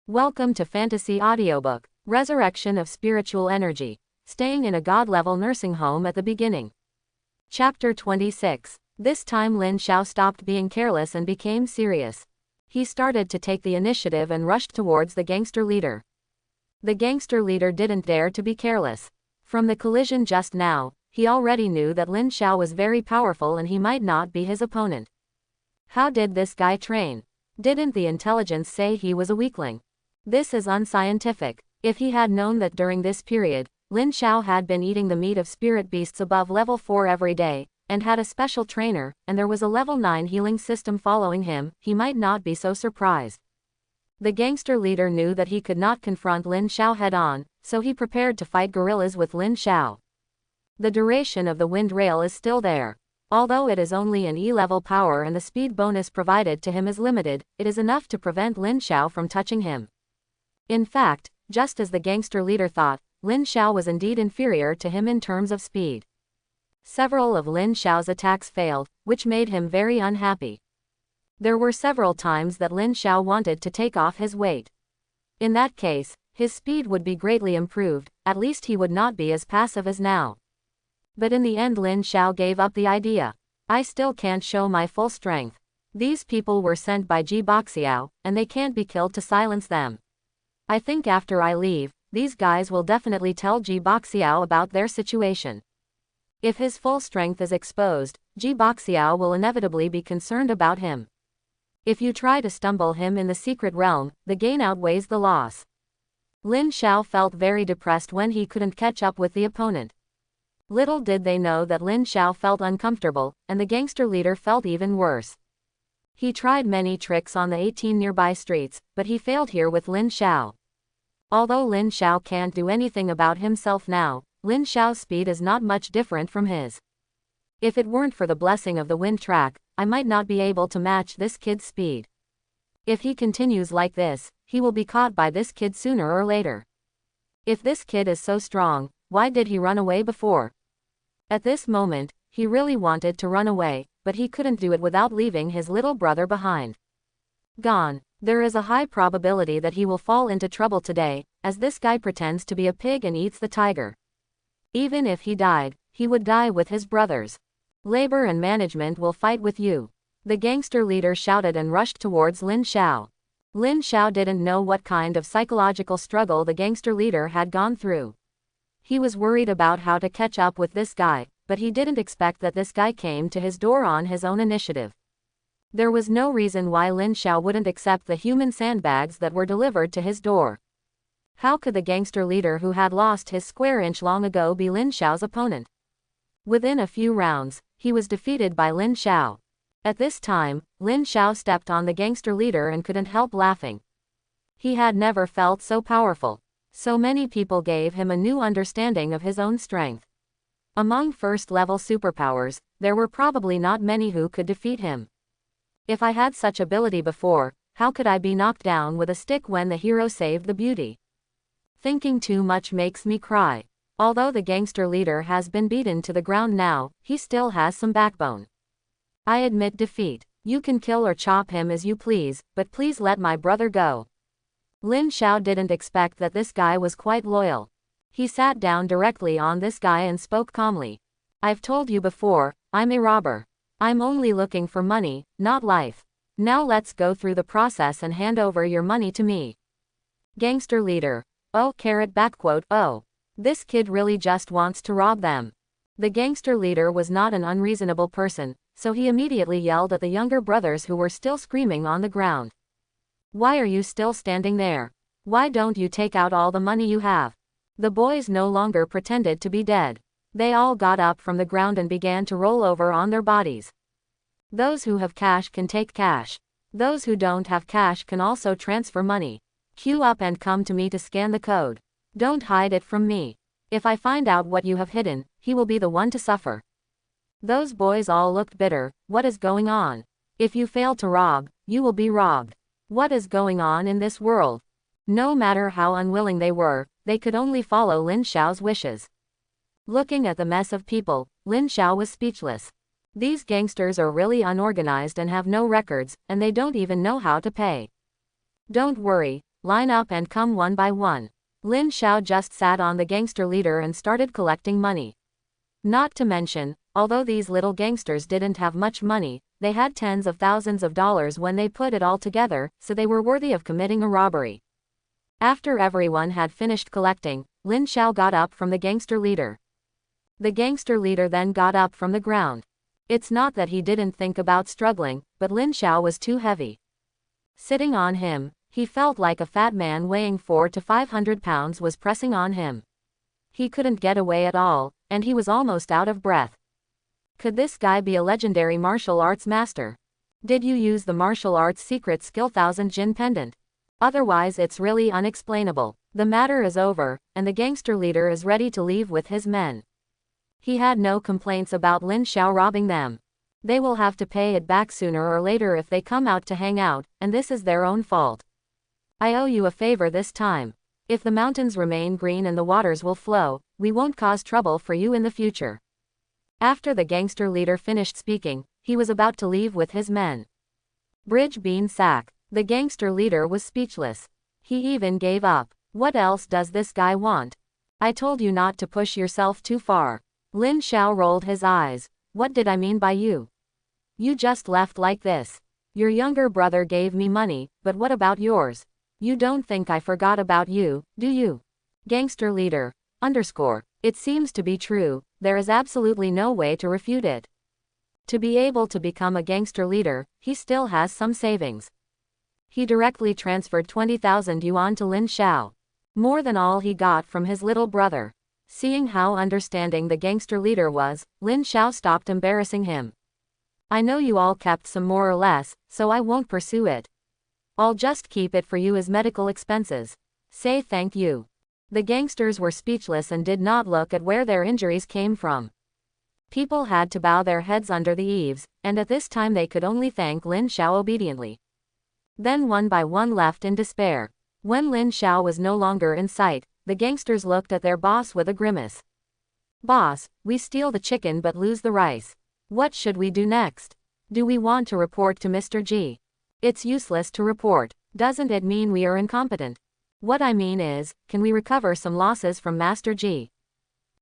Welcome to Fantasy Audiobook, Resurrection of Spiritual Energy, Staying in a God-Level Nursing Home at the Beginning. Chapter 26. This time Lin Xiao stopped being careless and became serious. He started to take the initiative and rushed towards the gangster leader. The gangster leader didn't dare to be careless. From the collision just now, he already knew that Lin Xiao was very powerful and he might not be his opponent. How did this guy train? Didn't the intelligence say he was a weakling? This is unscientific. If he had known that during this period, Lin Xiao had been eating the meat of spirit beasts above level 4 every day, and had a special trainer, and there was a level 9 healing system following him, he might not be so surprised. The gangster leader knew that he could not confront Lin Xiao head-on, so he prepared to fight guerrillas with Lin Xiao. The duration of the wind rail is still there. Although it is only an E-level power and the speed bonus provided to him is limited, it is enough to prevent Lin Xiao from touching him. In fact, just as the gangster leader thought, Lin Xiao was indeed inferior to him in terms of speed. Several of Lin Xiao's attacks failed, which made him very unhappy. There were several times that Lin Xiao wanted to take off his weight. In that case, his speed would be greatly improved, at least he would not be as passive as now. But in the end Lin Xiao gave up the idea. I still can't show my full strength. These people were sent by Ji Boxiao, and they can't be killed to silence them. I think after I leave, these guys will definitely tell Ji Boxiao about their situation. If his full strength is exposed, Ji Boxiao will inevitably be concerned about him. If you try to stumble him in the secret realm, the gain outweighs the loss. Lin Xiao felt very depressed when he couldn't catch up with the opponent. Little did they know that Lin Xiao felt uncomfortable, and the gangster leader felt even worse. He tried many tricks on the 18 nearby streets, but he failed here with Lin Xiao. Although Lin Xiao can't do anything about himself now, Lin Xiao's speed is not much different from his. If it weren't for the blessing of the wind track, I might not be able to match this kid's speed. If he continues like this, he will be caught by this kid sooner or later. If this kid is so strong, why did he run away before? At this moment, he really wanted to run away, but he couldn't do it without leaving his little brother behind. Gone. There is a high probability that he will fall into trouble today, as this guy pretends to be a pig and eats the tiger. Even if he died, he would die with his brothers. Labor and management will fight with you. The gangster leader shouted and rushed towards Lin Xiao. Lin Xiao didn't know what kind of psychological struggle the gangster leader had gone through. He was worried about how to catch up with this guy, but he didn't expect that this guy came to his door on his own initiative. There was no reason why Lin Xiao wouldn't accept the human sandbags that were delivered to his door. How could the gangster leader who had lost his square inch long ago be Lin Xiao's opponent? Within a few rounds, he was defeated by Lin Xiao. At this time, Lin Xiao stepped on the gangster leader and couldn't help laughing. He had never felt so powerful. So many people gave him a new understanding of his own strength. Among first-level superpowers, there were probably not many who could defeat him. If I had such ability before, how could I be knocked down with a stick when the hero saved the beauty? Thinking too much makes me cry. Although the gangster leader has been beaten to the ground now, he still has some backbone. I admit defeat. You can kill or chop him as you please, but please let my brother go. Lin Xiao didn't expect that this guy was quite loyal. He sat down directly on this guy and spoke calmly. I've told you before, I'm a robber. I'm only looking for money, not life. Now let's go through the process and hand over your money to me. Gangster leader. Oh, oh. This kid really just wants to rob them. The gangster leader was not an unreasonable person, so he immediately yelled at the younger brothers who were still screaming on the ground. Why are you still standing there? Why don't you take out all the money you have? The boys no longer pretended to be dead. They all got up from the ground and began to roll over on their bodies. Those who have cash can take cash. Those who don't have cash can also transfer money. Queue up and come to me to scan the code. Don't hide it from me. If I find out what you have hidden, he will be the one to suffer. Those boys all looked bitter. What is going on? If you fail to rob, you will be robbed. What is going on in this world? No matter how unwilling they were, they could only follow Lin Xiao's wishes. Looking at the mess of people, Lin Xiao was speechless. These gangsters are really unorganized and have no records, and they don't even know how to pay. Don't worry, line up and come one by one. Lin Xiao just sat on the gangster leader and started collecting money. Not to mention, although these little gangsters didn't have much money, they had tens of thousands of dollars when they put it all together, so they were worthy of committing a robbery. After everyone had finished collecting, Lin Xiao got up from the gangster leader. The gangster leader then got up from the ground. It's not that he didn't think about struggling, but Lin Xiao was too heavy. Sitting on him, he felt like a fat man weighing 400 to 500 pounds was pressing on him. He couldn't get away at all, and he was almost out of breath. Could this guy be a legendary martial arts master? Did you use the martial arts secret skill 1000 Jin pendant? Otherwise it's really unexplainable. The matter is over, and the gangster leader is ready to leave with his men. He had no complaints about Lin Xiao robbing them. They will have to pay it back sooner or later if they come out to hang out, and this is their own fault. I owe you a favor this time. If the mountains remain green and the waters will flow, we won't cause trouble for you in the future. After the gangster leader finished speaking, he was about to leave with his men. Bridge bean sack. The gangster leader was speechless. He even gave up. What else does this guy want? I told you not to push yourself too far. Lin Xiao rolled his eyes. What did I mean by you? You just left like this. Your younger brother gave me money, but what about yours? You don't think I forgot about you, do you? Gangster leader. It seems to be true, there is absolutely no way to refute it. To be able to become a gangster leader, he still has some savings. He directly transferred 20,000 yuan to Lin Xiao. More than all he got from his little brother. Seeing how understanding the gangster leader was, Lin Xiao stopped embarrassing him. I know you all kept some more or less, so I won't pursue it. I'll just keep it for you as medical expenses. Say thank you. The gangsters were speechless and did not look at where their injuries came from. People had to bow their heads under the eaves, and at this time they could only thank Lin Xiao obediently. Then one by one left in despair. When Lin Xiao was no longer in sight, the gangsters looked at their boss with a grimace. Boss, we steal the chicken but lose the rice. What should we do next? Do we want to report to Mr. G? It's useless to report. Doesn't it mean we are incompetent? What I mean is, can we recover some losses from Master G?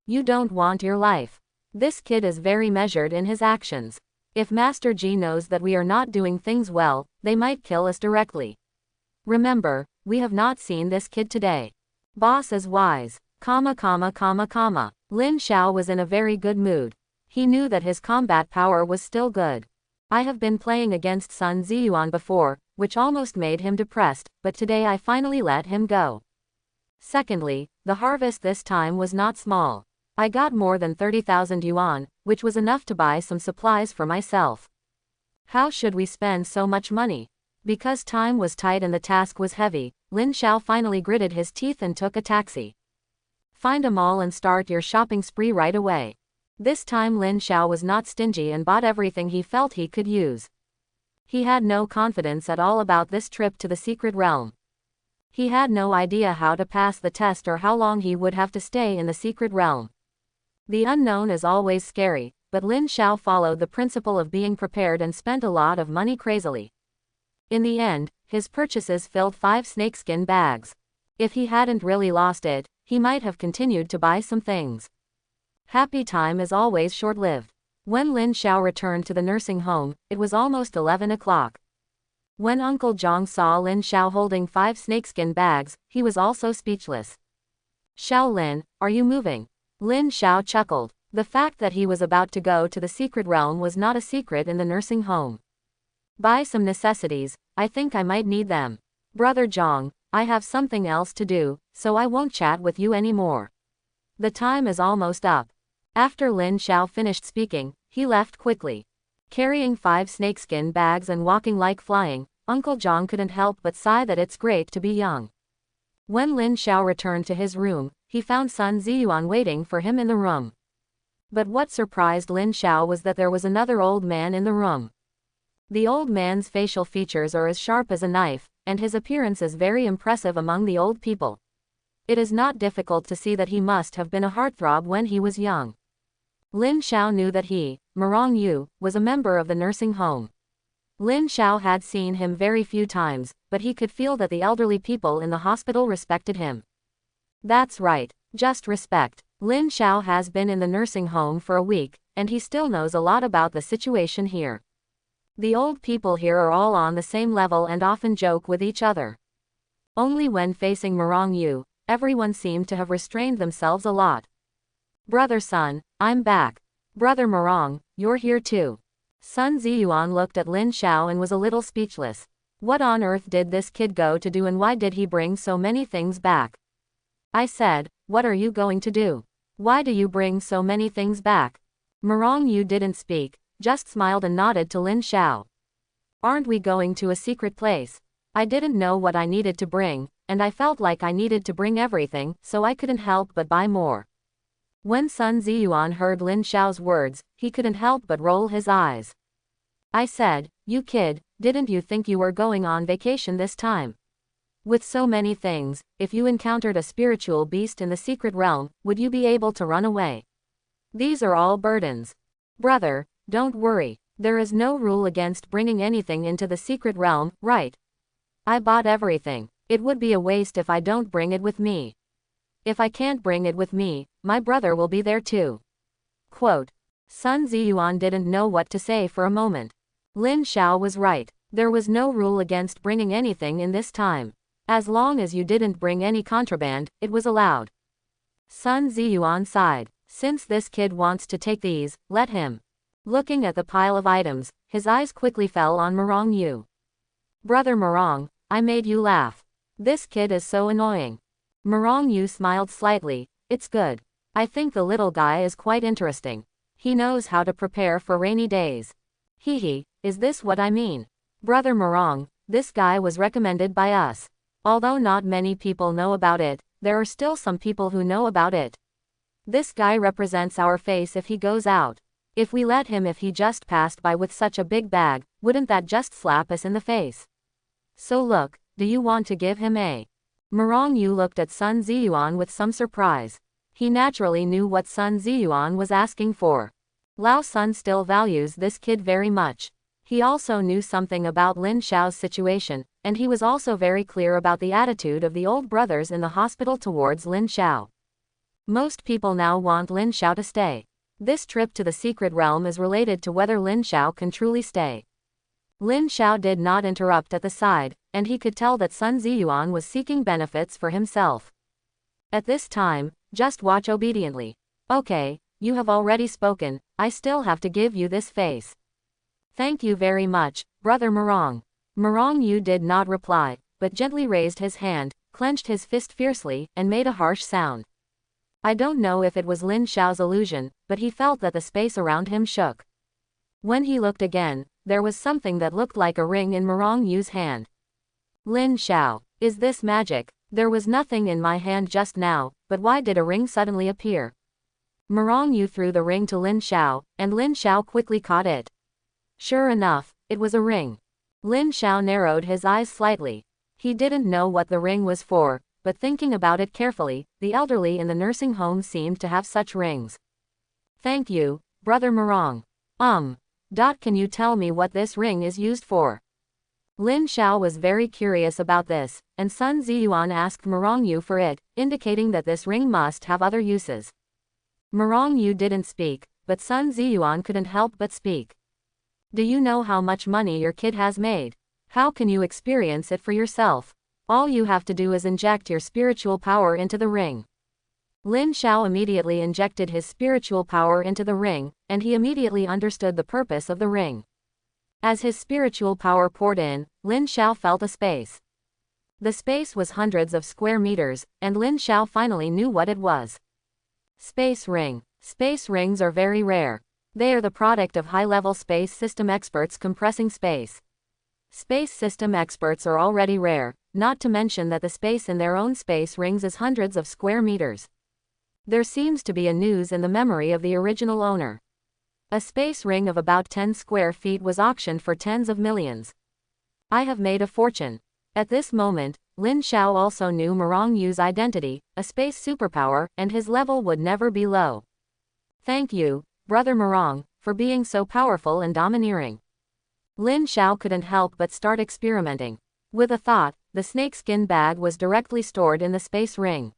You don't want your life. This kid is very measured in his actions. If Master G knows that we are not doing things well, they might kill us directly. Remember, we have not seen this kid today. Boss is wise. Lin Xiao was in a very good mood. He knew that his combat power was still good. I have been playing against Sun Ziyuan before, which almost made him depressed, but today I finally let him go. Secondly, the harvest this time was not small. I got more than 30,000 yuan, which was enough to buy some supplies for myself. How should we spend so much money? Because time was tight and the task was heavy, Lin Xiao finally gritted his teeth and took a taxi. Find a mall and start your shopping spree right away. This time Lin Xiao was not stingy and bought everything he felt he could use. He had no confidence at all about this trip to the secret realm. He had no idea how to pass the test or how long he would have to stay in the secret realm. The unknown is always scary, but Lin Xiao followed the principle of being prepared and spent a lot of money crazily. In the end, his purchases filled 5 snakeskin bags. If he hadn't really lost it, he might have continued to buy some things. Happy time is always short-lived. When Lin Xiao returned to the nursing home, it was almost 11 o'clock. When Uncle Zhang saw Lin Xiao holding 5 snakeskin bags, he was also speechless. Xiao Lin, are you moving? Lin Xiao chuckled. The fact that he was about to go to the secret realm was not a secret in the nursing home. Buy some necessities, I think I might need them. Brother Zhang, I have something else to do, so I won't chat with you anymore. The time is almost up. After Lin Xiao finished speaking, he left quickly. Carrying 5 snakeskin bags and walking like flying, Uncle Zhang couldn't help but sigh that it's great to be young. When Lin Xiao returned to his room, he found Sun Ziyuan waiting for him in the room. But what surprised Lin Xiao was that there was another old man in the room. The old man's facial features are as sharp as a knife, and his appearance is very impressive among the old people. It is not difficult to see that he must have been a heartthrob when he was young. Lin Xiao knew that he, Marong Yu, was a member of the nursing home. Lin Xiao had seen him very few times, but he could feel that the elderly people in the hospital respected him. That's right, just respect. Lin Xiao has been in the nursing home for a week, and he still knows a lot about the situation here. The old people here are all on the same level and often joke with each other. Only when facing Morong Yu, everyone seemed to have restrained themselves a lot. Brother Sun, I'm back. Brother Morong, you're here too. Sun Ziyuan looked at Lin Xiao and was a little speechless. What on earth did this kid go to do, and why did he bring so many things back? I said, what are you going to do? Why do you bring so many things back? Morong Yu didn't speak, just smiled and nodded to Lin Xiao. Aren't we going to a secret place? I didn't know what I needed to bring, and I felt like I needed to bring everything, so I couldn't help but buy more. When Sun Ziyuan heard Lin Xiao's words, he couldn't help but roll his eyes. I said, you kid, didn't you think you were going on vacation this time? With so many things, if you encountered a spiritual beast in the secret realm, would you be able to run away? These are all burdens. Brother, don't worry, there is no rule against bringing anything into the secret realm, right? I bought everything. It would be a waste if I don't bring it with me. If I can't bring it with me, my brother will be there too. Quote. Sun Ziyuan didn't know what to say for a moment. Lin Xiao was right. There was no rule against bringing anything in this time. As long as you didn't bring any contraband, it was allowed. Sun Ziyuan sighed. Since this kid wants to take these, let him. Looking at the pile of items, his eyes quickly fell on Morong Yu. Brother Morong, I made you laugh. This kid is so annoying. Morong Yu smiled slightly. It's good. I think the little guy is quite interesting. He knows how to prepare for rainy days. Hehe, is this what I mean? Brother Morong, this guy was recommended by us. Although not many people know about it, there are still some people who know about it. This guy represents our face if he goes out. If we let him, if he just passed by with such a big bag, wouldn't that just slap us in the face? So look, do you want to give him a? Morong Yu looked at Sun Ziyuan with some surprise. He naturally knew what Sun Ziyuan was asking for. Lao Sun still values this kid very much. He also knew something about Lin Xiao's situation, and he was also very clear about the attitude of the old brothers in the hospital towards Lin Xiao. Most people now want Lin Xiao to stay. This trip to the secret realm is related to whether Lin Xiao can truly stay. Lin Xiao did not interrupt at the side, and he could tell that Sun Ziyuan was seeking benefits for himself. At this time, just watch obediently. Okay, you have already spoken, I still have to give you this face. Thank you very much, Brother Morong. Morong Yu did not reply, but gently raised his hand, clenched his fist fiercely, and made a harsh sound. I don't know if it was Lin Xiao's illusion, but he felt that the space around him shook. When he looked again, there was something that looked like a ring in Morong Yu's hand. Lin Xiao, is this magic? There was nothing in my hand just now, but why did a ring suddenly appear? Morong Yu threw the ring to Lin Xiao, and Lin Xiao quickly caught it. Sure enough, it was a ring. Lin Xiao narrowed his eyes slightly. He didn't know what the ring was for, but thinking about it carefully, the elderly in the nursing home seemed to have such rings. Thank you, Brother Morong. Can you tell me what this ring is used for? Lin Xiao was very curious about this, and Sun Ziyuan asked Morong Yu for it, indicating that this ring must have other uses. Morong Yu didn't speak, but Sun Ziyuan couldn't help but speak. Do you know how much money your kid has made? How can you experience it for yourself? All you have to do is inject your spiritual power into the ring. Lin Xiao immediately injected his spiritual power into the ring, and he immediately understood the purpose of the ring. As his spiritual power poured in, Lin Xiao felt a space. The space was hundreds of square meters, and Lin Xiao finally knew what it was. Space ring. Space rings are very rare. They are the product of high-level space system experts compressing space. Space system experts are already rare, not to mention that the space in their own space rings is hundreds of square meters. There seems to be a news in the memory of the original owner. A space ring of about 10 square feet was auctioned for tens of millions. I have made a fortune. At this moment, Lin Xiao also knew Morong Yu's identity, a space superpower, and his level would never be low. Thank you, Brother Morong, for being so powerful and domineering. Lin Xiao couldn't help but start experimenting. With a thought, the snakeskin bag was directly stored in the space ring.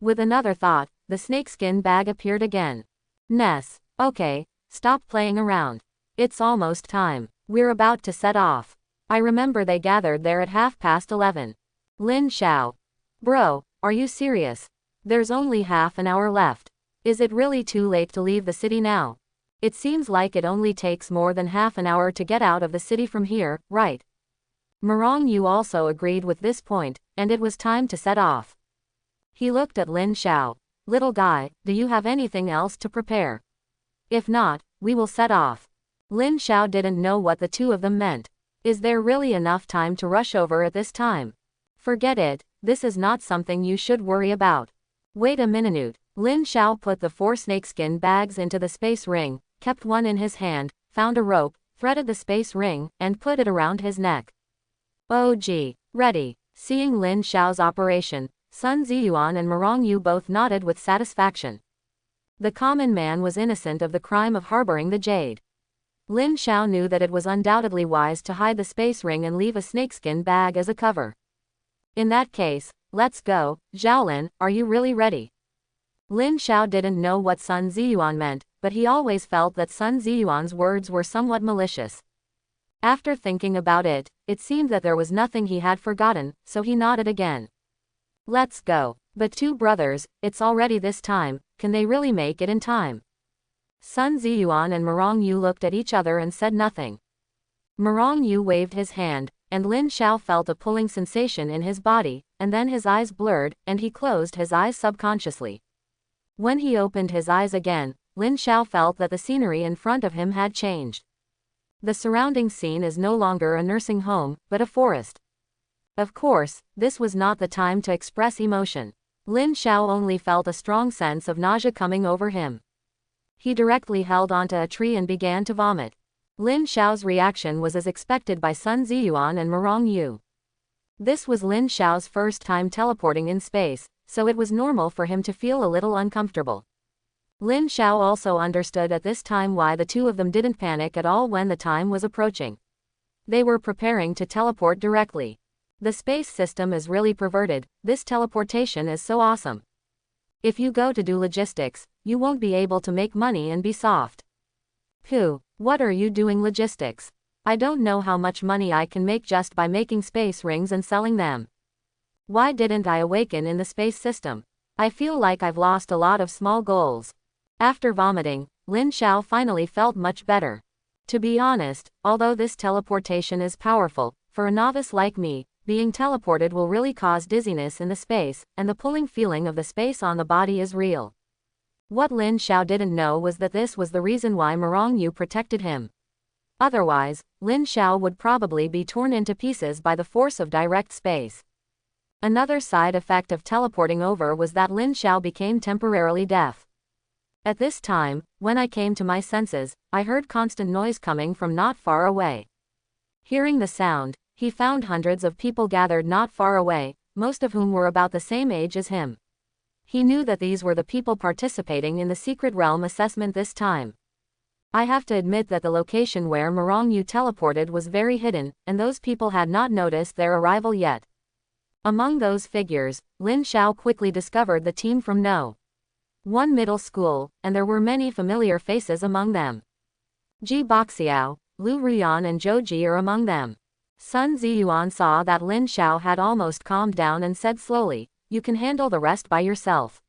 With another thought, the snakeskin bag appeared again. Ness. Okay, stop playing around. It's almost time. We're about to set off. I remember they gathered there at 11:30. Lin Xiao. Bro, are you serious? There's only half an hour left. Is it really too late to leave the city now? It seems like it only takes more than half an hour to get out of the city from here, right? Murong Yu also agreed with this point, and it was time to set off. He looked at Lin Xiao. Little guy, do you have anything else to prepare? If not, we will set off. Lin Xiao didn't know what the two of them meant. Is there really enough time to rush over at this time? Forget it, this is not something you should worry about. Wait a minute. Lin Xiao put the 4 snakeskin bags into the space ring, kept one in his hand, found a rope, threaded the space ring, and put it around his neck. Oh gee, ready. Seeing Lin Xiao's operation, Sun Ziyuan and Murong Yu both nodded with satisfaction. The common man was innocent of the crime of harboring the jade. Lin Xiao knew that it was undoubtedly wise to hide the space ring and leave a snakeskin bag as a cover. In that case, let's go. Xiaolin, are you really ready? Lin Xiao didn't know what Sun Ziyuan meant, but he always felt that Sun Ziyuan's words were somewhat malicious. After thinking about it, it seemed that there was nothing he had forgotten, so he nodded again. Let's go. But 2 brothers, it's already this time, can they really make it in time? Sun Ziyuan and Murong Yu looked at each other and said nothing. Murong Yu waved his hand, and Lin Xiao felt a pulling sensation in his body, and then his eyes blurred, and he closed his eyes subconsciously. When he opened his eyes again, Lin Xiao felt that the scenery in front of him had changed. The surrounding scene is no longer a nursing home, but a forest. Of course, this was not the time to express emotion. Lin Xiao only felt a strong sense of nausea coming over him. He directly held onto a tree and began to vomit. Lin Xiao's reaction was as expected by Sun Ziyuan and Murong Yu. This was Lin Xiao's first time teleporting in space, so it was normal for him to feel a little uncomfortable. Lin Xiao also understood at this time why the two of them didn't panic at all when the time was approaching. They were preparing to teleport directly. The space system is really perverted, this teleportation is so awesome. If you go to do logistics, you won't be able to make money and be soft. Phew, what are you doing logistics? I don't know how much money I can make just by making space rings and selling them. Why didn't I awaken in the space system? I feel like I've lost a lot of small goals. After vomiting, Lin Xiao finally felt much better. To be honest, although this teleportation is powerful, for a novice like me, being teleported will really cause dizziness in the space, and the pulling feeling of the space on the body is real. What Lin Xiao didn't know was that this was the reason why Murong Yu protected him. Otherwise, Lin Xiao would probably be torn into pieces by the force of direct space. Another side effect of teleporting over was that Lin Xiao became temporarily deaf. At this time, when I came to my senses, I heard constant noise coming from not far away. Hearing the sound, he found hundreds of people gathered not far away, most of whom were about the same age as him. He knew that these were the people participating in the secret realm assessment this time. I have to admit that the location where Murong Yu teleported was very hidden, and those people had not noticed their arrival yet. Among those figures, Lin Xiao quickly discovered the team from No. 1 middle school, and there were many familiar faces among them. Ji Boxiao, Lu Ruyan and Zhou Ji are among them. Sun Ziyuan saw that Lin Xiao had almost calmed down and said slowly, "You can handle the rest by yourself.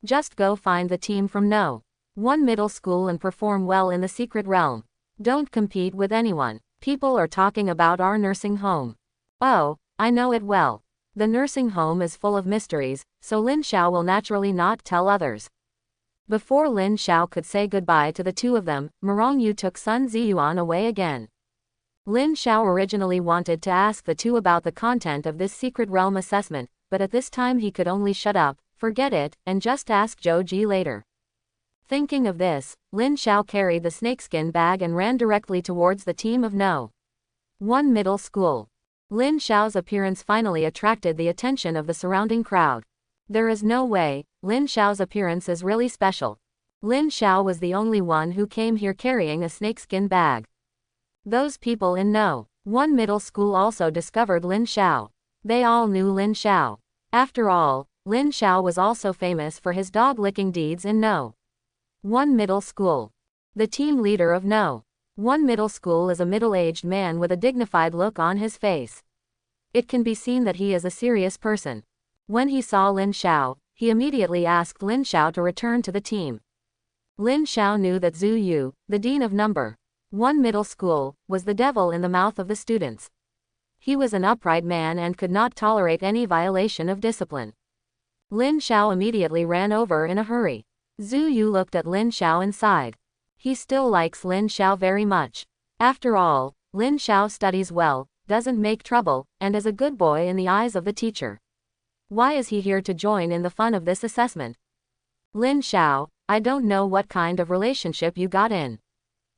Just go find the team from No. 1 middle school and perform well in the secret realm. Don't compete with anyone. People are talking about our nursing home." "Oh, I know it well. The nursing home is full of mysteries, so Lin Xiao will naturally not tell others." Before Lin Xiao could say goodbye to the two of them, Murong Yu took Sun Ziyuan away again. Lin Xiao originally wanted to ask the two about the content of this secret realm assessment, but at this time he could only shut up, forget it, and just ask Zhou Ji later. Thinking of this, Lin Xiao carried the snakeskin bag and ran directly towards the team of No. 1 middle school. Lin Xiao's appearance finally attracted the attention of the surrounding crowd. There is no way, Lin Xiao's appearance is really special. Lin Xiao was the only one who came here carrying a snakeskin bag. Those people in No. 1 middle school also discovered Lin Xiao. They all knew Lin Xiao. After all, Lin Xiao was also famous for his dog-licking deeds in No. 1 middle school. The team leader of No. 1 middle school is a middle-aged man with a dignified look on his face. It can be seen that he is a serious person. When he saw Lin Xiao, he immediately asked Lin Xiao to return to the team. Lin Xiao knew that Zhu Yu, the dean of No. 1 middle school, was the devil in the mouth of the students. He was an upright man and could not tolerate any violation of discipline. Lin Xiao immediately ran over in a hurry. Zhu Yu looked at Lin Xiao and sighed. He still likes Lin Xiao very much. After all, Lin Xiao studies well, doesn't make trouble, and is a good boy in the eyes of the teacher. Why is he here to join in the fun of this assessment? Lin Xiao, I don't know what kind of relationship you got in.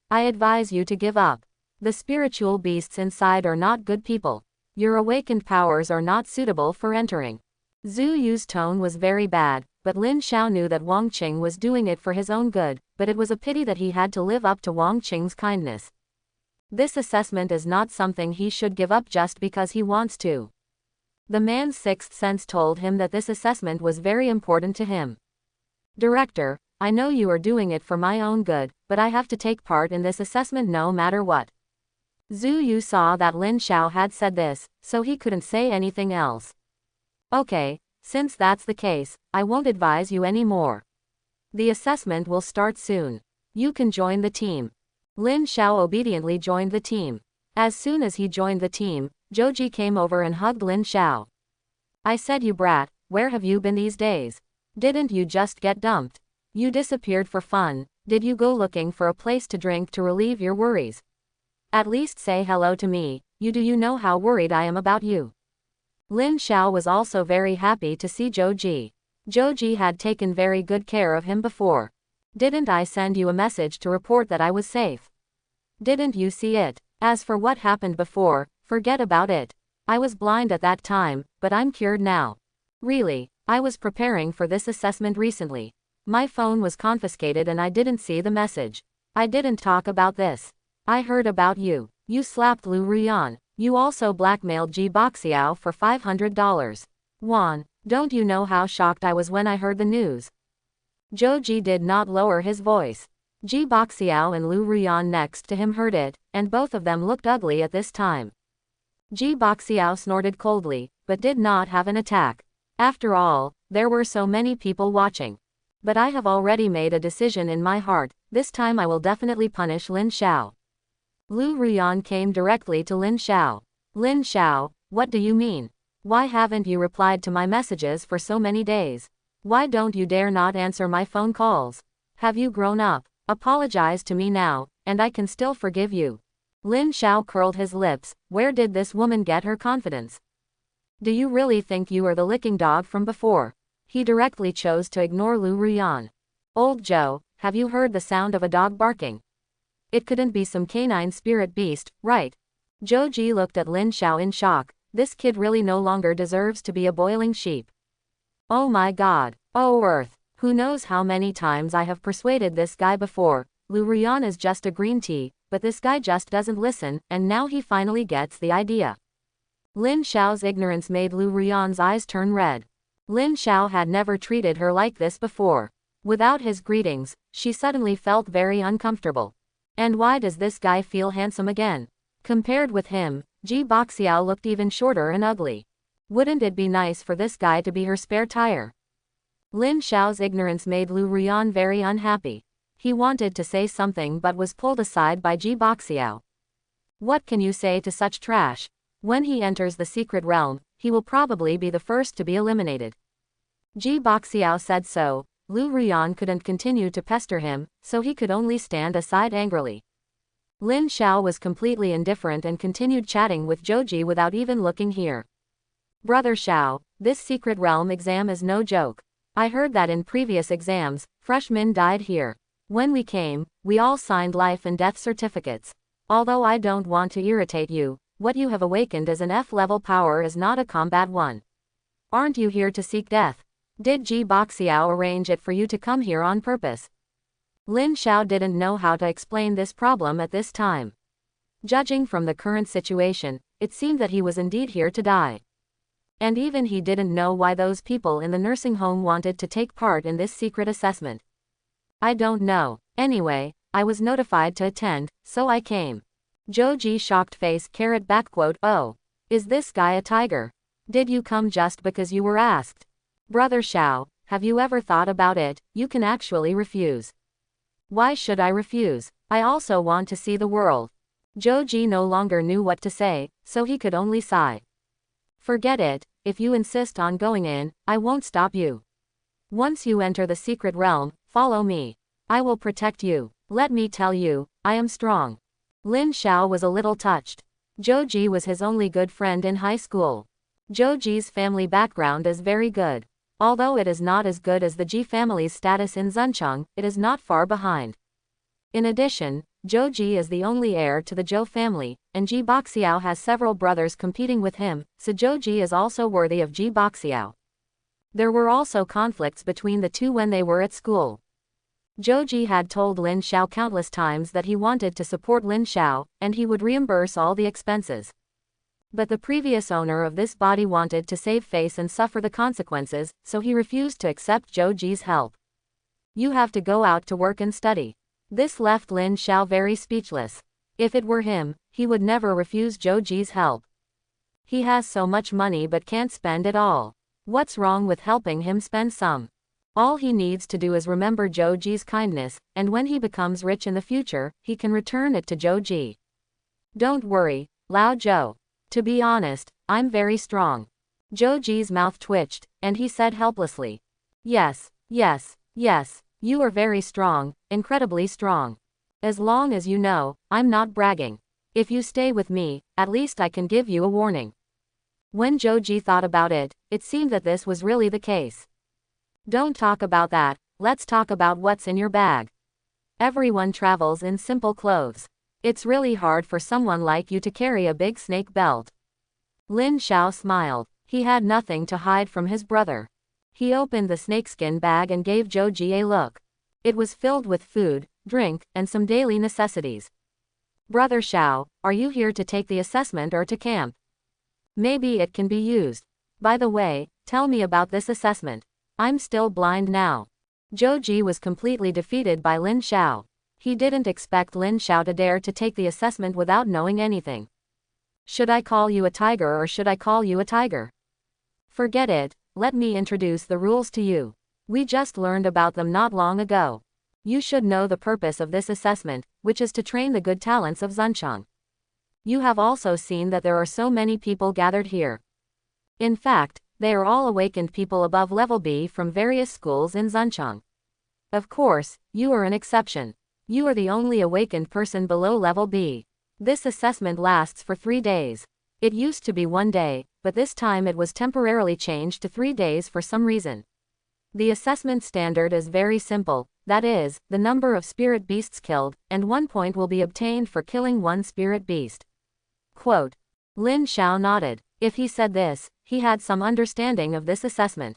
I advise you to give up. The spiritual beasts inside are not good people. Your awakened powers are not suitable for entering. Zhu Yu's tone was very bad, but Lin Xiao knew that Wang Qing was doing it for his own good, but it was a pity that he had to live up to Wang Qing's kindness. This assessment is not something he should give up just because he wants to. The man's sixth sense told him that this assessment was very important to him. Director, I know you are doing it for my own good, but I have to take part in this assessment no matter what. Zhu Yu saw that Lin Xiao had said this, so he couldn't say anything else. Okay, since that's the case, I won't advise you anymore. The assessment will start soon. You can join the team. Lin Xiao obediently joined the team. As soon as he joined the team, Zhouji came over and hugged Lin Xiao. I said, you brat, where have you been these days? Didn't you just get dumped? You disappeared for fun. Did you go looking for a place to drink to relieve your worries? At least say hello to me. Do you know how worried I am about you? Lin Xiao was also very happy to see Zhouji. Zhouji had taken very good care of him before. Didn't I send you a message to report that I was safe? Didn't you see it? As for what happened before, forget about it. I was blind at that time, but I'm cured now. Really, I was preparing for this assessment recently. My phone was confiscated and I didn't see the message. I didn't talk about this. I heard about you. You slapped Lu Ruyan. You also blackmailed Ji Boxiao for $500. Wan, don't you know how shocked I was when I heard the news? Zhouji did not lower his voice. Ji Boxiao and Lu Ruyan next to him heard it, and both of them looked ugly at this time. Ji Boxiao snorted coldly, but did not have an attack. After all, there were so many people watching. But I have already made a decision in my heart. This time I will definitely punish Lin Xiao. Lu Ruyan came directly to Lin Xiao. Lin Xiao, what do you mean? Why haven't you replied to my messages for so many days? Why don't you dare not answer my phone calls? Have you grown up? Apologize to me now, and I can still forgive you. Lin Xiao curled his lips. Where did this woman get her confidence? Do you really think you are the licking dog from before? He directly chose to ignore Lu Ruyan. Old Joe, have you heard the sound of a dog barking? It couldn't be some canine spirit beast, right? Zhouji looked at Lin Xiao in shock. This kid really no longer deserves to be a boiling sheep. Oh my god. Oh Earth. Who knows how many times I have persuaded this guy before. Lu Ruyan is just a green tea, but this guy just doesn't listen, and now he finally gets the idea. Lin Xiao's ignorance made Lu Ruyan's eyes turn red. Lin Xiao had never treated her like this before. Without his greetings, she suddenly felt very uncomfortable. And why does this guy feel handsome again? Compared with him, Ji Boxiao looked even shorter and ugly. Wouldn't it be nice for this guy to be her spare tire? Lin Xiao's ignorance made Lu Ruyan very unhappy. He wanted to say something but was pulled aside by Ji Boxiao. What can you say to such trash? When he enters the secret realm, he will probably be the first to be eliminated. Ji Boxiao said so. Lu Ruyan couldn't continue to pester him, so he could only stand aside angrily. Lin Xiao was completely indifferent and continued chatting with Zhouji without even looking here. Brother Xiao, this secret realm exam is no joke. I heard that in previous exams, freshmen died here. When we came, we all signed life and death certificates. Although I don't want to irritate you, what you have awakened as an F-level power is not a combat one. Aren't you here to seek death? Did Ji Boxiao arrange it for you to come here on purpose? Lin Xiao didn't know how to explain this problem at this time. Judging from the current situation, it seemed that he was indeed here to die. And even he didn't know why those people in the nursing home wanted to take part in this secret assessment. I don't know. Anyway, I was notified to attend, so I came. Joji shocked face *, oh. Is this guy a tiger? Did you come just because you were asked? Brother Xiao, have you ever thought about it? You can actually refuse. Why should I refuse? I also want to see the world. Joji no longer knew what to say, so he could only sigh. Forget it, if you insist on going in, I won't stop you. Once you enter the secret realm, follow me. I will protect you. Let me tell you, I am strong. Lin Xiao was a little touched. Joji was his only good friend in high school. Joji's family background is very good. Although it is not as good as the Ji family's status in Zuncheng, it is not far behind. In addition, Joji is the only heir to the Zhou family, and Ji Boxiao has several brothers competing with him, so Joji is also worthy of Ji Boxiao. There were also conflicts between the two when they were at school. Joji had told Lin Xiao countless times that he wanted to support Lin Xiao, and he would reimburse all the expenses. But the previous owner of this body wanted to save face and suffer the consequences, so he refused to accept Joji's help. You have to go out to work and study. This left Lin Xiao very speechless. If it were him, he would never refuse Joji's help. He has so much money but can't spend it all. What's wrong with helping him spend some? All he needs to do is remember Joji's kindness, and when he becomes rich in the future, he can return it to Joji. Don't worry, Lao Zhou. To be honest, I'm very strong. Joji's mouth twitched, and he said helplessly. Yes, yes, yes, you are very strong, incredibly strong. As long as you know, I'm not bragging. If you stay with me, at least I can give you a warning. When Joji thought about it, it seemed that this was really the case. Don't talk about that, let's talk about what's in your bag. Everyone travels in simple clothes. It's really hard for someone like you to carry a big snake belt. Lin Xiao smiled. He had nothing to hide from his brother. He opened the snakeskin bag and gave Joji a look. It was filled with food, drink, and some daily necessities. Brother Xiao, are you here to take the assessment or to camp? Maybe it can be used. By the way, tell me about this assessment. I'm still blind now. Joji was completely defeated by Lin Xiao. He didn't expect Lin Xiao to dare to take the assessment without knowing anything. Should I call you a tiger or should I call you a tiger? Forget it, let me introduce the rules to you. We just learned about them not long ago. You should know the purpose of this assessment, which is to train the good talents of Zuncheng. You have also seen that there are so many people gathered here. In fact, they are all awakened people above level B from various schools in Zuncheng. Of course, you are an exception. You are the only awakened person below level B. This assessment lasts for 3 days. It used to be 1 day, but this time it was temporarily changed to 3 days for some reason. The assessment standard is very simple, that is, the number of spirit beasts killed, and 1 point will be obtained for killing 1 spirit beast. Quote. Lin Xiao nodded. If he said this, he had some understanding of this assessment.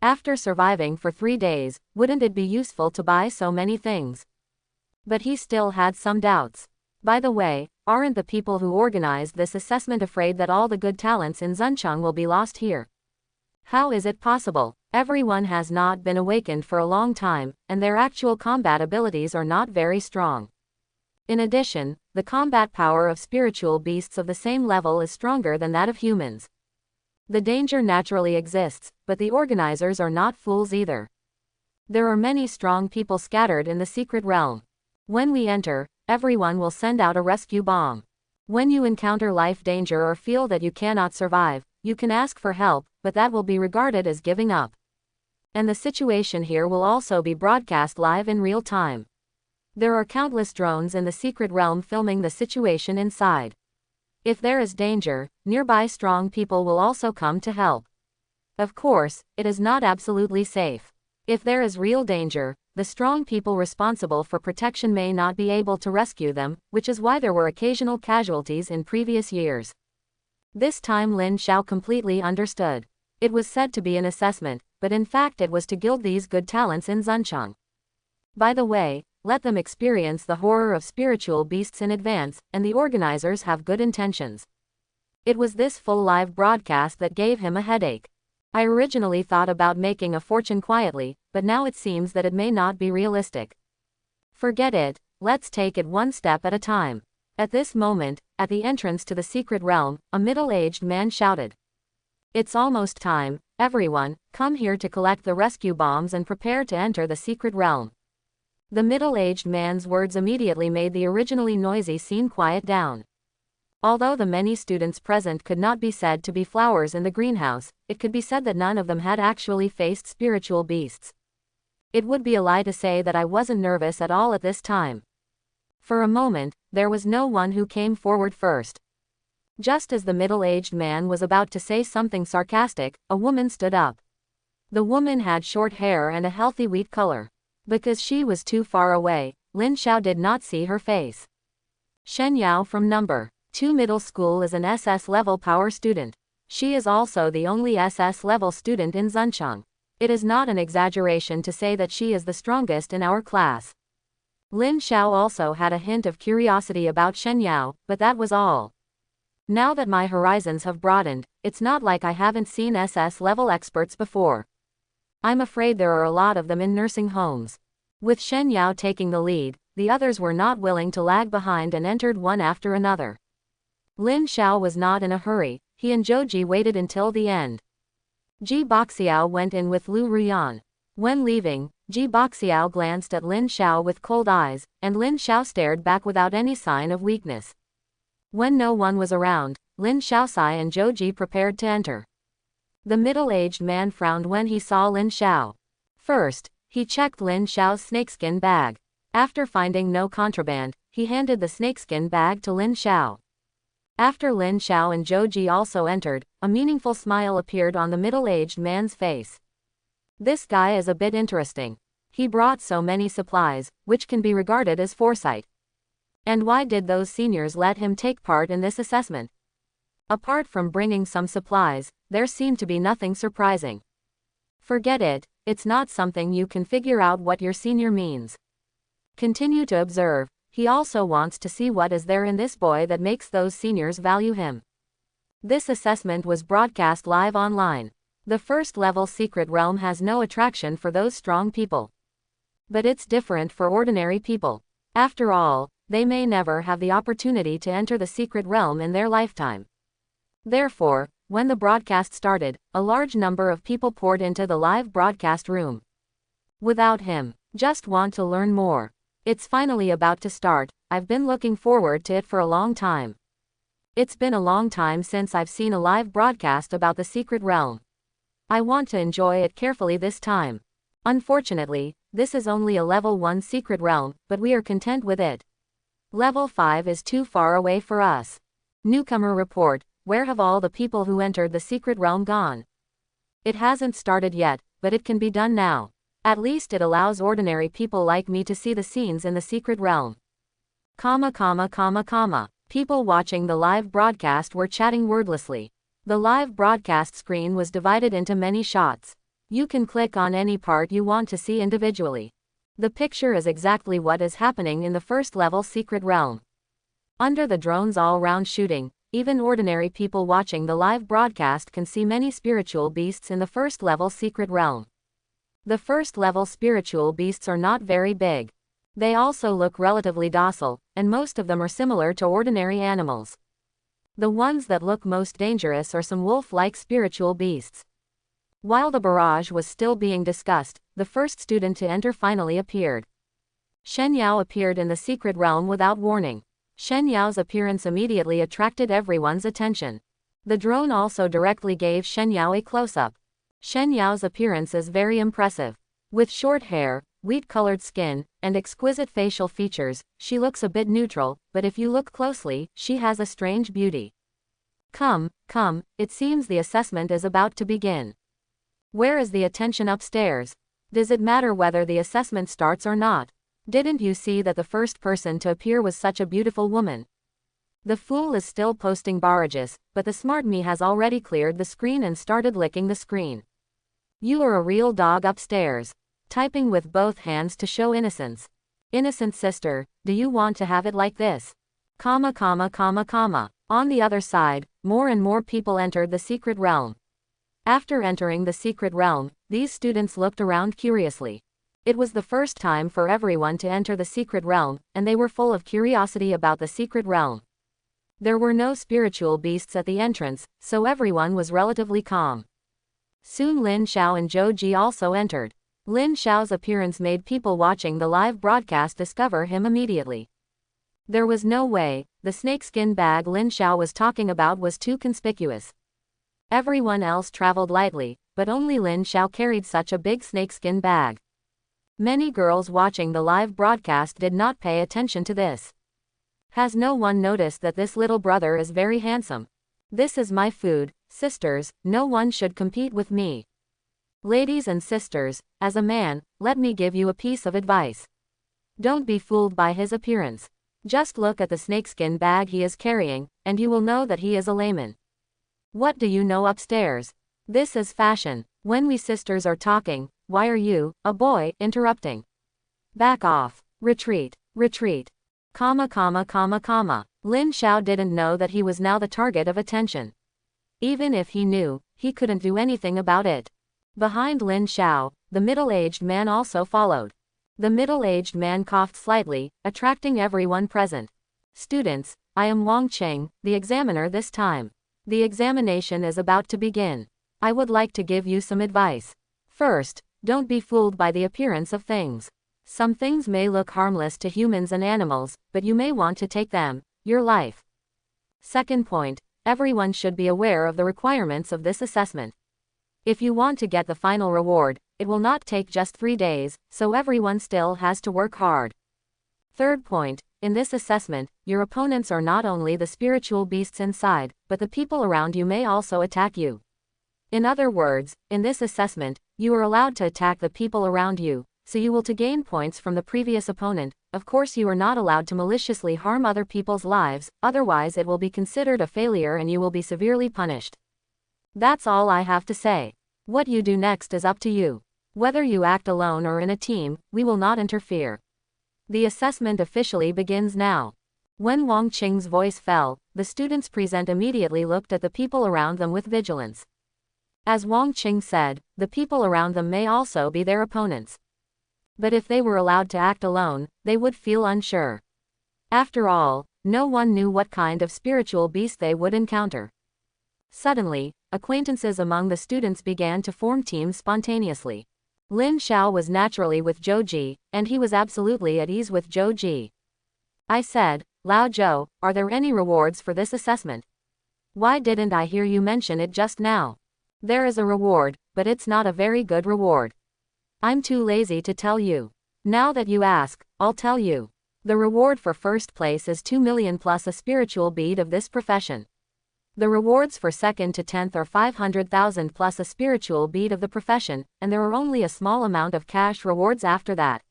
After surviving for 3 days, wouldn't it be useful to buy so many things? But he still had some doubts. By the way, aren't the people who organized this assessment afraid that all the good talents in Zuncheng will be lost here? How is it possible? Everyone has not been awakened for a long time, and their actual combat abilities are not very strong. In addition, the combat power of spiritual beasts of the same level is stronger than that of humans. The danger naturally exists, but the organizers are not fools either. There are many strong people scattered in the secret realm. When we enter, everyone will send out a rescue bomb. When you encounter life danger or feel that you cannot survive, you can ask for help, but that will be regarded as giving up. And the situation here will also be broadcast live in real time. There are countless drones in the secret realm filming the situation inside. If there is danger, nearby strong people will also come to help. Of course, it is not absolutely safe. If there is real danger, the strong people responsible for protection may not be able to rescue them, which is why there were occasional casualties in previous years. This time Lin Xiao completely understood. It was said to be an assessment, but in fact it was to gild these good talents in Zuncheng. By the way, let them experience the horror of spiritual beasts in advance, and the organizers have good intentions. It was this full live broadcast that gave him a headache. I originally thought about making a fortune quietly, but now it seems that it may not be realistic. Forget it, let's take it one step at a time. At this moment, at the entrance to the secret realm, a middle-aged man shouted. It's almost time, everyone, come here to collect the rescue bombs and prepare to enter the secret realm. The middle-aged man's words immediately made the originally noisy scene quiet down. Although the many students present could not be said to be flowers in the greenhouse, it could be said that none of them had actually faced spiritual beasts. It would be a lie to say that I wasn't nervous at all at this time. For a moment, there was no one who came forward first. Just as the middle-aged man was about to say something sarcastic, a woman stood up. The woman had short hair and a healthy wheat color. Because she was too far away, Lin Xiao did not see her face. Shen Yao from No. 2 Middle School is an SS-level power student. She is also the only SS-level student in Zuncheng. It is not an exaggeration to say that she is the strongest in our class. Lin Xiao also had a hint of curiosity about Shen Yao, but that was all. Now that my horizons have broadened, it's not like I haven't seen SS-level experts before. I'm afraid there are a lot of them in nursing homes. With Shen Yao taking the lead, the others were not willing to lag behind and entered one after another. Lin Xiao was not in a hurry, he and Zhou Ji waited until the end. Ji Boxiao went in with Lu Ruyan. When leaving, Ji Boxiao glanced at Lin Xiao with cold eyes, and Lin Xiao stared back without any sign of weakness. When no one was around, Lin Xiaosai and Zhou Ji prepared to enter. The middle-aged man frowned when he saw Lin Xiao. First, he checked Lin Xiao's snakeskin bag. After finding no contraband, he handed the snakeskin bag to Lin Xiao. After Lin Xiao and Zhou Ji also entered, a meaningful smile appeared on the middle-aged man's face. This guy is a bit interesting. He brought so many supplies, which can be regarded as foresight. And why did those seniors let him take part in this assessment? Apart from bringing some supplies, there seemed to be nothing surprising. Forget it, it's not something you can figure out what your senior means. Continue to observe, he also wants to see what is there in this boy that makes those seniors value him. This assessment was broadcast live online. The first-level secret realm has no attraction for those strong people. But it's different for ordinary people. After all, they may never have the opportunity to enter the secret realm in their lifetime. Therefore, when the broadcast started, a large number of people poured into the live broadcast room. Without him, just want to learn more. It's finally about to start, I've been looking forward to it for a long time. It's been a long time since I've seen a live broadcast about the secret realm. I want to enjoy it carefully this time. Unfortunately, this is only a level 1 secret realm, but we are content with it. Level 5 is too far away for us. Newcomer report, where have all the people who entered the secret realm gone? It hasn't started yet, but it can be done now. At least it allows ordinary people like me to see the scenes in the secret realm. People watching the live broadcast were chatting wordlessly. The live broadcast screen was divided into many shots. You can click on any part you want to see individually. The picture is exactly what is happening in the first-level secret realm. Under the drone's all-round shooting, even ordinary people watching the live broadcast can see many spiritual beasts in the first-level secret realm. The first-level spiritual beasts are not very big. They also look relatively docile, and most of them are similar to ordinary animals. The ones that look most dangerous are some wolf-like spiritual beasts. While the barrage was still being discussed, the first student to enter finally appeared. Shen Yao appeared in the secret realm without warning. Shen Yao's appearance immediately attracted everyone's attention. The drone also directly gave Shen Yao a close-up. Shen Yao's appearance is very impressive. With short hair, wheat-colored skin, and exquisite facial features, she looks a bit neutral, but if you look closely, she has a strange beauty. Come, it seems the assessment is about to begin. Where is the attention upstairs? Does it matter whether the assessment starts or not? Didn't you see that the first person to appear was such a beautiful woman? The fool is still posting barrages, but the smart me has already cleared the screen and started licking the screen. You are a real dog upstairs. Typing with both hands to show innocence. Innocent sister, do you want to have it like this? Comma comma comma comma. On the other side, more and more people entered the secret realm. After entering the secret realm, these students looked around curiously. It was the first time for everyone to enter the secret realm, and they were full of curiosity about the secret realm. There were no spiritual beasts at the entrance, so everyone was relatively calm. Soon Lin Xiao and Zhou Ji also entered. Lin Xiao's appearance made people watching the live broadcast discover him immediately. There was no way, the snakeskin bag Lin Xiao was talking about was too conspicuous. Everyone else traveled lightly, but only Lin Xiao carried such a big snakeskin bag. Many girls watching the live broadcast did not pay attention to this. Has no one noticed that this little brother is very handsome? This is my food, sisters, no one should compete with me. Ladies and sisters, as a man, let me give you a piece of advice. Don't be fooled by his appearance. Just look at the snakeskin bag he is carrying, and you will know that he is a layman. What do you know upstairs? This is fashion. When we sisters are talking, why are you, a boy, interrupting? Back off. Retreat. Retreat. Comma comma comma comma. Lin Xiao didn't know that he was now the target of attention. Even if he knew, he couldn't do anything about it. Behind Lin Xiao, the middle-aged man also followed. The middle-aged man coughed slightly, attracting everyone present. Students, I am Wang Qing, the examiner this time. The examination is about to begin. I would like to give you some advice. First, don't be fooled by the appearance of things. Some things may look harmless to humans and animals, but you may want to take them, your life. Second point, everyone should be aware of the requirements of this assessment. If you want to get the final reward, it will not take just 3 days, so everyone still has to work hard. Third point, in this assessment, your opponents are not only the spiritual beasts inside, but the people around you may also attack you. In other words, in this assessment, you are allowed to attack the people around you, so you will to gain points from the previous opponent. Of course you are not allowed to maliciously harm other people's lives, otherwise it will be considered a failure and you will be severely punished. That's all I have to say. What you do next is up to you. Whether you act alone or in a team, we will not interfere. The assessment officially begins now. When Wang Qing's voice fell, the students present immediately looked at the people around them with vigilance. As Wang Qing said, the people around them may also be their opponents. But if they were allowed to act alone, they would feel unsure. After all, no one knew what kind of spiritual beast they would encounter. Suddenly, acquaintances among the students began to form teams spontaneously. Lin Xiao was naturally with Zhou Ji, and he was absolutely at ease with Zhou Ji. I said, Lao Zhou, are there any rewards for this assessment? Why didn't I hear you mention it just now? There is a reward, but it's not a very good reward. I'm too lazy to tell you. Now that you ask, I'll tell you. The reward for first place is 2 million plus a spiritual bead of this profession. The rewards for second to 10th are 500,000 plus a spiritual bead of the profession, and there are only a small amount of cash rewards after that.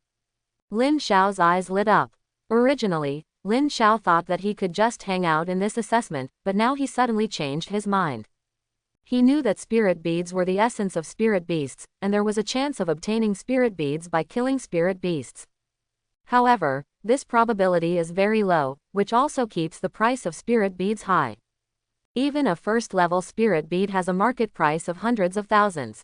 Lin Xiao's eyes lit up. Originally, Lin Xiao thought that he could just hang out in this assessment, but now he suddenly changed his mind. He knew that spirit beads were the essence of spirit beasts, and there was a chance of obtaining spirit beads by killing spirit beasts. However, this probability is very low, which also keeps the price of spirit beads high. Even a first-level spirit bead has a market price of hundreds of thousands.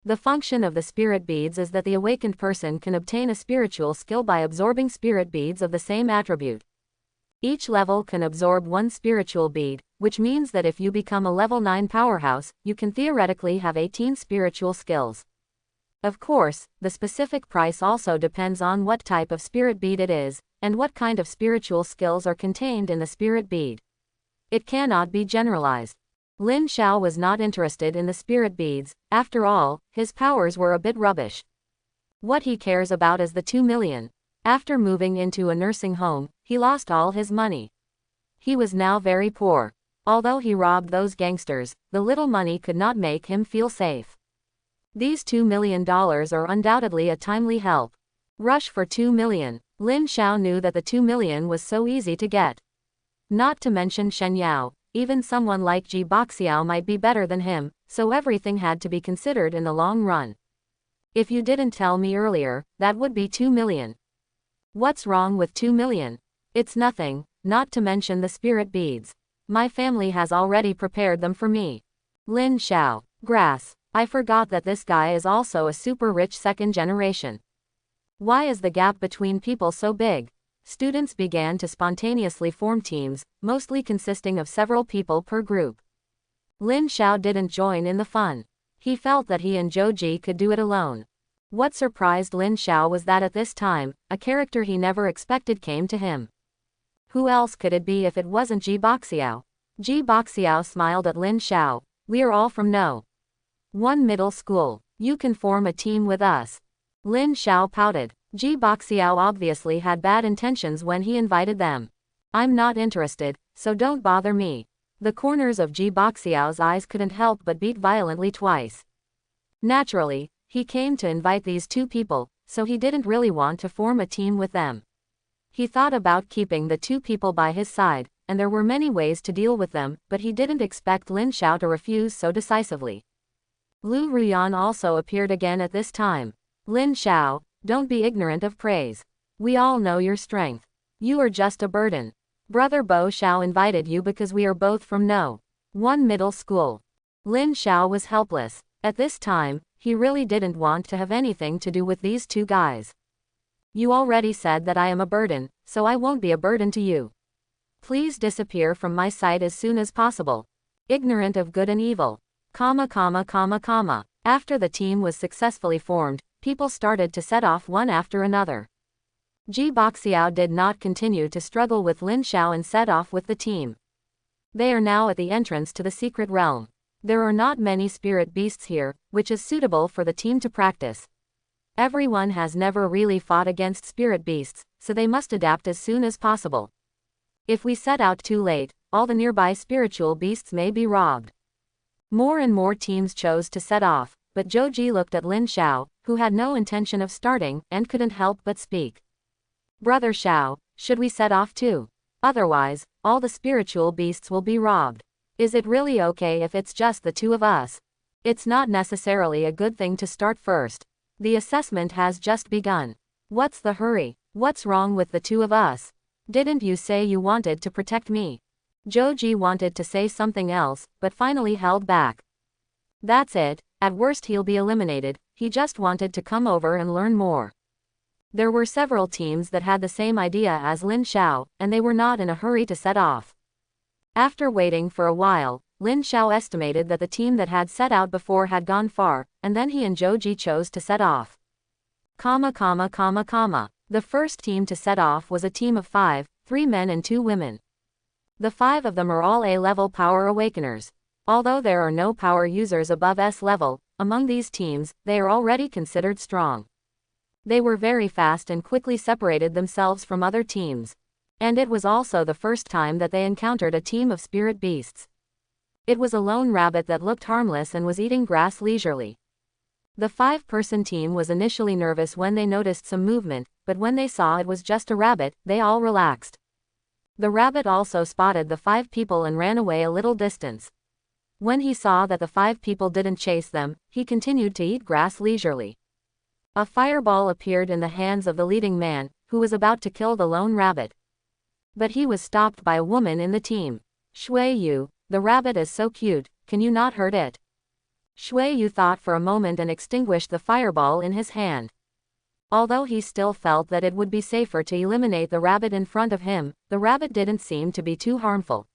The function of the spirit beads is that the awakened person can obtain a spiritual skill by absorbing spirit beads of the same attribute. Each level can absorb 1 spiritual bead, which means that if you become a level 9 powerhouse, you can theoretically have 18 spiritual skills. Of course, the specific price also depends on what type of spirit bead it is, and what kind of spiritual skills are contained in the spirit bead. It cannot be generalized. Lin Xiao was not interested in the spirit beads, after all, his powers were a bit rubbish. What he cares about is the 2 million. After moving into a nursing home, he lost all his money. He was now very poor. Although he robbed those gangsters, the little money could not make him feel safe. These $2 million are undoubtedly a timely help. Rush for 2 million. Lin Xiao knew that the 2 million was so easy to get. Not to mention Shen Yao, even someone like Ji Boxiao might be better than him, so everything had to be considered in the long run. If you didn't tell me earlier, that would be 2 million. What's wrong with 2 million? It's nothing, not to mention the spirit beads. My family has already prepared them for me. Lin Xiao. Grass. I forgot that this guy is also a super rich second generation. Why is the gap between people so big? Students began to spontaneously form teams, mostly consisting of several people per group. Lin Xiao didn't join in the fun. He felt that he and Zhou could do it alone. What surprised Lin Xiao was that at this time, a character he never expected came to him. Who else could it be if it wasn't Ji Boxiao? Ji Boxiao smiled at Lin Xiao. We are all from No. 1 middle school. You can form a team with us. Lin Xiao pouted. Ji Boxiao obviously had bad intentions when he invited them. I'm not interested, so don't bother me. The corners of Ji Boxiao's eyes couldn't help but beat violently twice. Naturally, he came to invite these two people, so he didn't really want to form a team with them. He thought about keeping the two people by his side, and there were many ways to deal with them, but he didn't expect Lin Xiao to refuse so decisively. Lu Ruyan also appeared again at this time. Lin Xiao, don't be ignorant of praise. We all know your strength. You are just a burden. Brother Bo Xiao invited you because we are both from No. 1 middle school. Lin Xiao was helpless. At this time, he really didn't want to have anything to do with these two guys. You already said that I am a burden, so I won't be a burden to you. Please disappear from my sight as soon as possible. Ignorant of good and evil. After the team was successfully formed, people started to set off one after another. Ji Boxiao did not continue to struggle with Lin Xiao and set off with the team. They are now at the entrance to the secret realm. There are not many spirit beasts here, which is suitable for the team to practice. Everyone has never really fought against spirit beasts, so they must adapt as soon as possible. If we set out too late, all the nearby spiritual beasts may be robbed. More and more teams chose to set off, but Zhou looked at Lin Xiao, who had no intention of starting, and couldn't help but speak. Brother Xiao, should we set off too? Otherwise, all the spiritual beasts will be robbed. Is it really okay if it's just the two of us? It's not necessarily a good thing to start first. The assessment has just begun. What's the hurry? What's wrong with the two of us? Didn't you say you wanted to protect me? Zhou wanted to say something else, but finally held back. That's it, at worst he'll be eliminated, he just wanted to come over and learn more. There were several teams that had the same idea as Lin Xiao, and they were not in a hurry to set off. After waiting for a while, Lin Xiao estimated that the team that had set out before had gone far, and then he and Zhou chose to set off. The first team to set off was a team of 5, 3 men and 2 women. The 5 of them are all A-level power awakeners. Although there are no power users above S level, among these teams, they are already considered strong. They were very fast and quickly separated themselves from other teams. And it was also the first time that they encountered a team of spirit beasts. It was a lone rabbit that looked harmless and was eating grass leisurely. The 5-person team was initially nervous when they noticed some movement, but when they saw it was just a rabbit, they all relaxed. The rabbit also spotted the 5 people and ran away a little distance. When he saw that the 5 people didn't chase them, he continued to eat grass leisurely. A fireball appeared in the hands of the leading man, who was about to kill the lone rabbit. But he was stopped by a woman in the team. Shui Yu, the rabbit is so cute, can you not hurt it? Shui Yu thought for a moment and extinguished the fireball in his hand. Although he still felt that it would be safer to eliminate the rabbit in front of him, the rabbit didn't seem to be too harmful.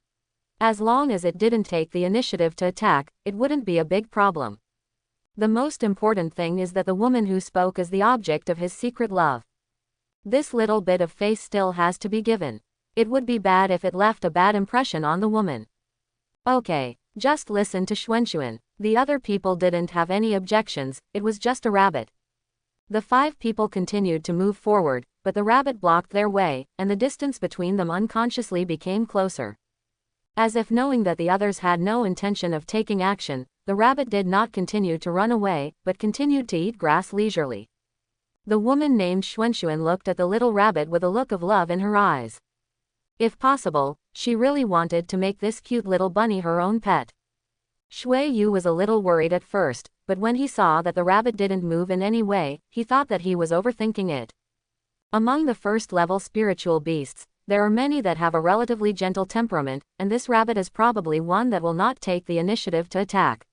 As long as it didn't take the initiative to attack, it wouldn't be a big problem. The most important thing is that the woman who spoke is the object of his secret love. This little bit of face still has to be given. It would be bad if it left a bad impression on the woman. Okay, just listen to Xuan. The other people didn't have any objections, it was just a rabbit. The 5 people continued to move forward, but the rabbit blocked their way, and the distance between them unconsciously became closer. As if knowing that the others had no intention of taking action, the rabbit did not continue to run away, but continued to eat grass leisurely. The woman named Xuan looked at the little rabbit with a look of love in her eyes. If possible, she really wanted to make this cute little bunny her own pet. Shui Yu was a little worried at first, but when he saw that the rabbit didn't move in any way, he thought that he was overthinking it. Among the first-level spiritual beasts, there are many that have a relatively gentle temperament, and this rabbit is probably one that will not take the initiative to attack.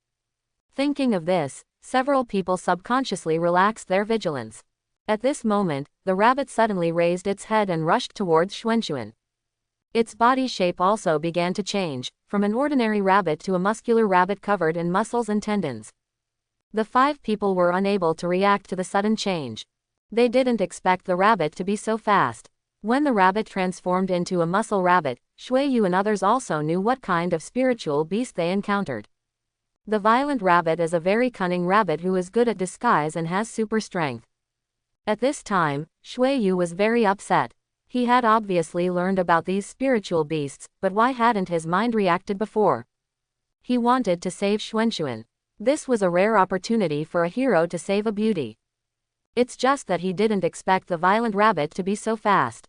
Thinking of this, several people subconsciously relaxed their vigilance. At this moment, the rabbit suddenly raised its head and rushed towards Xuanxuan. Its body shape also began to change, from an ordinary rabbit to a muscular rabbit covered in muscles and tendons. The 5 people were unable to react to the sudden change. They didn't expect the rabbit to be so fast. When the rabbit transformed into a muscle rabbit, Shui Yu and others also knew what kind of spiritual beast they encountered. The violent rabbit is a very cunning rabbit who is good at disguise and has super strength. At this time, Shui Yu was very upset. He had obviously learned about these spiritual beasts, but why hadn't his mind reacted before? He wanted to save Xuanxuan. This was a rare opportunity for a hero to save a beauty. It's just that he didn't expect the violent rabbit to be so fast.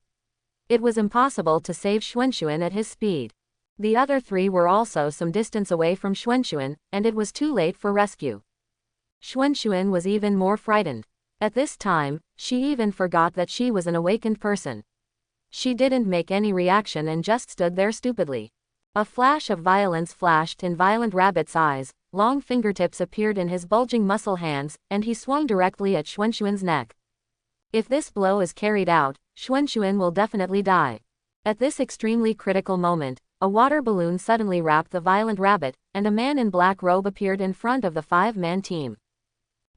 It was impossible to save Xuanxuan at his speed. The other 3 were also some distance away from Xuanxuan, and it was too late for rescue. Xuanxuan was even more frightened. At this time, she even forgot that she was an awakened person. She didn't make any reaction and just stood there stupidly. A flash of violence flashed in Violent Rabbit's eyes, long fingertips appeared in his bulging muscle hands, and he swung directly at Xuanxuan's neck. If this blow is carried out, Xuanxuan will definitely die. At this extremely critical moment, a water balloon suddenly wrapped the Violent Rabbit, and a man in black robe appeared in front of the 5-man team.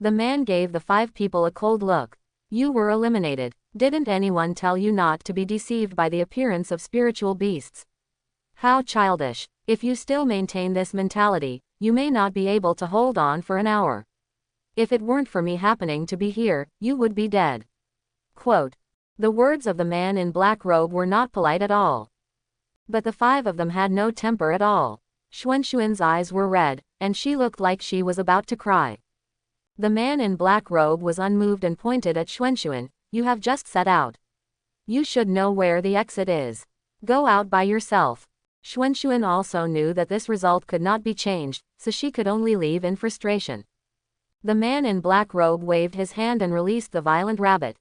The man gave the 5 people a cold look. You were eliminated. Didn't anyone tell you not to be deceived by the appearance of spiritual beasts? How childish. If you still maintain this mentality, you may not be able to hold on for an hour. If it weren't for me happening to be here, you would be dead. Quote. The words of the man in black robe were not polite at all. But the 5 of them had no temper at all. Xuanxuan's eyes were red, and she looked like she was about to cry. The man in black robe was unmoved and pointed at Xuanxuan. You have just set out. You should know where the exit is. Go out by yourself. Xuanxuan also knew that this result could not be changed, so she could only leave in frustration. The man in black robe waved his hand and released the Violent Rabbit.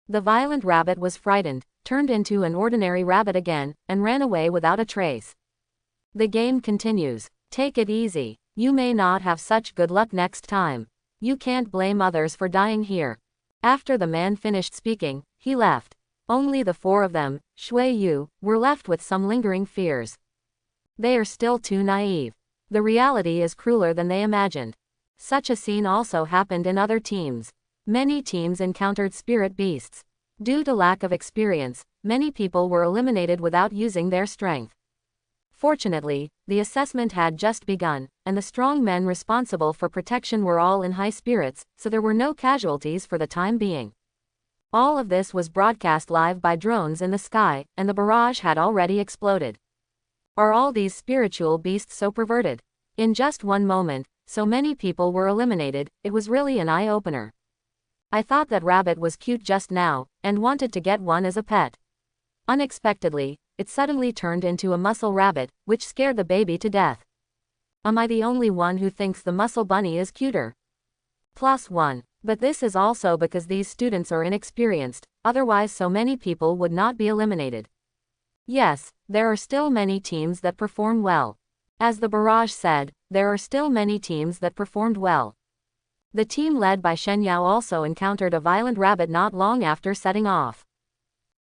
The Violent Rabbit was frightened, turned into an ordinary rabbit again, and ran away without a trace. The game continues. Take it easy. You may not have such good luck next time. You can't blame others for dying here. After the man finished speaking, he left. Only the 4 of them, Shui Yu, were left with some lingering fears. They are still too naive. The reality is crueler than they imagined. Such a scene also happened in other teams. Many teams encountered spirit beasts. Due to lack of experience, many people were eliminated without using their strength. Fortunately, the assessment had just begun, and the strong men responsible for protection were all in high spirits, so there were no casualties for the time being. All of this was broadcast live by drones in the sky, and the barrage had already exploded. Are all these spiritual beasts so perverted? In just one moment, so many people were eliminated. It was really an eye-opener. I thought that rabbit was cute just now, and wanted to get one as a pet. Unexpectedly, it suddenly turned into a muscle rabbit, which scared the baby to death. Am I the only one who thinks the muscle bunny is cuter? +1. But this is also because these students are inexperienced, otherwise so many people would not be eliminated. Yes, there are still many teams that perform well. As the barrage said, there are still many teams that performed well. The team led by Shen Yao also encountered a violent rabbit not long after setting off.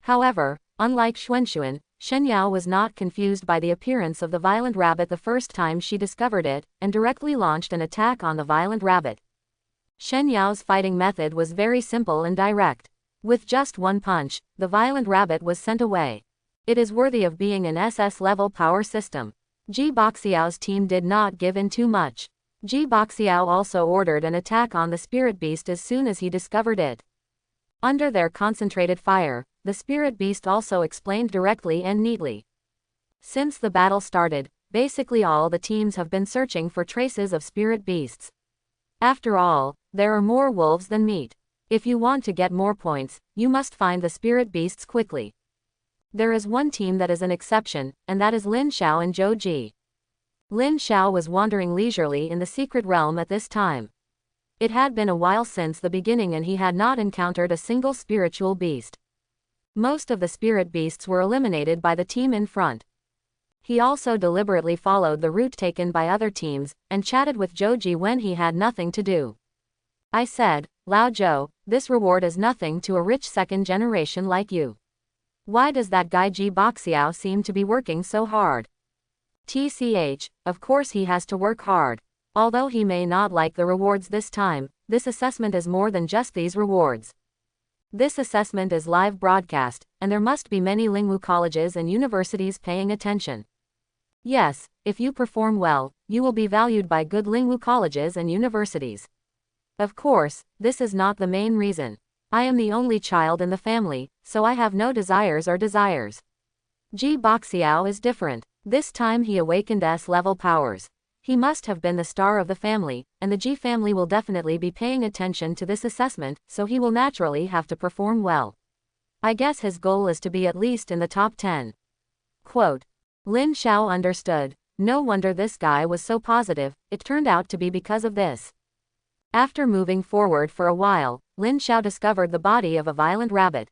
However, unlike Xuanxuan, Shen Yao was not confused by the appearance of the violent rabbit the first time she discovered it, and directly launched an attack on the violent rabbit. Shen Yao's fighting method was very simple and direct. With just one punch, the violent rabbit was sent away. It is worthy of being an SS-level power system. Ji Boxiao's team did not give in too much. Ji Boxiao also ordered an attack on the spirit beast as soon as he discovered it. Under their concentrated fire, the spirit beast also explained directly and neatly. Since the battle started, basically all the teams have been searching for traces of spirit beasts. After all, there are more wolves than meat. If you want to get more points, you must find the spirit beasts quickly. There is one team that is an exception, and that is Lin Xiao and Zhou Ji. Lin Xiao was wandering leisurely in the secret realm at this time. It had been a while since the beginning and he had not encountered a single spiritual beast. Most of the spirit beasts were eliminated by the team in front. He also deliberately followed the route taken by other teams, and chatted with Joji when he had nothing to do. I said, Lao Zhou, this reward is nothing to a rich second generation like you. Why does that guy Ji Boxiao seem to be working so hard? TCH, of course he has to work hard. Although he may not like the rewards this time, this assessment is more than just these rewards. This assessment is live broadcast, and there must be many Lingwu colleges and universities paying attention. Yes, if you perform well, you will be valued by good Lingwu colleges and universities. Of course, this is not the main reason. I am the only child in the family, so I have no desires or desires. Ji Boxiao is different. This time he awakened S-level powers. He must have been the star of the family, and the Ji family will definitely be paying attention to this assessment, so he will naturally have to perform well. I guess his goal is to be at least in the top 10. Quote. Lin Xiao understood. No wonder this guy was so positive, it turned out to be because of this. After moving forward for a while, Lin Xiao discovered the body of a violent rabbit.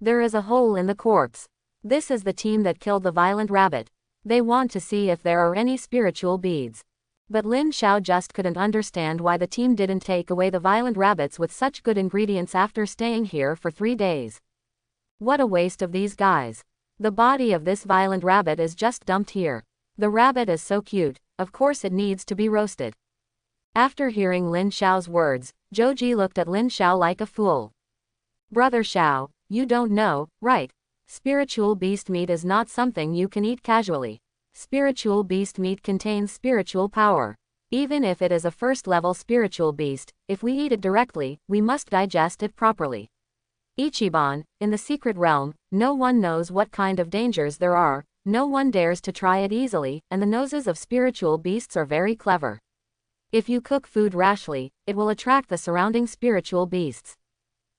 There is a hole in the corpse. This is the team that killed the violent rabbit. They want to see if there are any spiritual beads. But Lin Xiao just couldn't understand why the team didn't take away the violent rabbits with such good ingredients after staying here for 3 days. What a waste of these guys. The body of this violent rabbit is just dumped here. The rabbit is so cute, of course it needs to be roasted. After hearing Lin Xiao's words, Joji looked at Lin Xiao like a fool. Brother Xiao, you don't know, right? Spiritual beast meat is not something you can eat casually. Spiritual beast meat contains spiritual power. Even if it is a first-level spiritual beast, if we eat it directly, we must digest it properly. Ichiban, in the secret realm, no one knows what kind of dangers there are, no one dares to try it easily, and the noses of spiritual beasts are very clever. If you cook food rashly, it will attract the surrounding spiritual beasts.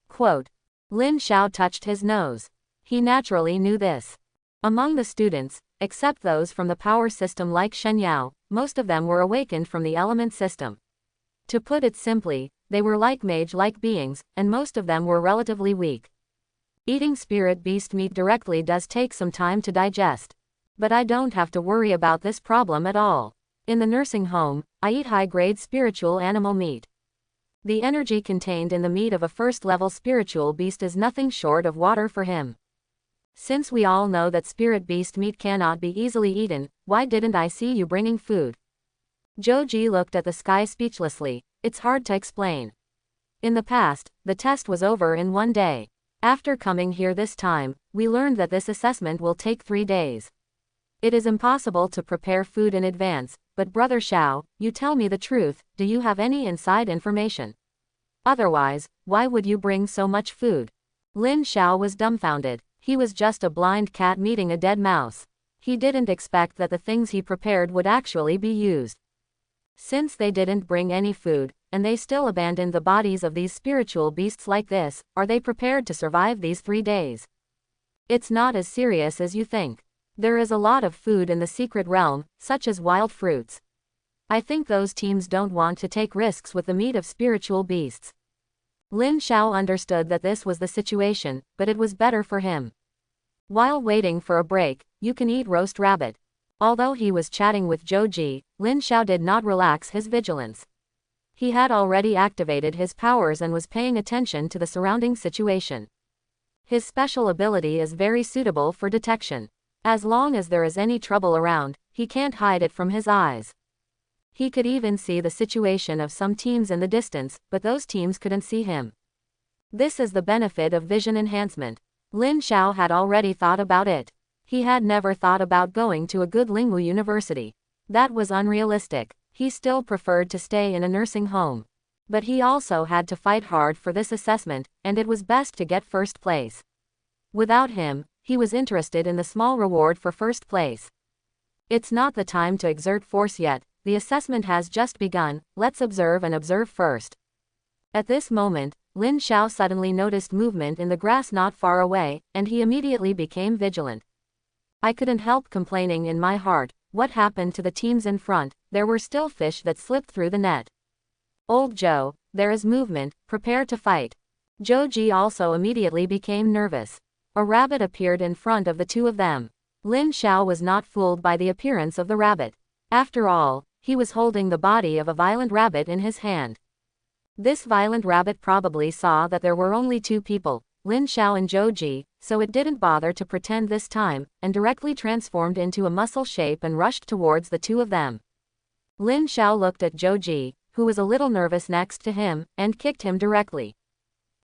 Quote. Lin Xiao touched his nose. He naturally knew this. Among the students, except those from the power system like Shen Yao, most of them were awakened from the element system. To put it simply, they were like mage-like beings, and most of them were relatively weak. Eating spirit beast meat directly does take some time to digest. But I don't have to worry about this problem at all. In the nursing home, I eat high-grade spiritual animal meat. The energy contained in the meat of a first-level spiritual beast is nothing short of water for him. Since we all know that spirit beast meat cannot be easily eaten, why didn't I see you bringing food? Joji looked at the sky speechlessly. It's hard to explain. In the past, the test was over in 1 day. After coming here this time, we learned that this assessment will take 3 days. It is impossible to prepare food in advance, but Brother Xiao, you tell me the truth, do you have any inside information? Otherwise, why would you bring so much food? Lin Xiao was dumbfounded. He was just a blind cat meeting a dead mouse. He didn't expect that the things he prepared would actually be used. Since they didn't bring any food, and they still abandoned the bodies of these spiritual beasts like this, are they prepared to survive these 3 days? It's not as serious as you think. There is a lot of food in the secret realm, such as wild fruits. I think those teams don't want to take risks with the meat of spiritual beasts. Lin Xiao understood that this was the situation, but it was better for him. While waiting for a break, you can eat roast rabbit. Although he was chatting with Joji, Lin Xiao did not relax his vigilance. He had already activated his powers and was paying attention to the surrounding situation. His special ability is very suitable for detection. As long as there is any trouble around, he can't hide it from his eyes. He could even see the situation of some teams in the distance, but those teams couldn't see him. This is the benefit of vision enhancement. Lin Xiao had already thought about it. He had never thought about going to a good Lingwu university. That was unrealistic. He still preferred to stay in a nursing home. But he also had to fight hard for this assessment, and it was best to get first place. Without him, he was interested in the small reward for first place. It's not the time to exert force yet. The assessment has just begun, let's observe and observe first. At this moment, Lin Xiao suddenly noticed movement in the grass not far away, and he immediately became vigilant. I couldn't help complaining in my heart, what happened to the teams in front? There were still fish that slipped through the net. Old Joe, there is movement, prepare to fight. Joji also immediately became nervous. A rabbit appeared in front of the two of them. Lin Xiao was not fooled by the appearance of the rabbit. After all, he was holding the body of a violent rabbit in his hand. This violent rabbit probably saw that there were only two people, Lin Xiao and Zhou Ji, so it didn't bother to pretend this time, and directly transformed into a muscle shape and rushed towards the two of them. Lin Xiao looked at Zhou Ji, who was a little nervous next to him, and kicked him directly.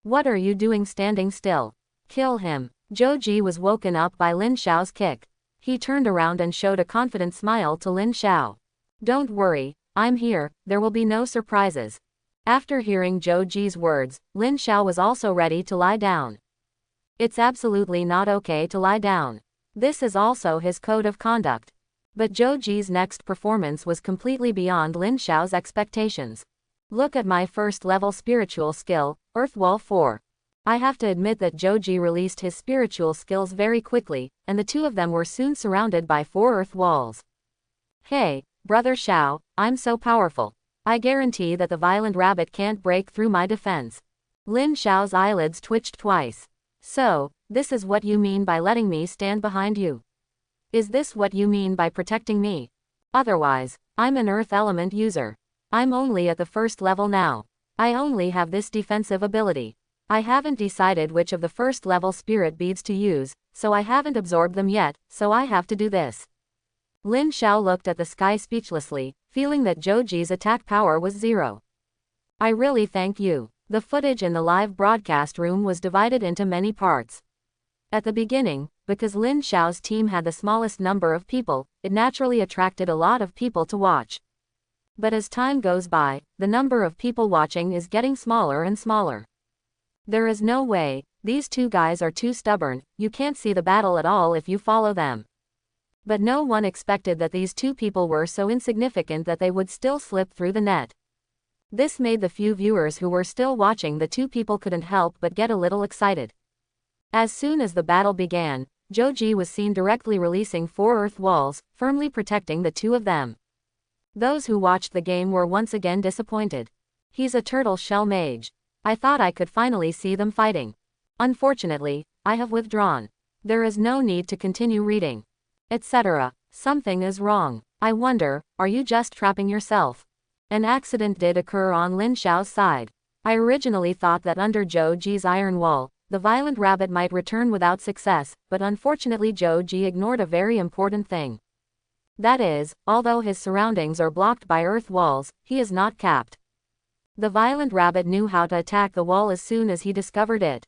"What are you doing standing still? Kill him." Zhou Ji was woken up by Lin Xiao's kick. He turned around and showed a confident smile to Lin Xiao. "Don't worry, I'm here, there will be no surprises." After hearing Zhou Ji's words, Lin Xiao was also ready to lie down. It's absolutely not okay to lie down. This is also his code of conduct. But Zhou Ji's next performance was completely beyond Lin Xiao's expectations. "Look at my first level spiritual skill, Earth Wall 4. I have to admit that Zhou Ji released his spiritual skills very quickly, and the two of them were soon surrounded by 4 earth walls. Hey, brother Xiao, I'm so powerful. I guarantee that the violent rabbit can't break through my defense." Lin Xiao's eyelids twitched twice. "So, this is what you mean by letting me stand behind you? Is this what you mean by protecting me? Otherwise, I'm an earth element user. I'm only at the first level now. I only have this defensive ability. I haven't decided which of the first level spirit beads to use, so I haven't absorbed them yet, so I have to do this." Lin Xiao looked at the sky speechlessly, feeling that Zhou Ji's attack power was 0. "I really thank you." The footage in the live broadcast room was divided into many parts. At the beginning, because Lin Xiao's team had the smallest number of people, it naturally attracted a lot of people to watch. But as time goes by, the number of people watching is getting smaller and smaller. There is no way, these two guys are too stubborn, you can't see the battle at all if you follow them. But no one expected that these two people were so insignificant that they would still slip through the net. This made the few viewers who were still watching the two people couldn't help but get a little excited. As soon as the battle began, Zhou Ji was seen directly releasing 4 earth walls, firmly protecting the two of them. Those who watched the game were once again disappointed. "He's a turtle shell mage. I thought I could finally see them fighting. Unfortunately, I have withdrawn. There is no need to continue reading. Etc. Something is wrong. I wonder, are you just trapping yourself?" An accident did occur on Lin Xiao's side. I originally thought that under Zhou Ji's iron wall, the violent rabbit might return without success, but unfortunately Zhou Ji ignored a very important thing. That is, although his surroundings are blocked by earth walls, he is not capped. The violent rabbit knew how to attack the wall as soon as he discovered it.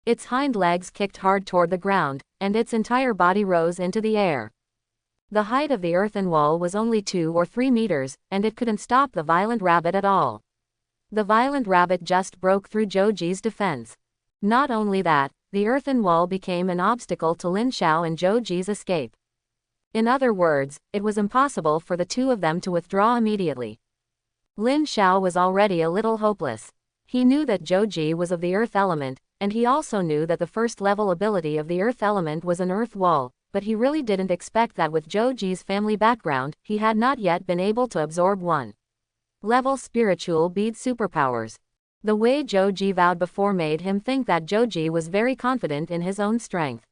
Its hind legs kicked hard toward the ground, and its entire body rose into the air. The height of the earthen wall was only 2 or 3 meters, and it couldn't stop the violent rabbit at all. The violent rabbit just broke through Zhou Ji's defense. Not only that, the earthen wall became an obstacle to Lin Xiao and Zhou Ji's escape. In other words, it was impossible for the two of them to withdraw immediately. Lin Xiao was already a little hopeless. He knew that Zhou Ji was of the earth element, and he also knew that the first level ability of the earth element was an earth wall, but he really didn't expect that with Zhou Ji's family background, he had not yet been able to absorb 1 level spiritual bead superpowers. The way Zhou Ji vowed before made him think that Zhou Ji was very confident in his own strength.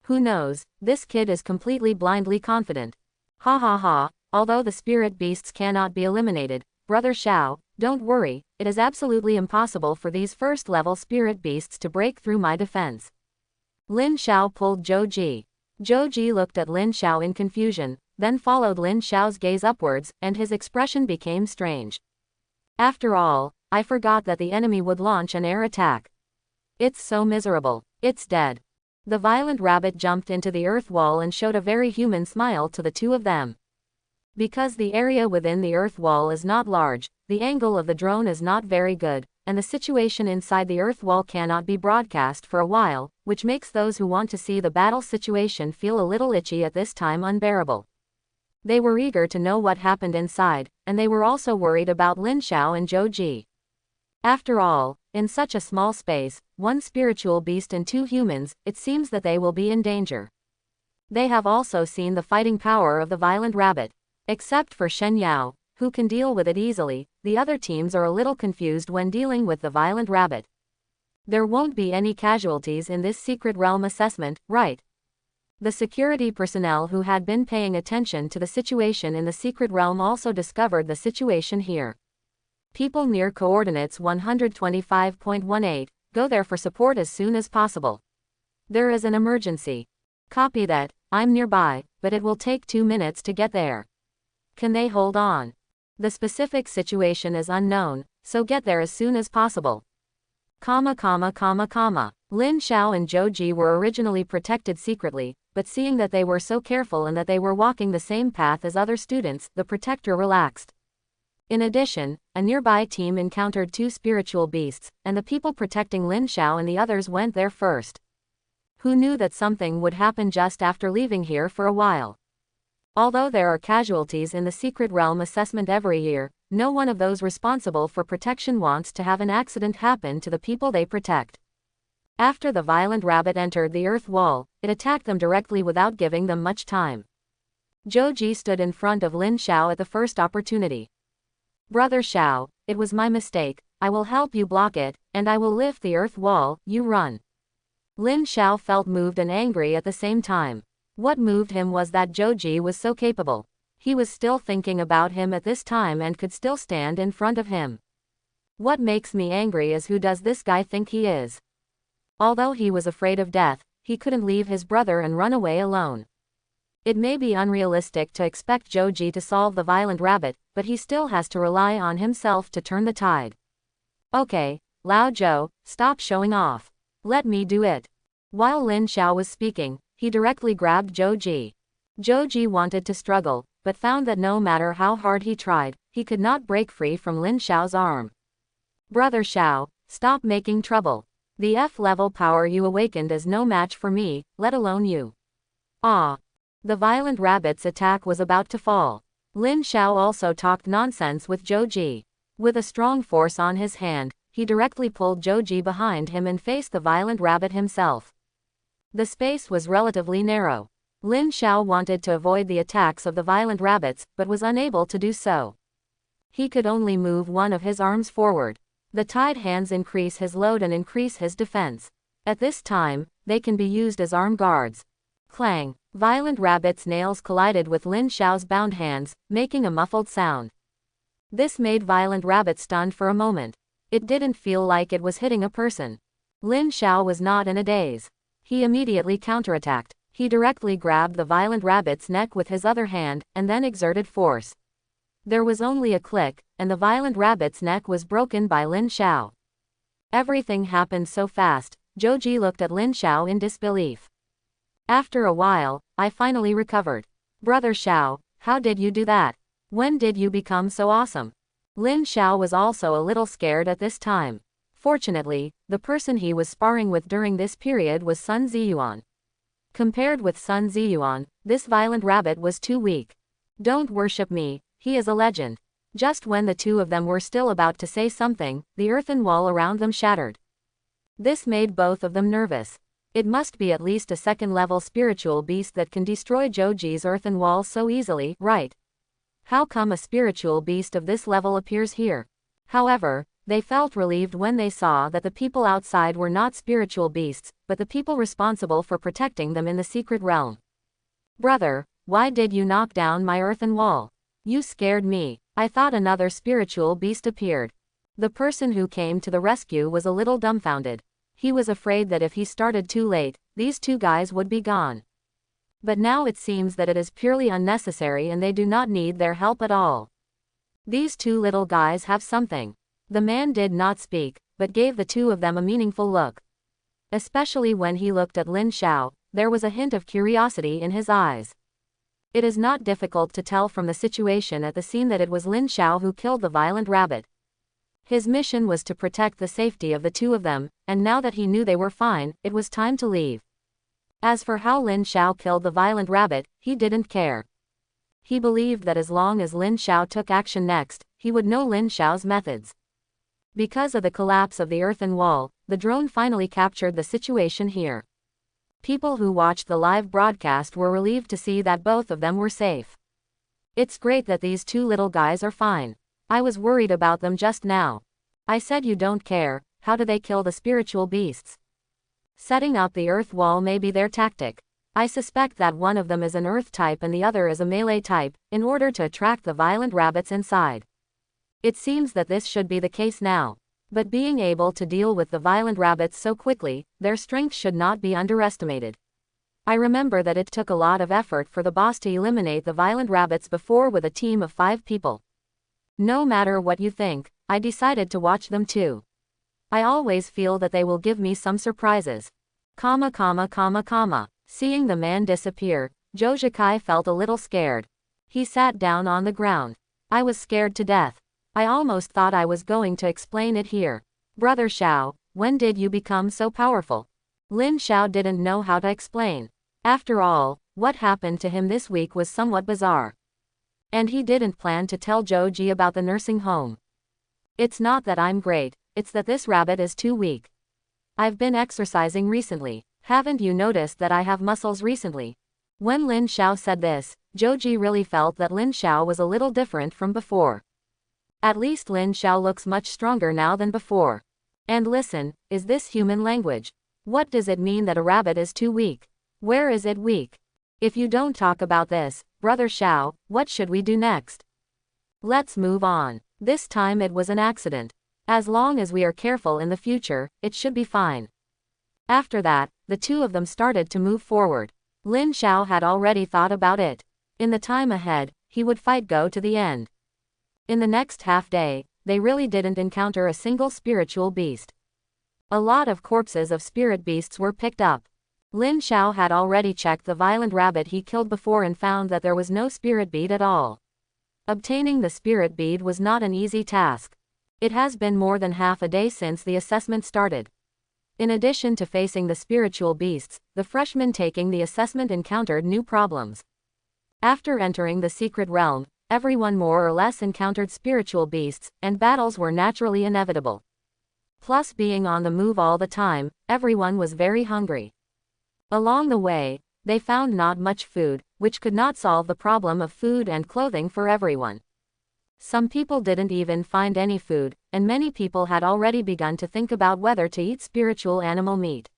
Who knows, this kid is completely blindly confident. Ha ha ha, although the spirit beasts cannot be eliminated, Brother Xiao, don't worry, it is absolutely impossible for these first level spirit beasts to break through my defense. Lin Xiao pulled Zhou Ji. Zhou Ji looked at Lin Xiao in confusion, then followed Lin Xiao's gaze upwards, and his expression became strange. After all, I forgot that the enemy would launch an air attack. It's so miserable. It's dead. The violent rabbit jumped into the earth wall and showed a very human smile to the two of them. Because the area within the earth wall is not large, the angle of the drone is not very good, and the situation inside the earth wall cannot be broadcast for a while, which makes those who want to see the battle situation feel a little itchy at this time unbearable. They were eager to know what happened inside, and they were also worried about Lin Xiao and Zhou Ji. After all, in such a small space, 1 spiritual beast and 2 humans, it seems that they will be in danger. They have also seen the fighting power of the violent rabbit. Except for Shen Yao, who can deal with it easily, the other teams are a little confused when dealing with the violent rabbit. There won't be any casualties in this secret realm assessment, right? The security personnel who had been paying attention to the situation in the secret realm also discovered the situation here. People near coordinates 125.18, go there for support as soon as possible. There is an emergency. Copy that, I'm nearby, but it will take 2 minutes to get there. Can they hold on? The specific situation is unknown, so get there as soon as possible. Lin Xiao and Zhou Ji were originally protected secretly, but seeing that they were so careful and that they were walking the same path as other students, the protector relaxed. In addition, a nearby team encountered 2 spiritual beasts, and the people protecting Lin Xiao and the others went there first. Who knew that something would happen just after leaving here for a while? Although there are casualties in the secret realm assessment every year, no one of those responsible for protection wants to have an accident happen to the people they protect. After the violent rabbit entered the earth wall, it attacked them directly without giving them much time. Zhou Ji stood in front of Lin Xiao at the first opportunity. Brother Xiao, it was my mistake, I will help you block it, and I will lift the earth wall, you run. Lin Xiao felt moved and angry at the same time. What moved him was that Zhou Ji was so capable. He was still thinking about him at this time and could still stand in front of him. What makes me angry is who does this guy think he is? Although he was afraid of death, he couldn't leave his brother and run away alone. It may be unrealistic to expect Zhou Ji to solve the violent rabbit, but he still has to rely on himself to turn the tide. Okay, Lao Zhou, stop showing off. Let me do it. While Lin Xiao was speaking, he directly grabbed Zhou Ji. Zhou Ji wanted to struggle, but found that no matter how hard he tried, he could not break free from Lin Xiao's arm. Brother Xiao, stop making trouble. The F-level power you awakened is no match for me, let alone you. Ah. The violent rabbit's attack was about to fall. Lin Xiao also talked nonsense with Zhou Ji. With a strong force on his hand, he directly pulled Zhou Ji behind him and faced the violent rabbit himself. The space was relatively narrow. Lin Xiao wanted to avoid the attacks of the violent rabbits, but was unable to do so. He could only move one of his arms forward. The tied hands increase his load and increase his defense. At this time, they can be used as arm guards. Clang! Violent rabbit's nails collided with Lin Xiao's bound hands, making a muffled sound. This made violent rabbit stunned for a moment. It didn't feel like it was hitting a person. Lin Xiao was not in a daze. He immediately counterattacked. He directly grabbed the violent rabbit's neck with his other hand, and then exerted force. There was only a click, and the violent rabbit's neck was broken by Lin Xiao. Everything happened so fast. Zhou Ji looked at Lin Xiao in disbelief. After a while, I finally recovered. Brother Xiao, how did you do that? When did you become so awesome? Lin Xiao was also a little scared at this time. Fortunately, the person he was sparring with during this period was Sun Ziyuan. Compared with Sun Ziyuan, this violent rabbit was too weak. Don't worship me, he is a legend. Just when the two of them were still about to say something, the earthen wall around them shattered. This made both of them nervous. It must be at least a second-level spiritual beast that can destroy Zhou Ji's earthen wall so easily, right? How come a spiritual beast of this level appears here? However, they felt relieved when they saw that the people outside were not spiritual beasts, but the people responsible for protecting them in the secret realm. Brother, why did you knock down my earthen wall? You scared me. I thought another spiritual beast appeared. The person who came to the rescue was a little dumbfounded. He was afraid that if he started too late, these two guys would be gone. But now it seems that it is purely unnecessary and they do not need their help at all. These two little guys have something. The man did not speak, but gave the two of them a meaningful look. Especially when he looked at Lin Xiao, there was a hint of curiosity in his eyes. It is not difficult to tell from the situation at the scene that it was Lin Xiao who killed the violent rabbit. His mission was to protect the safety of the two of them, and now that he knew they were fine, it was time to leave. As for how Lin Xiao killed the violent rabbit, he didn't care. He believed that as long as Lin Xiao took action next, he would know Lin Xiao's methods. Because of the collapse of the earthen wall, the drone finally captured the situation here. People who watched the live broadcast were relieved to see that both of them were safe. It's great that these two little guys are fine. I was worried about them just now. I said you don't care, how do they kill the spiritual beasts? Setting up the earth wall may be their tactic. I suspect that one of them is an earth type and the other is a melee type, in order to attract the violent rabbits inside. It seems that this should be the case now. But being able to deal with the violent rabbits so quickly, their strength should not be underestimated. I remember that it took a lot of effort for the boss to eliminate the violent rabbits before with a team of 5 people. No matter what you think, I decided to watch them too. I always feel that they will give me some surprises. Seeing the man disappear, Jojikai felt a little scared. He sat down on the ground. I was scared to death. I almost thought I was going to explain it here. Brother Xiao, when did you become so powerful? Lin Xiao didn't know how to explain. After all, what happened to him this week was somewhat bizarre. And he didn't plan to tell Joji about the nursing home. It's not that I'm great, it's that this rabbit is too weak. I've been exercising recently. Haven't you noticed that I have muscles recently? When Lin Xiao said this, Joji really felt that Lin Xiao was a little different from before. At least Lin Xiao looks much stronger now than before. And listen, is this human language? What does it mean that a rabbit is too weak? Where is it weak? If you don't talk about this, Brother Xiao, what should we do next? Let's move on. This time it was an accident. As long as we are careful in the future, it should be fine. After that, the two of them started to move forward. Lin Xiao had already thought about it. In the time ahead, he would fight go to the end. In the next half day, they really didn't encounter a single spiritual beast. A lot of corpses of spirit beasts were picked up. Lin Xiao had already checked the violent rabbit he killed before and found that there was no spirit bead at all. Obtaining the spirit bead was not an easy task. It has been more than half a day since the assessment started. In addition to facing the spiritual beasts, the freshmen taking the assessment encountered new problems. After entering the secret realm, everyone more or less encountered spiritual beasts, and battles were naturally inevitable. Plus being on the move all the time, everyone was very hungry. Along the way, they found not much food, which could not solve the problem of food and clothing for everyone. Some people didn't even find any food, and many people had already begun to think about whether to eat spiritual animal meat.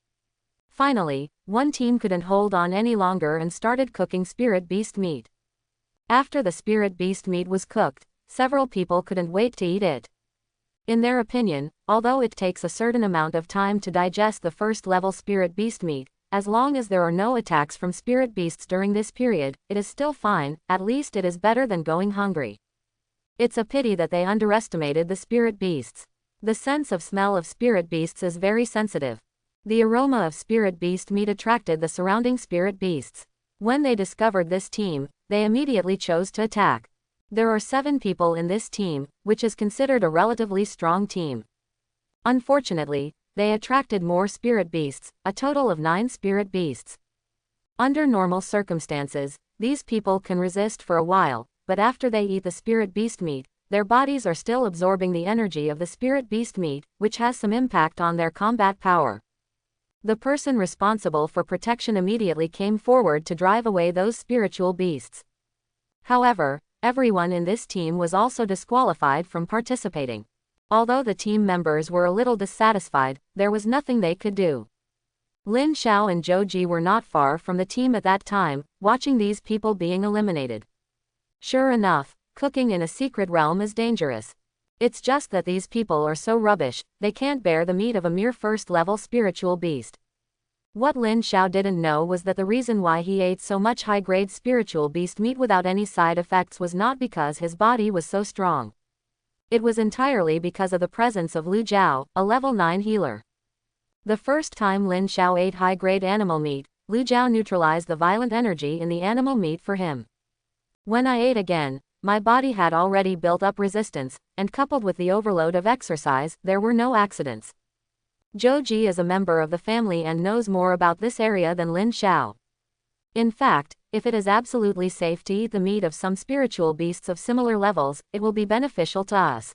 Finally, one team couldn't hold on any longer and started cooking spirit beast meat. After the spirit beast meat was cooked, several people couldn't wait to eat it. In their opinion, although it takes a certain amount of time to digest the first level spirit beast meat, as long as there are no attacks from spirit beasts during this period, it is still fine, at least it is better than going hungry. It's a pity that they underestimated the spirit beasts. The sense of smell of spirit beasts is very sensitive. The aroma of spirit beast meat attracted the surrounding spirit beasts. When they discovered this team, they immediately chose to attack. There are 7 people in this team, which is considered a relatively strong team. Unfortunately, they attracted more spirit beasts, a total of 9 spirit beasts. Under normal circumstances, these people can resist for a while, but after they eat the spirit beast meat, their bodies are still absorbing the energy of the spirit beast meat, which has some impact on their combat power. The person responsible for protection immediately came forward to drive away those spiritual beasts. However, everyone in this team was also disqualified from participating. Although the team members were a little dissatisfied, there was nothing they could do. Lin Xiao and Joji were not far from the team at that time, watching these people being eliminated. Sure enough, cooking in a secret realm is dangerous. It's just that these people are so rubbish, they can't bear the meat of a mere first-level spiritual beast. What Lin Xiao didn't know was that the reason why he ate so much high-grade spiritual beast meat without any side effects was not because his body was so strong. It was entirely because of the presence of Lu Jiao, a level 9 healer. The first time Lin Xiao ate high-grade animal meat, Lu Jiao neutralized the violent energy in the animal meat for him. When I ate again, my body had already built up resistance, and coupled with the overload of exercise, there were no accidents. Joji is a member of the family and knows more about this area than Lin Xiao. In fact, if it is absolutely safe to eat the meat of some spiritual beasts of similar levels, it will be beneficial to us.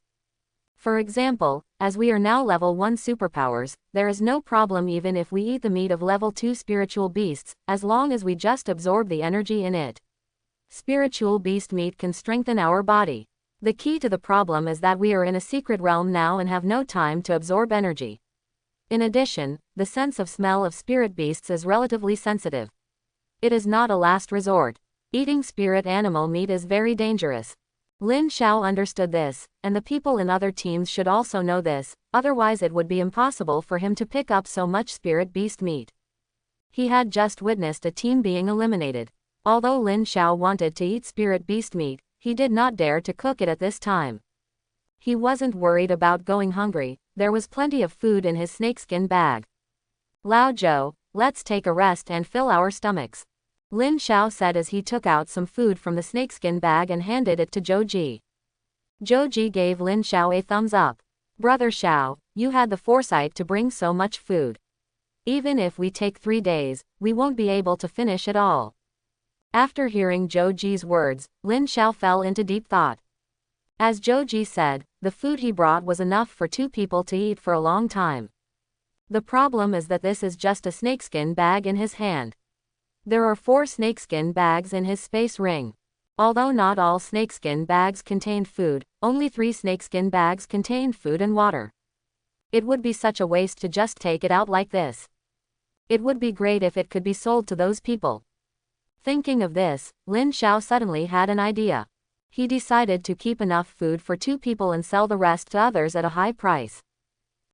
For example, as we are now level 1 superpowers, there is no problem even if we eat the meat of level 2 spiritual beasts, as long as we just absorb the energy in it. Spiritual beast meat can strengthen our body. The key to the problem is that we are in a secret realm now and have no time to absorb energy. In addition, the sense of smell of spirit beasts is relatively sensitive. It is not a last resort. Eating spirit animal meat is very dangerous. Lin Xiao understood this, and the people in other teams should also know this, otherwise it would be impossible for him to pick up so much spirit beast meat. He had just witnessed a team being eliminated. Although Lin Xiao wanted to eat spirit beast meat, he did not dare to cook it at this time. He wasn't worried about going hungry, there was plenty of food in his snakeskin bag. Lao Zhou, let's take a rest and fill our stomachs. Lin Xiao said as he took out some food from the snakeskin bag and handed it to Zhou Ji. Zhou Ji gave Lin Xiao a thumbs up. Brother Xiao, you had the foresight to bring so much food. Even if we take 3 days, we won't be able to finish it all. After hearing Zhou Ji's words, Lin Xiao fell into deep thought. As Zhou Ji said, the food he brought was enough for 2 people to eat for a long time. The problem is that this is just a snakeskin bag in his hand. There are 4 snakeskin bags in his space ring. Although not all snakeskin bags contained food, only 3 snakeskin bags contained food and water. It would be such a waste to just take it out like this. It would be great if it could be sold to those people. Thinking of this, Lin Xiao suddenly had an idea. He decided to keep enough food for 2 people and sell the rest to others at a high price.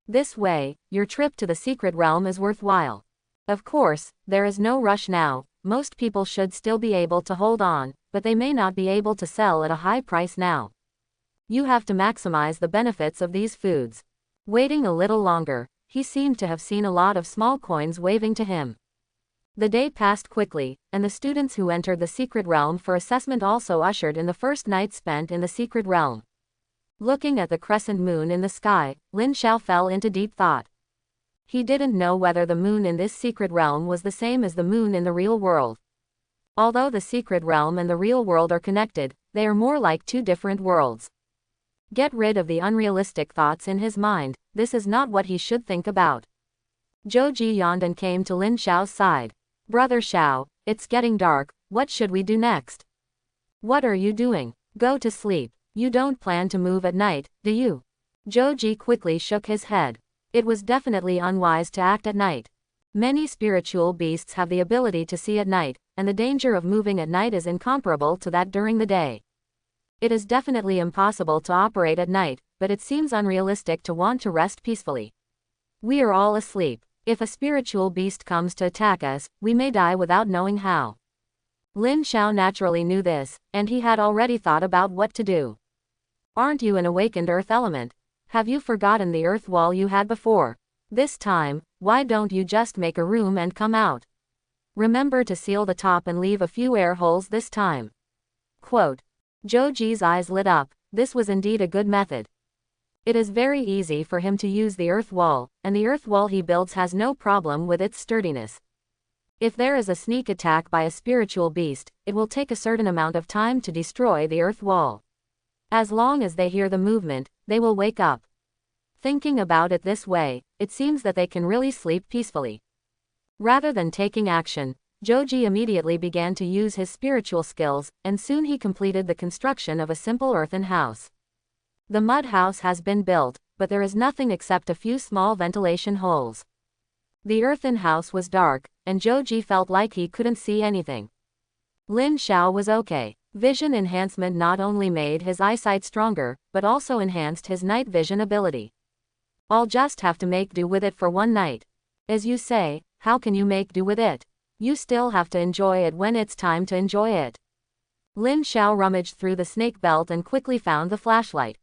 This way, your trip to the secret realm is worthwhile. Of course, there is no rush now, most people should still be able to hold on, but they may not be able to sell at a high price now. You have to maximize the benefits of these foods. Waiting a little longer, he seemed to have seen a lot of small coins waving to him. The day passed quickly, and the students who entered the secret realm for assessment also ushered in the first night spent in the secret realm. Looking at the crescent moon in the sky, Lin Xiao fell into deep thought. He didn't know whether the moon in this secret realm was the same as the moon in the real world. Although the secret realm and the real world are connected, they are more like 2 different worlds. Get rid of the unrealistic thoughts in his mind, this is not what he should think about. Zhou Ji yawned and came to Lin Xiao's side. Brother Xiao, it's getting dark, what should we do next? What are you doing? Go to sleep. You don't plan to move at night, do you? Zhou Ji quickly shook his head. It was definitely unwise to act at night. Many spiritual beasts have the ability to see at night, and the danger of moving at night is incomparable to that during the day. It is definitely impossible to operate at night, but it seems unrealistic to want to rest peacefully. We are all asleep. If a spiritual beast comes to attack us, we may die without knowing how. Lin Xiao naturally knew this, and he had already thought about what to do. Aren't you an awakened earth element? Have you forgotten the earth wall you had before? This time, why don't you just make a room and come out? Remember to seal the top and leave a few air holes this time. Quote. Zhou Ji's eyes lit up, this was indeed a good method. It is very easy for him to use the earth wall, and the earth wall he builds has no problem with its sturdiness. If there is a sneak attack by a spiritual beast, it will take a certain amount of time to destroy the earth wall. As long as they hear the movement, they will wake up. Thinking about it this way, it seems that they can really sleep peacefully. Rather than taking action, Zhou Ji immediately began to use his spiritual skills, and soon he completed the construction of a simple earthen house. The mud house has been built, but there is nothing except a few small ventilation holes. The earthen house was dark, and Zhou Ji felt like he couldn't see anything. Lin Xiao was okay. Vision enhancement not only made his eyesight stronger, but also enhanced his night vision ability. I'll just have to make do with it for 1 night. As you say, how can you make do with it? You still have to enjoy it when it's time to enjoy it. Lin Xiao rummaged through the snake belt and quickly found the flashlight.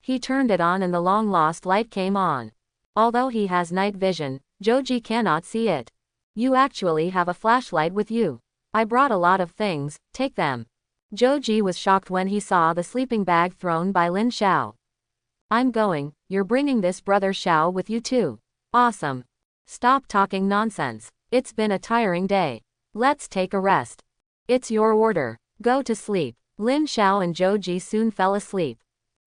He turned it on and the long-lost light came on. Although he has night vision, Zhou Ji cannot see it. You actually have a flashlight with you. I brought a lot of things, take them. Zhou Ji was shocked when he saw the sleeping bag thrown by Lin Xiao. I'm going, you're bringing this brother Xiao with you too. Awesome. Stop talking nonsense. It's been a tiring day. Let's take a rest. It's your order. Go to sleep. Lin Xiao and Zhou Ji soon fell asleep.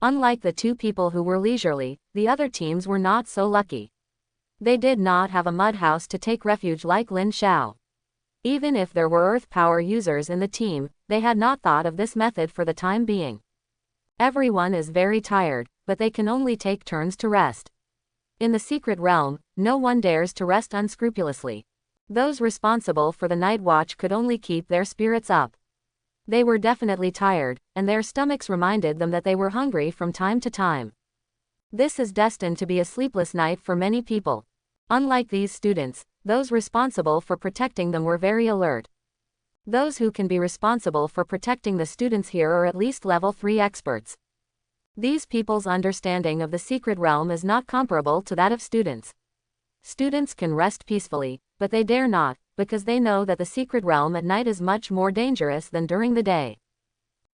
Unlike the 2 people who were leisurely, the other teams were not so lucky. They did not have a mud house to take refuge like Lin Xiao. Even if there were earth power users in the team, they had not thought of this method for the time being. Everyone is very tired, but they can only take turns to rest. In the secret realm, no one dares to rest unscrupulously. Those responsible for the night watch could only keep their spirits up. They were definitely tired, and their stomachs reminded them that they were hungry from time to time. This is destined to be a sleepless night for many people. Unlike these students, those responsible for protecting them were very alert. Those who can be responsible for protecting the students here are at least level 3 experts. These people's understanding of the secret realm is not comparable to that of students. Students can rest peacefully, but they dare not, because they know that the secret realm at night is much more dangerous than during the day.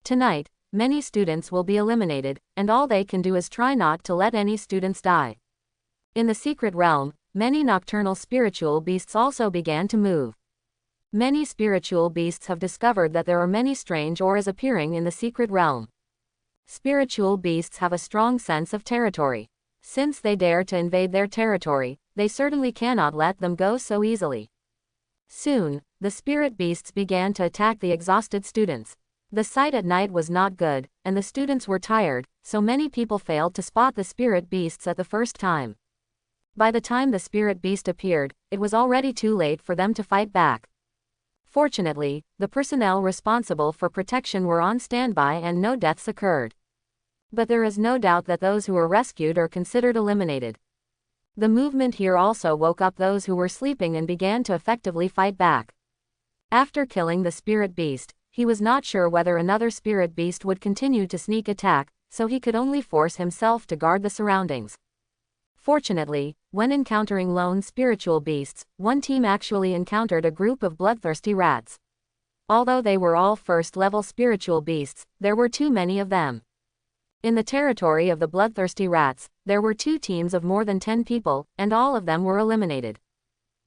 Tonight, many students will be eliminated, and all they can do is try not to let any students die. In the secret realm, many nocturnal spiritual beasts also began to move. Many spiritual beasts have discovered that there are many strange auras appearing in the secret realm. Spiritual beasts have a strong sense of territory. Since they dare to invade their territory, they certainly cannot let them go so easily. Soon, the spirit beasts began to attack the exhausted students. The sight at night was not good, and the students were tired, so many people failed to spot the spirit beasts at the first time. By the time the spirit beast appeared, it was already too late for them to fight back. Fortunately, the personnel responsible for protection were on standby and no deaths occurred. But there is no doubt that those who were rescued are considered eliminated. The movement here also woke up those who were sleeping and began to effectively fight back. After killing the spirit beast, he was not sure whether another spirit beast would continue to sneak attack, so he could only force himself to guard the surroundings. Fortunately, when encountering lone spiritual beasts, one team actually encountered a group of bloodthirsty rats. Although they were all first-level spiritual beasts, there were too many of them. In the territory of the bloodthirsty rats, there were 2 teams of more than 10 people, and all of them were eliminated.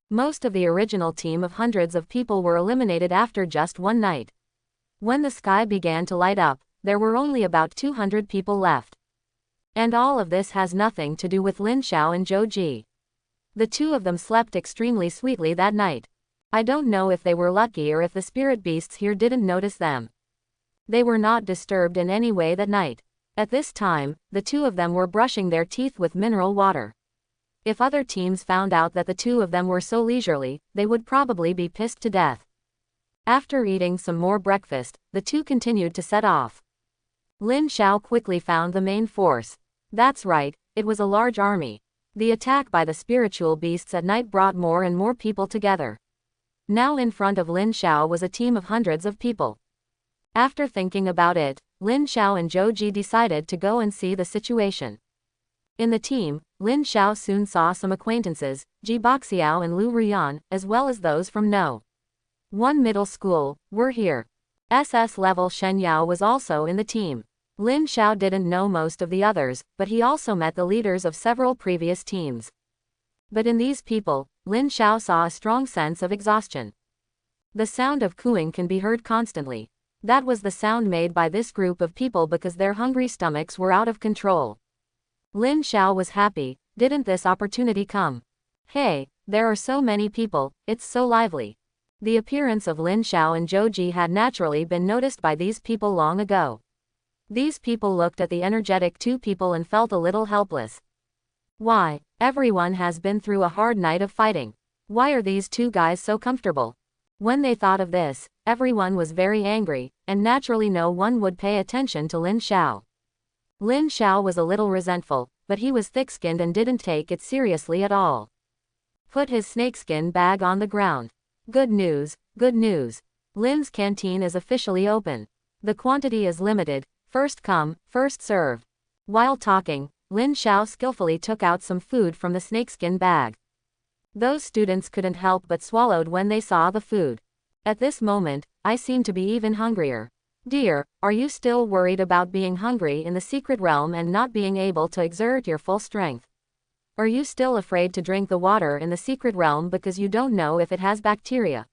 Most of the original team of hundreds of people were eliminated after just one night. When the sky began to light up, there were only about 200 people left. And all of this has nothing to do with Lin Xiao and Zhou Ji. The 2 of them slept extremely sweetly that night. I don't know if they were lucky or if the spirit beasts here didn't notice them. They were not disturbed in any way that night. At this time, the 2 of them were brushing their teeth with mineral water. If other teams found out that the 2 of them were so leisurely, they would probably be pissed to death. After eating some more breakfast, the 2 continued to set off. Lin Xiao quickly found the main force. That's right, it was a large army. The attack by the spiritual beasts at night brought more and more people together. Now in front of Lin Xiao was a team of hundreds of people. After thinking about it, Lin Xiao and Zhou Ji decided to go and see the situation. In the team, Lin Xiao soon saw some acquaintances, Ji Boxiao and Lu Ruyan, as well as those from No. 1 Middle School, were here. SS level Shen Yao was also in the team. Lin Xiao didn't know most of the others, but he also met the leaders of several previous teams. But in these people, Lin Xiao saw a strong sense of exhaustion. The sound of cooing can be heard constantly. That was the sound made by this group of people because their hungry stomachs were out of control. Lin Xiao was happy. Didn't this opportunity come? Hey, there are so many people, it's so lively. The appearance of Lin Xiao and Zhou Ji had naturally been noticed by these people long ago. These people looked at the energetic 2 people and felt a little helpless. Why, everyone has been through a hard night of fighting. Why are these 2 guys so comfortable? When they thought of this, everyone was very angry, and naturally no one would pay attention to Lin Xiao. Lin Xiao was a little resentful, but he was thick-skinned and didn't take it seriously at all. Put his snakeskin bag on the ground. Good news, good news. Lin's canteen is officially open. The quantity is limited, first come, first served. While talking, Lin Xiao skillfully took out some food from the snakeskin bag. Those students couldn't help but swallowed when they saw the food. At this moment, I seem to be even hungrier. Dear, are you still worried about being hungry in the secret realm and not being able to exert your full strength? Are you still afraid to drink the water in the secret realm because you don't know if it has bacteria?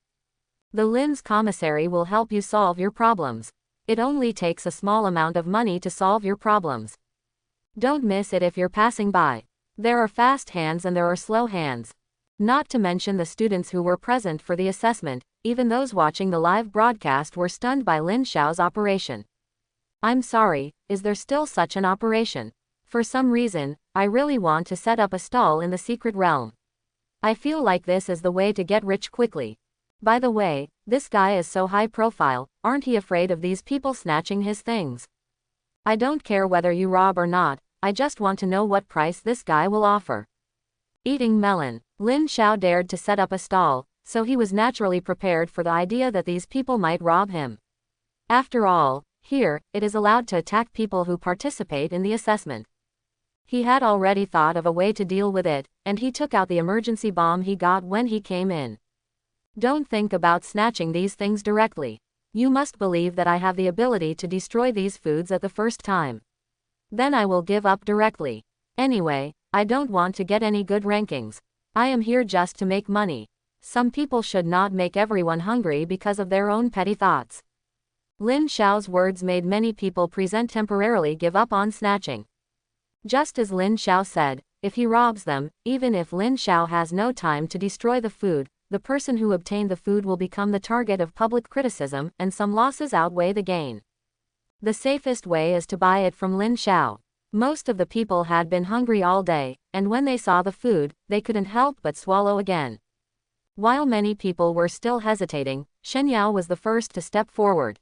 The Lin's commissary will help you solve your problems. It only takes a small amount of money to solve your problems. Don't miss it if you're passing by. There are fast hands and there are slow hands. Not to mention the students who were present for the assessment, even those watching the live broadcast were stunned by Lin Xiao's operation. I'm sorry, is there still such an operation? For some reason, I really want to set up a stall in the secret realm. I feel like this is the way to get rich quickly. By the way, this guy is so high profile, aren't he afraid of these people snatching his things? I don't care whether you rob or not, I just want to know what price this guy will offer. Eating melon. Lin Xiao dared to set up a stall, so he was naturally prepared for the idea that these people might rob him. After all, here, it is allowed to attack people who participate in the assessment. He had already thought of a way to deal with it, and he took out the emergency bomb he got when he came in. Don't think about snatching these things directly. You must believe that I have the ability to destroy these foods at the first time. Then I will give up directly. Anyway, I don't want to get any good rankings. I am here just to make money. Some people should not make everyone hungry because of their own petty thoughts. Lin Xiao's words made many people present temporarily give up on snatching. Just as Lin Xiao said, if he robs them, even if Lin Xiao has no time to destroy the food, the person who obtained the food will become the target of public criticism, and some losses outweigh the gain. The safest way is to buy it from Lin Xiao. Most of the people had been hungry all day, and when they saw the food, they couldn't help but swallow again. While many people were still hesitating, Shen Yao was the first to step forward.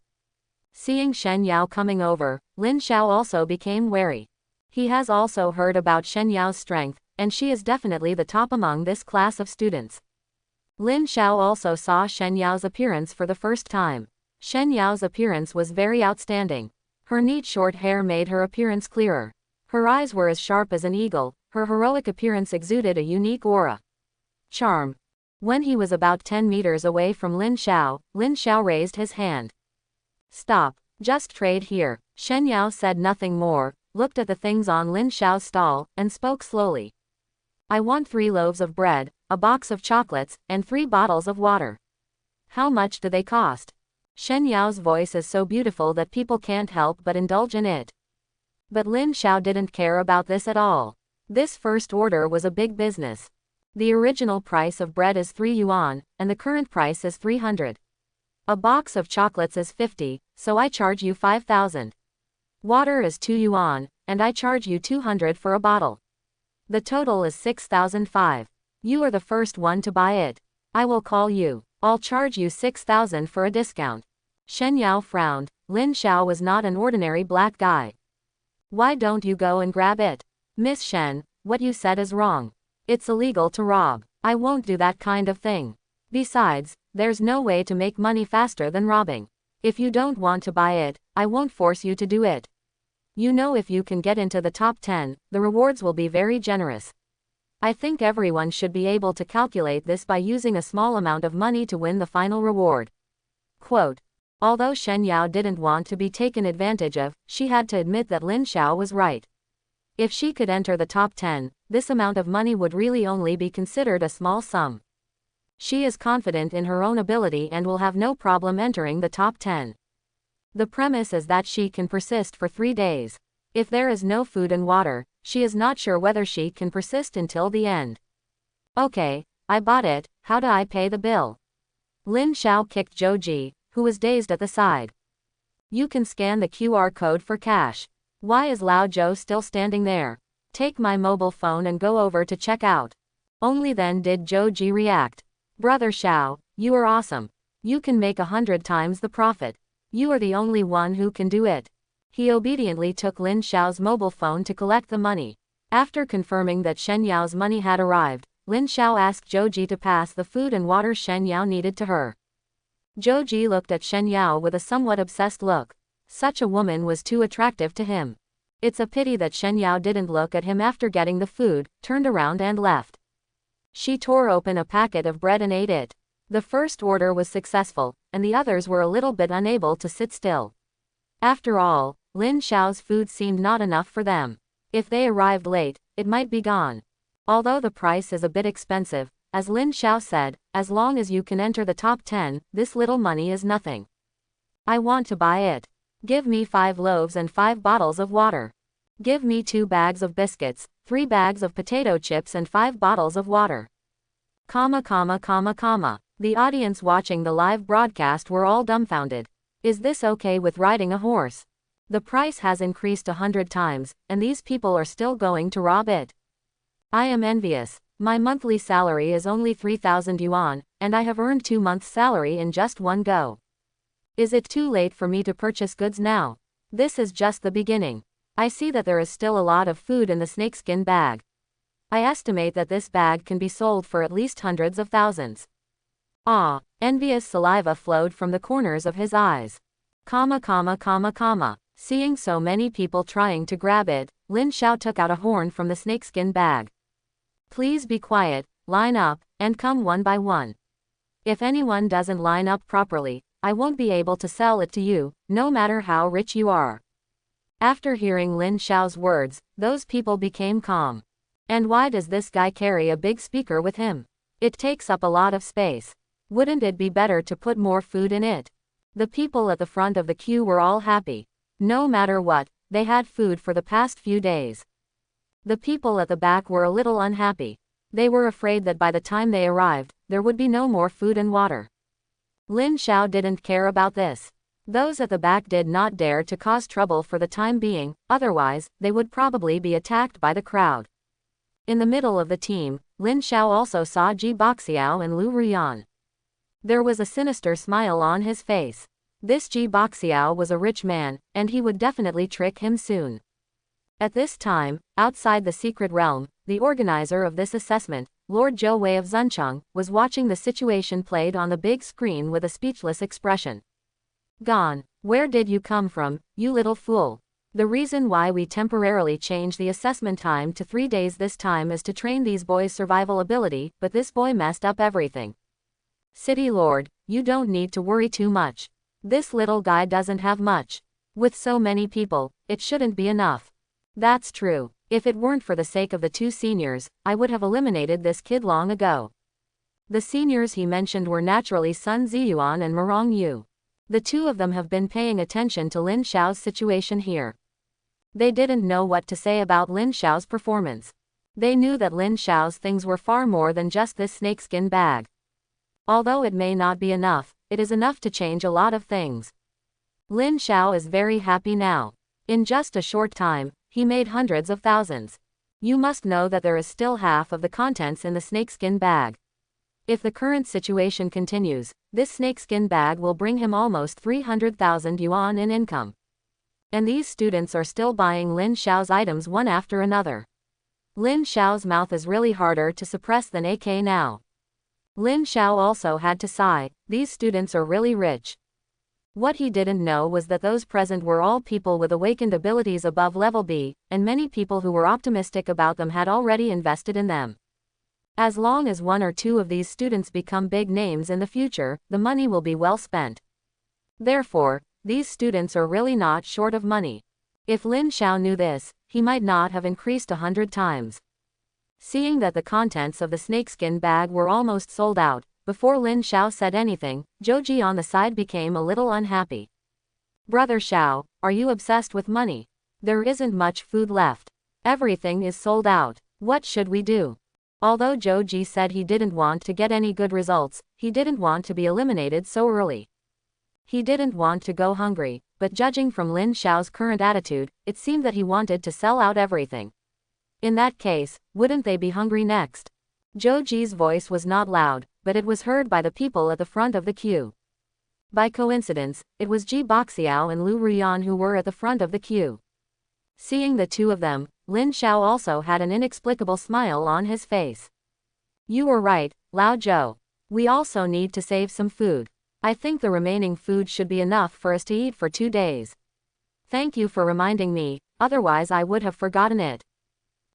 Seeing Shen Yao coming over, Lin Xiao also became wary. He has also heard about Shen Yao's strength, and she is definitely the top among this class of students. Lin Xiao also saw Shen Yao's appearance for the first time. Shen Yao's appearance was very outstanding. Her neat short hair made her appearance clearer. Her eyes were as sharp as an eagle, her heroic appearance exuded a unique aura. Charm. When he was about 10 meters away from Lin Xiao raised his hand. Stop, just trade here. Shen Yao said nothing more, looked at the things on Lin Xiao's stall, and spoke slowly. I want 3 loaves of bread, a box of chocolates, and 3 bottles of water. How much do they cost? Shen Yao's voice is so beautiful that people can't help but indulge in it. But Lin Xiao didn't care about this at all. This first order was a big business. The original price of bread is 3 yuan, and the current price is 300. A box of chocolates is 50, so I charge you 5,000. Water is 2 yuan, and I charge you 200 for a bottle. The total is 6,005. You are the first one to buy it. I will call you. I'll charge you 6,000 for a discount. Shen Yao frowned. Lin Xiao was not an ordinary black guy. Why don't you go and grab it? Miss Shen, what you said is wrong. It's illegal to rob. I won't do that kind of thing. Besides, there's no way to make money faster than robbing. If you don't want to buy it, I won't force you to do it. You know, if you can get into the top 10, the rewards will be very generous. I think everyone should be able to calculate this by using a small amount of money to win the final reward. Quote. Although Shen Yao didn't want to be taken advantage of, she had to admit that Lin Xiao was right. If she could enter the top 10, this amount of money would really only be considered a small sum. She is confident in her own ability and will have no problem entering the top 10. The premise is that she can persist for 3 days. If there is no food and water, she is not sure whether she can persist until the end. Okay, I bought it, how do I pay the bill? Lin Xiao kicked Zhou Ji, who was dazed at the side. You can scan the QR code for cash. Why is Lao Zhou still standing there? Take my mobile phone and go over to check out. Only then did Zhou Ji react. Brother Xiao, you are awesome. You can make 100 times the profit. You are the only one who can do it. He obediently took Lin Xiao's mobile phone to collect the money. After confirming that Shen Yao's money had arrived, Lin Xiao asked Zhou Ji to pass the food and water Shen Yao needed to her. Zhou Ji looked at Shen Yao with a somewhat obsessed look. Such a woman was too attractive to him. It's a pity that Shen Yao didn't look at him after getting the food, turned around and left. She tore open a packet of bread and ate it. The first order was successful, and the others were a little bit unable to sit still. After all, Lin Xiao's food seemed not enough for them. If they arrived late, it might be gone. Although the price is a bit expensive, as Lin Xiao said, as long as you can enter the top 10, this little money is nothing. I want to buy it. Give me 5 loaves and 5 bottles of water. Give me 2 bags of biscuits, 3 bags of potato chips and 5 bottles of water. The audience watching the live broadcast were all dumbfounded. Is this okay with riding a horse? The price has increased 100 times, and these people are still going to rob it. I am envious. My monthly salary is only 3,000 yuan, and I have earned 2 months' salary in just one go. Is it too late for me to purchase goods now? This is just the beginning. I see that there is still a lot of food in the snakeskin bag. I estimate that this bag can be sold for at least hundreds of thousands. Ah, envious saliva flowed from the corners of his eyes. Seeing so many people trying to grab it, Lin Xiao took out a horn from the snakeskin bag. Please be quiet, line up, and come one by one. If anyone doesn't line up properly, I won't be able to sell it to you, no matter how rich you are. After hearing Lin Xiao's words, those people became calm. And why does this guy carry a big speaker with him? It takes up a lot of space. Wouldn't it be better to put more food in it? The people at the front of the queue were all happy. No matter what, they had food for the past few days. The people at the back were a little unhappy. They were afraid that by the time they arrived, there would be no more food and water. Lin Xiao didn't care about this. Those at the back did not dare to cause trouble for the time being, otherwise, they would probably be attacked by the crowd. In the middle of the team, Lin Xiao also saw Ji Boxiao and Lu Ruyan. There was a sinister smile on his face. This Ji Boxiao was a rich man, and he would definitely trick him soon. At this time, outside the secret realm, the organizer of this assessment, Lord Zhou Wei of Zuncheng, was watching the situation played on the big screen with a speechless expression. Gone. Where did you come from, you little fool? The reason why we temporarily changed the assessment time to 3 days this time is to train these boys' survival ability, but this boy messed up everything. City Lord, you don't need to worry too much. This little guy doesn't have much. With so many people, it shouldn't be enough. That's true. If it weren't for the sake of the 2 seniors, I would have eliminated this kid long ago. The seniors he mentioned were naturally Sun Ziyuan and Murong Yu. The 2 of them have been paying attention to Lin Xiao's situation here. They didn't know what to say about Lin Xiao's performance. They knew that Lin Xiao's things were far more than just this snakeskin bag. Although it may not be enough, it is enough to change a lot of things. Lin Xiao is very happy now. In just a short time, he made hundreds of thousands. You must know that there is still half of the contents in the snakeskin bag. If the current situation continues, this snakeskin bag will bring him almost 300,000 yuan in income. And these students are still buying Lin Xiao's items one after another. Lin Xiao's mouth is really harder to suppress than AK now. Lin Xiao also had to sigh, these students are really rich. What he didn't know was that those present were all people with awakened abilities above level B, and many people who were optimistic about them had already invested in them. As long as 1 or 2 of these students become big names in the future, the money will be well spent. Therefore, these students are really not short of money. If Lin Xiao knew this, he might not have increased 100 times. Seeing that the contents of the snakeskin bag were almost sold out, before Lin Xiao said anything, Zhou on the side became a little unhappy. Brother Xiao, are you obsessed with money? There isn't much food left. Everything is sold out. What should we do? Although Zhou said he didn't want to get any good results, he didn't want to be eliminated so early. He didn't want to go hungry, but judging from Lin Xiao's current attitude, it seemed that he wanted to sell out everything. In that case, wouldn't they be hungry next? Zhou voice was not loud, but it was heard by the people at the front of the queue. By coincidence, it was Ji Boxiao and Lu Ruyan who were at the front of the queue. Seeing the 2 of them, Lin Xiao also had an inexplicable smile on his face. You were right, Lao Zhou. We also need to save some food. I think the remaining food should be enough for us to eat for 2 days. Thank you for reminding me, otherwise I would have forgotten it.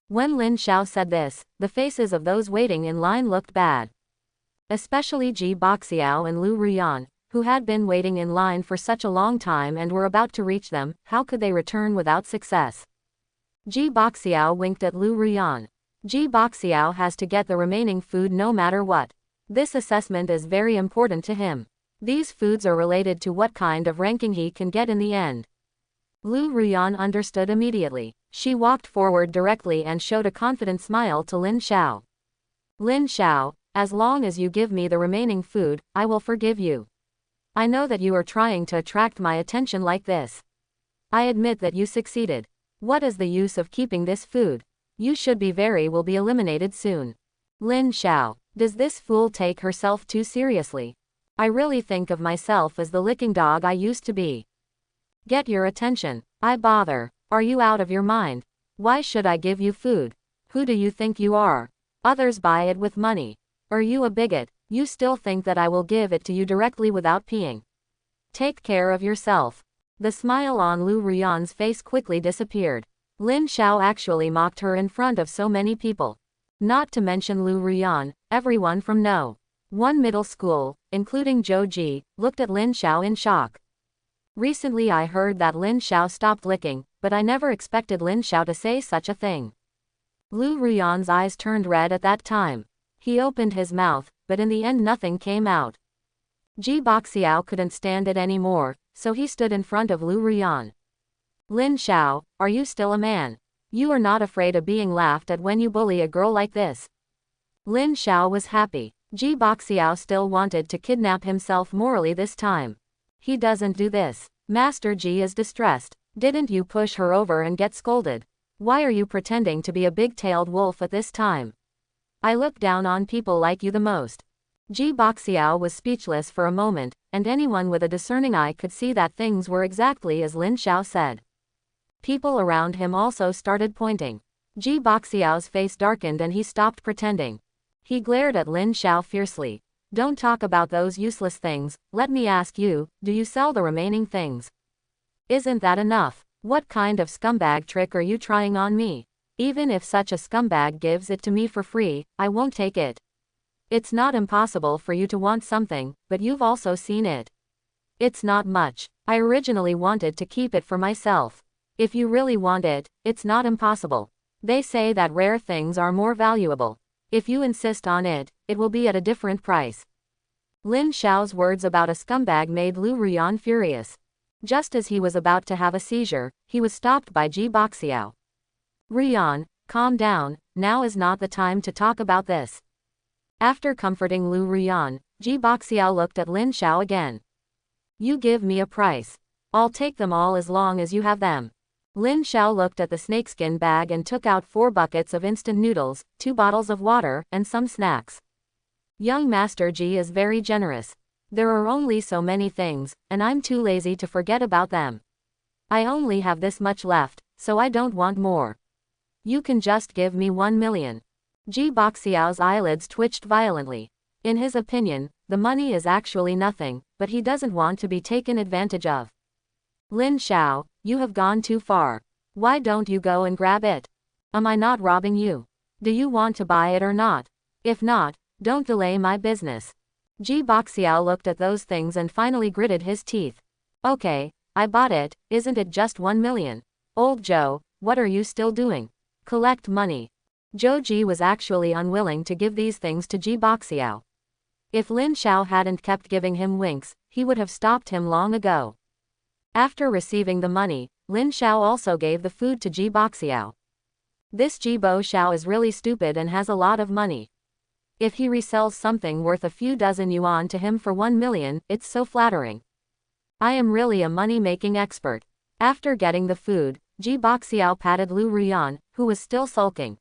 When Lin Xiao said this, the faces of those waiting in line looked bad. Especially Ji Boxiao and Lu Ruyan, who had been waiting in line for such a long time and were about to reach them. How could they return without success? Ji Boxiao winked at Lu Ruyan. Ji Boxiao has to get the remaining food no matter what. This assessment is very important to him. These foods are related to what kind of ranking he can get in the end. Lu Ruyan understood immediately. She walked forward directly and showed a confident smile to Lin Xiao. Lin Xiao, as long as you give me the remaining food, I will forgive you. I know that you are trying to attract my attention like this. I admit that you succeeded. What is the use of keeping this food? You should be will be eliminated soon. Lin Xiao, does this fool take herself too seriously? I really think of myself as the licking dog I used to be. Get your attention. I bother. Are you out of your mind? Why should I give you food? Who do you think you are? Others buy it with money. Are you a bigot? You still think that I will give it to you directly without peeing? Take care of yourself. The smile on Lu Ruyan's face quickly disappeared. Lin Xiao actually mocked her in front of so many people. Not to mention Lu Ruyan, everyone from No. 1 middle school, including Zhou Ji, looked at Lin Xiao in shock. Recently I heard that Lin Xiao stopped licking, but I never expected Lin Xiao to say such a thing. Lu Ruyan's eyes turned red at that time. He opened his mouth, but in the end nothing came out. Ji Boxiao couldn't stand it anymore, so he stood in front of Lu Ruyan. Lin Xiao, are you still a man? You are not afraid of being laughed at when you bully a girl like this? Lin Xiao was happy. Ji Boxiao still wanted to kidnap himself morally this time. He doesn't do this. Master Ji is distressed. Didn't you push her over and get scolded? Why are you pretending to be a big-tailed wolf at this time? I look down on people like you the most. Ji Boxiao was speechless for a moment, and anyone with a discerning eye could see that things were exactly as Lin Xiao said. People around him also started pointing. Ji Boxiao's face darkened and he stopped pretending. He glared at Lin Xiao fiercely. Don't talk about those useless things, let me ask you, do you sell the remaining things? Isn't that enough? What kind of scumbag trick are you trying on me? Even if such a scumbag gives it to me for free, I won't take it. It's not impossible for you to want something, but you've also seen it. It's not much. I originally wanted to keep it for myself. If you really want it, it's not impossible. They say that rare things are more valuable. If you insist on it, it will be at a different price. Lin Xiao's words about a scumbag made Lu Ruyan furious. Just as he was about to have a seizure, he was stopped by Ji Boxiao. Ruyan, calm down, now is not the time to talk about this. After comforting Lu Ruyan, Ji Boxiao looked at Lin Xiao again. You give me a price. I'll take them all as long as you have them. Lin Xiao looked at the snakeskin bag and took out 4 buckets of instant noodles, 2 bottles of water, and some snacks. Young Master Ji is very generous. There are only so many things, and I'm too lazy to forget about them. I only have this much left, so I don't want more. You can just give me 1 million. Ji Boxiao's eyelids twitched violently. In his opinion, the money is actually nothing, but he doesn't want to be taken advantage of. Lin Xiao, you have gone too far. Why don't you go and grab it? Am I not robbing you? Do you want to buy it or not? If not, don't delay my business. Ji Boxiao looked at those things and finally gritted his teeth. Okay, I bought it, isn't it just 1 million? Old Joe, what are you still doing? Collect money. Zhou Ji was actually unwilling to give these things to Ji Boxiao. If Lin Xiao hadn't kept giving him winks, he would have stopped him long ago. After receiving the money, Lin Xiao also gave the food to Ji Boxiao. This Ji Boxiao is really stupid and has a lot of money. If he resells something worth a few dozen yuan to him for 1 million, it's so flattering. I am really a money-making expert. After getting the food, Ji Boxiao patted Lu Ruyan, who was still sulking.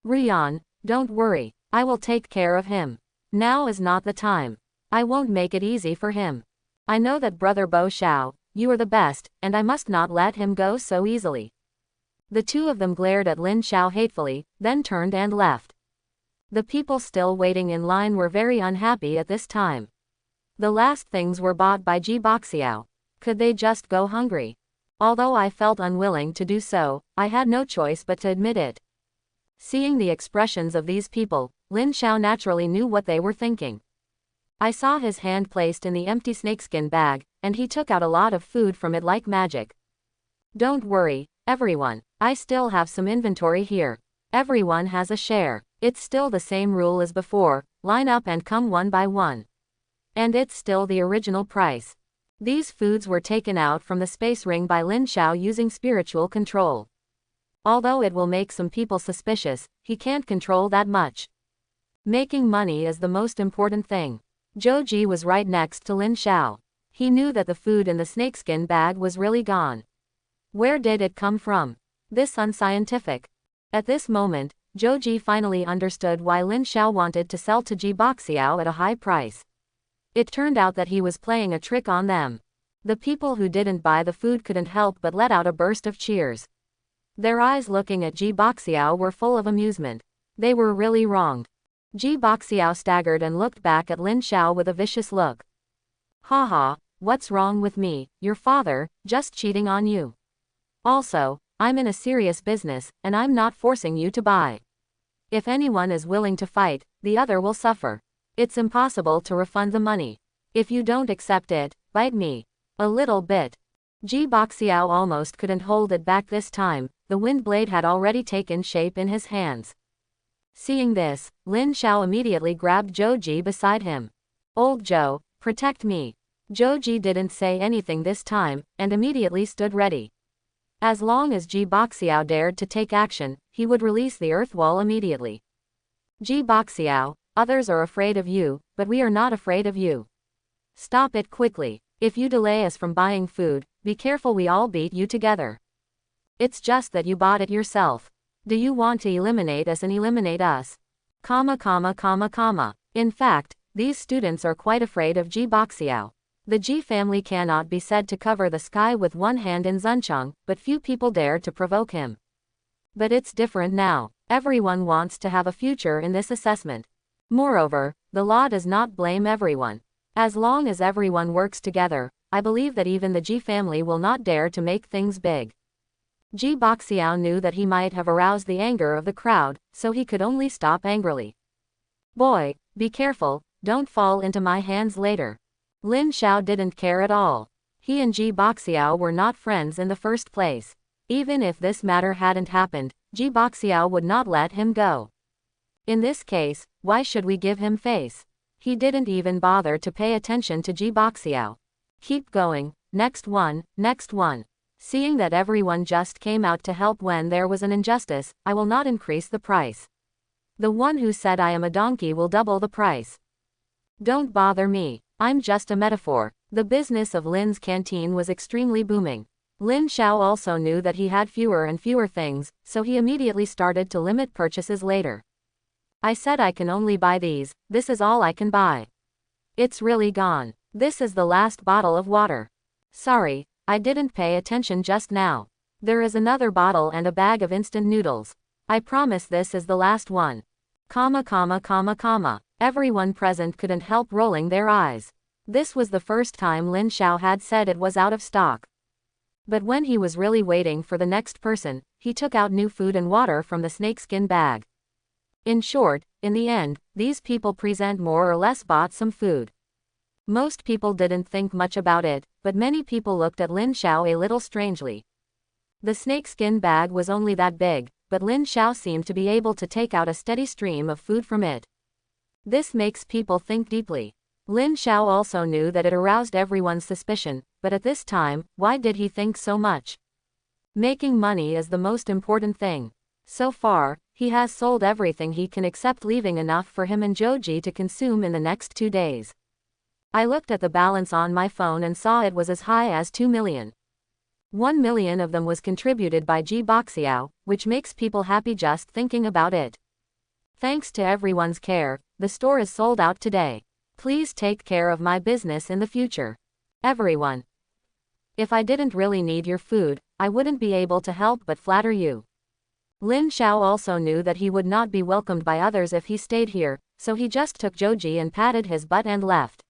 Ruyan, don't worry, I will take care of him. Now is not the time. I won't make it easy for him. I know that brother Bo Xiao, you are the best, and I must not let him go so easily. The two of them glared at Lin Xiao hatefully, then turned and left. The people still waiting in line were very unhappy at this time. The last things were bought by Ji Boxiao. Could they just go hungry? Although I felt unwilling to do so, I had no choice but to admit it. Seeing the expressions of these people, Lin Xiao naturally knew what they were thinking. I saw his hand placed in the empty snakeskin bag, and he took out a lot of food from it like magic. Don't worry, everyone, I still have some inventory here. Everyone has a share. It's still the same rule as before, line up and come one by one. And it's still the original price. These foods were taken out from the space ring by Lin Xiao using spiritual control. Although it will make some people suspicious, he can't control that much. Making money is the most important thing. Zhou Ji was right next to Lin Xiao. He knew that the food in the snakeskin bag was really gone. Where did it come from? This unscientific. At this moment, Zhou finally understood why Lin Xiao wanted to sell to Ji Boxiao at a high price. It turned out that he was playing a trick on them. The people who didn't buy the food couldn't help but let out a burst of cheers. Their eyes looking at Ji Boxiao were full of amusement. They were really wronged. Ji Boxiao staggered and looked back at Lin Xiao with a vicious look. Haha, what's wrong with me, your father, just cheating on you. Also, I'm in a serious business, and I'm not forcing you to buy. If anyone is willing to fight, the other will suffer. It's impossible to refund the money. If you don't accept it, bite me. A little bit. Ji Boxiao almost couldn't hold it back this time, the wind blade had already taken shape in his hands. Seeing this, Lin Xiao immediately grabbed Zhou beside him. Old Zhou, protect me. Zhou didn't say anything this time, and immediately stood ready. As long as Ji Boxiao dared to take action, he would release the earth wall immediately. Ji Boxiao, others are afraid of you, but we are not afraid of you. Stop it quickly. If you delay us from buying food, be careful we all beat you together. It's just that you bought it yourself. Do you want to eliminate us and eliminate us? In fact, these students are quite afraid of Ji Boxiao. The Ji family cannot be said to cover the sky with one hand in Zuncheng, but few people dare to provoke him. But it's different now. Everyone wants to have a future in this assessment. Moreover, the law does not blame everyone. As long as everyone works together, I believe that even the Ji family will not dare to make things big. Ji Boxiao knew that he might have aroused the anger of the crowd, so he could only stop angrily. Boy, be careful, don't fall into my hands later. Lin Xiao didn't care at all. He and Ji Boxiao were not friends in the first place. Even if this matter hadn't happened, Ji Boxiao would not let him go. In this case, why should we give him face? He didn't even bother to pay attention to Ji Boxiao. Keep going, next one, next one. Seeing that everyone just came out to help when there was an injustice, I will not increase the price. The one who said I am a donkey will double the price. Don't bother me. I'm just a metaphor. The business of Lin's canteen was extremely booming. Lin Xiao also knew that he had fewer and fewer things, so he immediately started to limit purchases later. I said I can only buy these, this is all I can buy. It's really gone. This is the last bottle of water. Sorry, I didn't pay attention just now. There is another bottle and a bag of instant noodles. I promise this is the last one. Everyone present couldn't help rolling their eyes. This was the first time Lin Xiao had said it was out of stock. But when he was really waiting for the next person, he took out new food and water from the snakeskin bag. In short, in the end, these people present more or less bought some food. Most people didn't think much about it, but many people looked at Lin Xiao a little strangely. The snakeskin bag was only that big, but Lin Xiao seemed to be able to take out a steady stream of food from it. This makes people think deeply. Lin Xiao also knew that it aroused everyone's suspicion, but at this time, why did he think so much? Making money is the most important thing. So far, he has sold everything he can except leaving enough for him and Zhou to consume in the next 2 days. I looked at the balance on my phone and saw it was as high as 2 million. 1 million of them was contributed by Ji Boxiao, which makes people happy just thinking about it. Thanks to everyone's care, the store is sold out today. Please take care of my business in the future. Everyone. If I didn't really need your food, I wouldn't be able to help but flatter you. Lin Xiao also knew that he would not be welcomed by others if he stayed here, so he just took Zhou and patted his butt and left.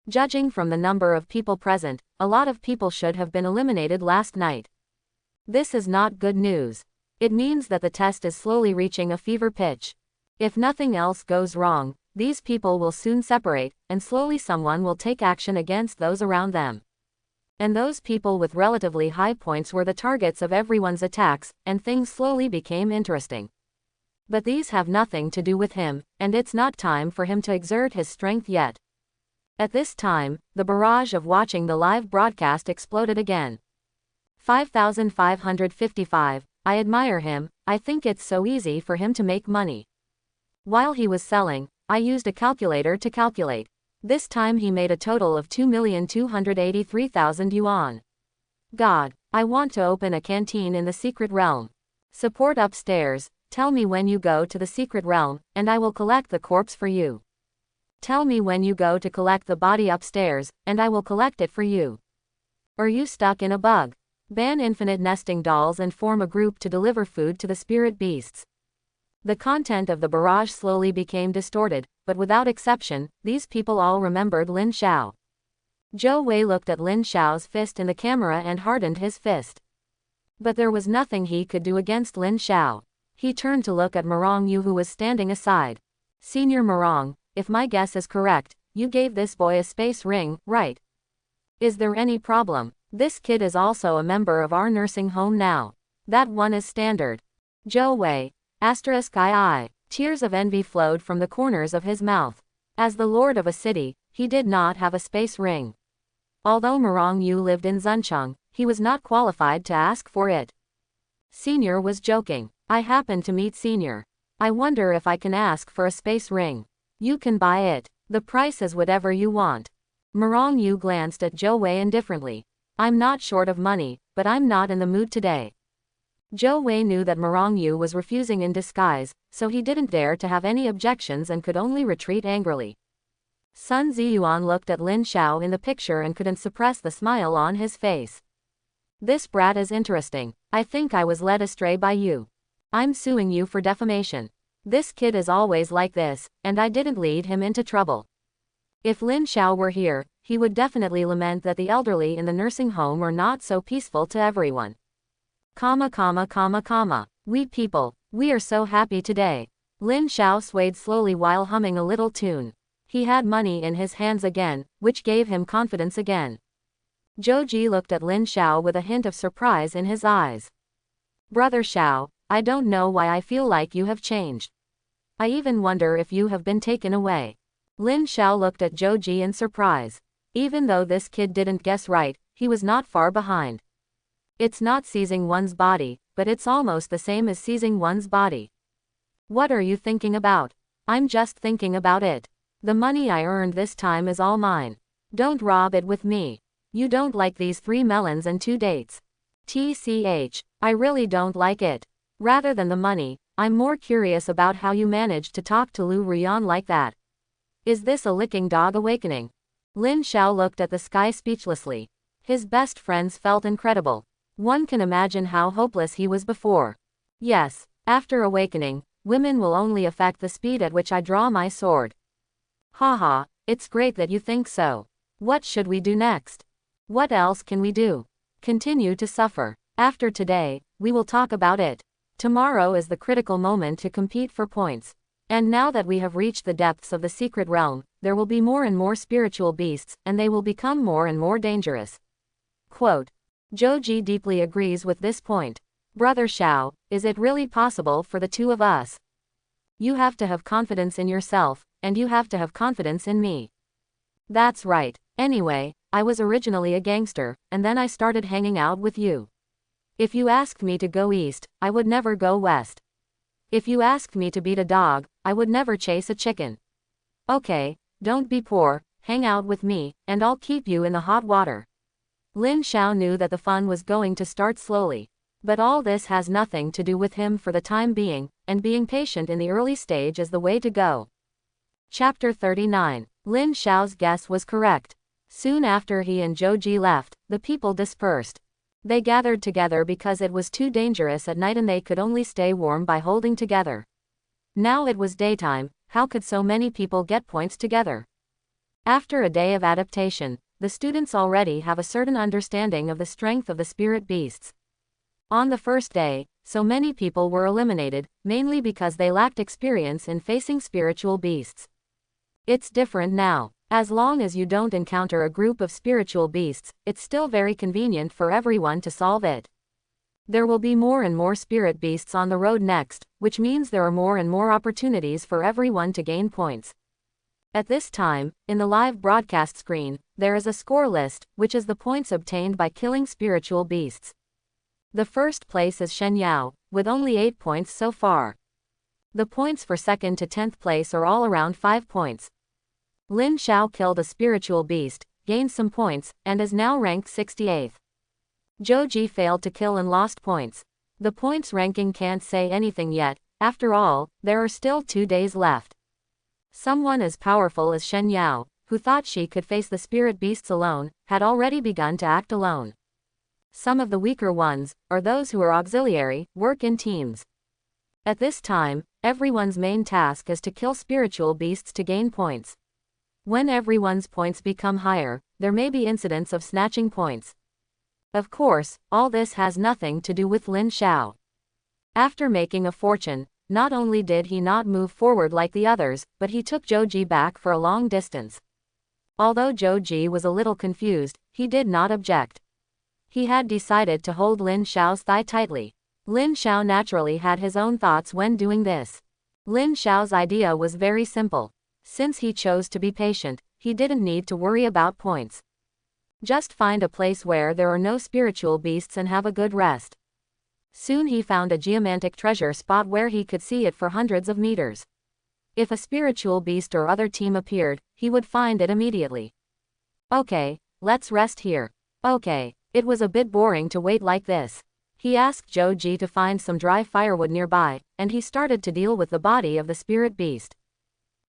Judging from the number of people present, a lot of people should have been eliminated last night. This is not good news. It means that the test is slowly reaching a fever pitch. If nothing else goes wrong, these people will soon separate, and slowly someone will take action against those around them. And those people with relatively high points were the targets of everyone's attacks, and things slowly became interesting. But these have nothing to do with him, and it's not time for him to exert his strength yet. At this time, the barrage of watching the live broadcast exploded again. 5,555, I admire him, I think it's so easy for him to make money. While he was selling, I used a calculator to calculate. This time he made a total of 2,283,000 yuan. God, I want to open a canteen in the secret realm. Support upstairs, tell me when you go to the secret realm, and I will collect the corpse for you. Tell me when you go to collect the body upstairs, and I will collect it for you. Are you stuck in a bug? Ban infinite nesting dolls and form a group to deliver food to the spirit beasts. The content of the barrage slowly became distorted, but without exception, these people all remembered Lin Xiao. Zhou Wei looked at Lin Xiao's fist in the camera and hardened his fist. But there was nothing he could do against Lin Xiao. He turned to look at Morong Yu, who was standing aside. Senior Morong, if my guess is correct, you gave this boy a space ring, right? Is there any problem? This kid is also a member of our nursing home now. That one is standard. Zhou Wei. *II. Tears of envy flowed from the corners of his mouth. As the lord of a city, he did not have a space ring. Although Morong Yu lived in Zuncheng, he was not qualified to ask for it. Senior was joking. I happened to meet Senior. I wonder if I can ask for a space ring. You can buy it. The price is whatever you want. Morong Yu glanced at Zhou Wei indifferently. I'm not short of money, but I'm not in the mood today. Zhou Wei knew that Morong Yu was refusing in disguise, so he didn't dare to have any objections and could only retreat angrily. Sun Ziyuan looked at Lin Xiao in the picture and couldn't suppress the smile on his face. This brat is interesting. I think I was led astray by you. I'm suing you for defamation. This kid is always like this, and I didn't lead him into trouble. If Lin Xiao were here, he would definitely lament that the elderly in the nursing home are not so peaceful to everyone. We people, we are so happy today. Lin Xiao swayed slowly while humming a little tune. He had money in his hands again, which gave him confidence again. Zhou Ji looked at Lin Xiao with a hint of surprise in his eyes. Brother Xiao, I don't know why I feel like you have changed. I even wonder if you have been taken away. Lin Xiao looked at Zhou Ji in surprise. Even though this kid didn't guess right, he was not far behind. It's not seizing one's body, but it's almost the same as seizing one's body. What are you thinking about? I'm just thinking about it. The money I earned this time is all mine. Don't rob it with me. You don't like these 3 melons and 2 dates. TCH, I really don't like it. Rather than the money, I'm more curious about how you managed to talk to Lu Rian like that. Is this a licking dog awakening? Lin Xiao looked at the sky speechlessly. His best friends felt incredible. One can imagine how hopeless he was before. Yes, after awakening, women will only affect the speed at which I draw my sword. Haha, it's great that you think so. What should we do next? What else can we do? Continue to suffer. After today, we will talk about it. Tomorrow is the critical moment to compete for points. And now that we have reached the depths of the secret realm, there will be more and more spiritual beasts, and they will become more and more dangerous. Quote. Zhou Ji deeply agrees with this point. Brother Xiao, is it really possible for the two of us? You have to have confidence in yourself, and you have to have confidence in me. That's right. Anyway, I was originally a gangster, and then I started hanging out with you. If you asked me to go east, I would never go west. If you asked me to beat a dog, I would never chase a chicken. Okay, don't be poor, hang out with me, and I'll keep you in the hot water. Lin Xiao knew that the fun was going to start slowly. But all this has nothing to do with him for the time being, and being patient in the early stage is the way to go. Chapter 39. Lin Xiao's guess was correct. Soon after he and Zhou Ji left, the people dispersed. They gathered together because it was too dangerous at night and they could only stay warm by holding together. Now it was daytime, how could so many people get points together? After a day of adaptation, the students already have a certain understanding of the strength of the spirit beasts. On the first day, so many people were eliminated, mainly because they lacked experience in facing spiritual beasts. It's different now. As long as you don't encounter a group of spiritual beasts, it's still very convenient for everyone to solve it. There will be more and more spirit beasts on the road next, which means there are more and more opportunities for everyone to gain points. At this time, in the live broadcast screen, there is a score list, which is the points obtained by killing spiritual beasts. The first place is Shen Yao, with only 8 points so far. The points for second to 10th place are all around 5 points. Lin Xiao killed a spiritual beast, gained some points, and is now ranked 68th. Joji failed to kill and lost points. The points ranking can't say anything yet. After all, there are still 2 days left. Someone as powerful as Shen Yao, who thought she could face the spirit beasts alone, had already begun to act alone. Some of the weaker ones, or those who are auxiliary, work in teams. At this time, everyone's main task is to kill spiritual beasts to gain points. When everyone's points become higher, there may be incidents of snatching points. Of course, all this has nothing to do with Lin Xiao. After making a fortune, not only did he not move forward like the others, but he took Joji back for a long distance. Although Joji was a little confused, he did not object. He had decided to hold Lin Xiao's thigh tightly. Lin Xiao naturally had his own thoughts when doing this. Lin Xiao's idea was very simple. Since he chose to be patient, he didn't need to worry about points. Just find a place where there are no spiritual beasts and have a good rest. Soon he found a geomantic treasure spot where he could see it for hundreds of meters. If a spiritual beast or other team appeared, he would find it immediately. Okay, let's rest here. Okay, it was a bit boring to wait like this. He asked Joji to find some dry firewood nearby, and he started to deal with the body of the spirit beast.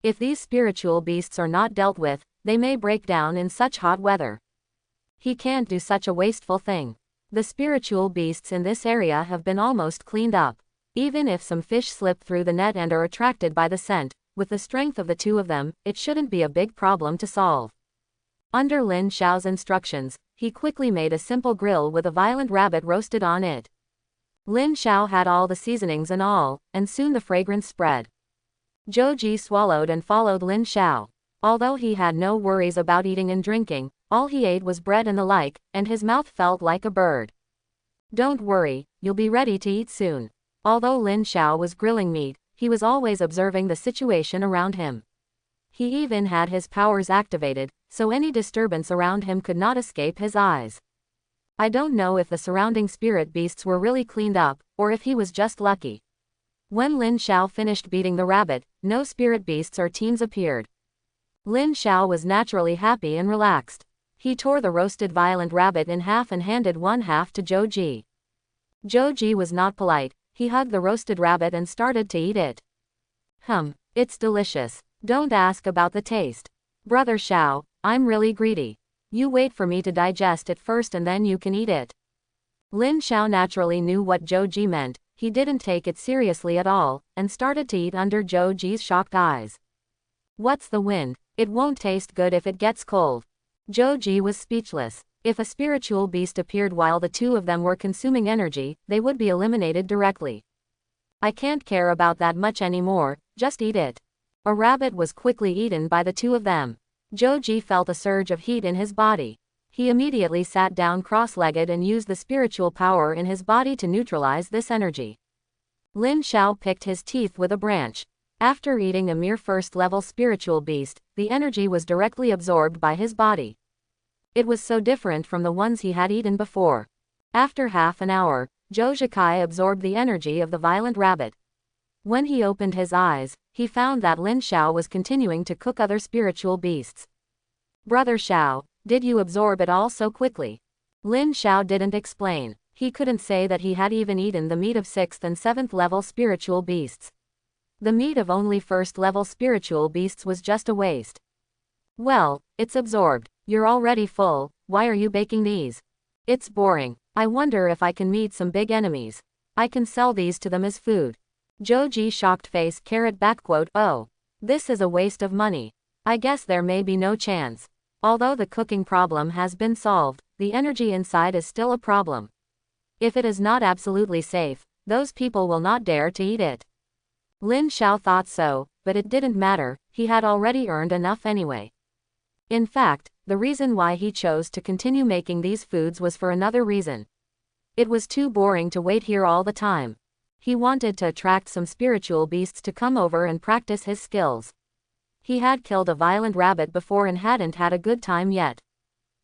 If these spiritual beasts are not dealt with, they may break down in such hot weather. He can't do such a wasteful thing. The spiritual beasts in this area have been almost cleaned up. Even if some fish slip through the net and are attracted by the scent, with the strength of the 2 of them, it shouldn't be a big problem to solve. Under Lin Xiao's instructions, he quickly made a simple grill with a violent rabbit roasted on it. Lin Xiao had all the seasonings and all, and soon the fragrance spread. Joji swallowed and followed Lin Xiao. Although he had no worries about eating and drinking, all he ate was bread and the like, and his mouth felt like a bird. Don't worry, you'll be ready to eat soon. Although Lin Xiao was grilling meat, he was always observing the situation around him. He even had his powers activated, so any disturbance around him could not escape his eyes. I don't know if the surrounding spirit beasts were really cleaned up, or if he was just lucky. When Lin Xiao finished beating the rabbit, no spirit beasts or teams appeared. Lin Xiao was naturally happy and relaxed. He tore the roasted violent rabbit in half and handed one half to Joji. Joji was not polite. He hugged the roasted rabbit and started to eat it. It's delicious. Don't ask about the taste. Brother Xiao, I'm really greedy. You wait for me to digest it first and then you can eat it. Lin Xiao naturally knew what Joji meant. He didn't take it seriously at all, and started to eat under Joji's shocked eyes. What's the wind? It won't taste good if it gets cold. Joji was speechless. If a spiritual beast appeared while the 2 of them were consuming energy, they would be eliminated directly. I can't care about that much anymore, just eat it. A rabbit was quickly eaten by the 2 of them. Joji felt a surge of heat in his body. He immediately sat down cross-legged and used the spiritual power in his body to neutralize this energy. Lin Xiao picked his teeth with a branch. After eating a mere first-level spiritual beast, the energy was directly absorbed by his body. It was so different from the ones he had eaten before. After half an hour, Zhou Kai absorbed the energy of the violent rabbit. When he opened his eyes, he found that Lin Xiao was continuing to cook other spiritual beasts. Brother Xiao, did you absorb it all so quickly? Lin Xiao didn't explain. He couldn't say that he had even eaten the meat of 6th and 7th level spiritual beasts. The meat of only 1st level spiritual beasts was just a waste. Well, it's absorbed. You're already full. Why are you baking these? It's boring. I wonder if I can meet some big enemies. I can sell these to them as food. Joji shocked face carrot back quote, oh. This is a waste of money. I guess there may be no chance. Although the cooking problem has been solved, the energy inside is still a problem. If it is not absolutely safe, those people will not dare to eat it. Lin Xiao thought so, but it didn't matter, he had already earned enough anyway. In fact, the reason why he chose to continue making these foods was for another reason. It was too boring to wait here all the time. He wanted to attract some spiritual beasts to come over and practice his skills. He had killed a violent rabbit before and hadn't had a good time yet.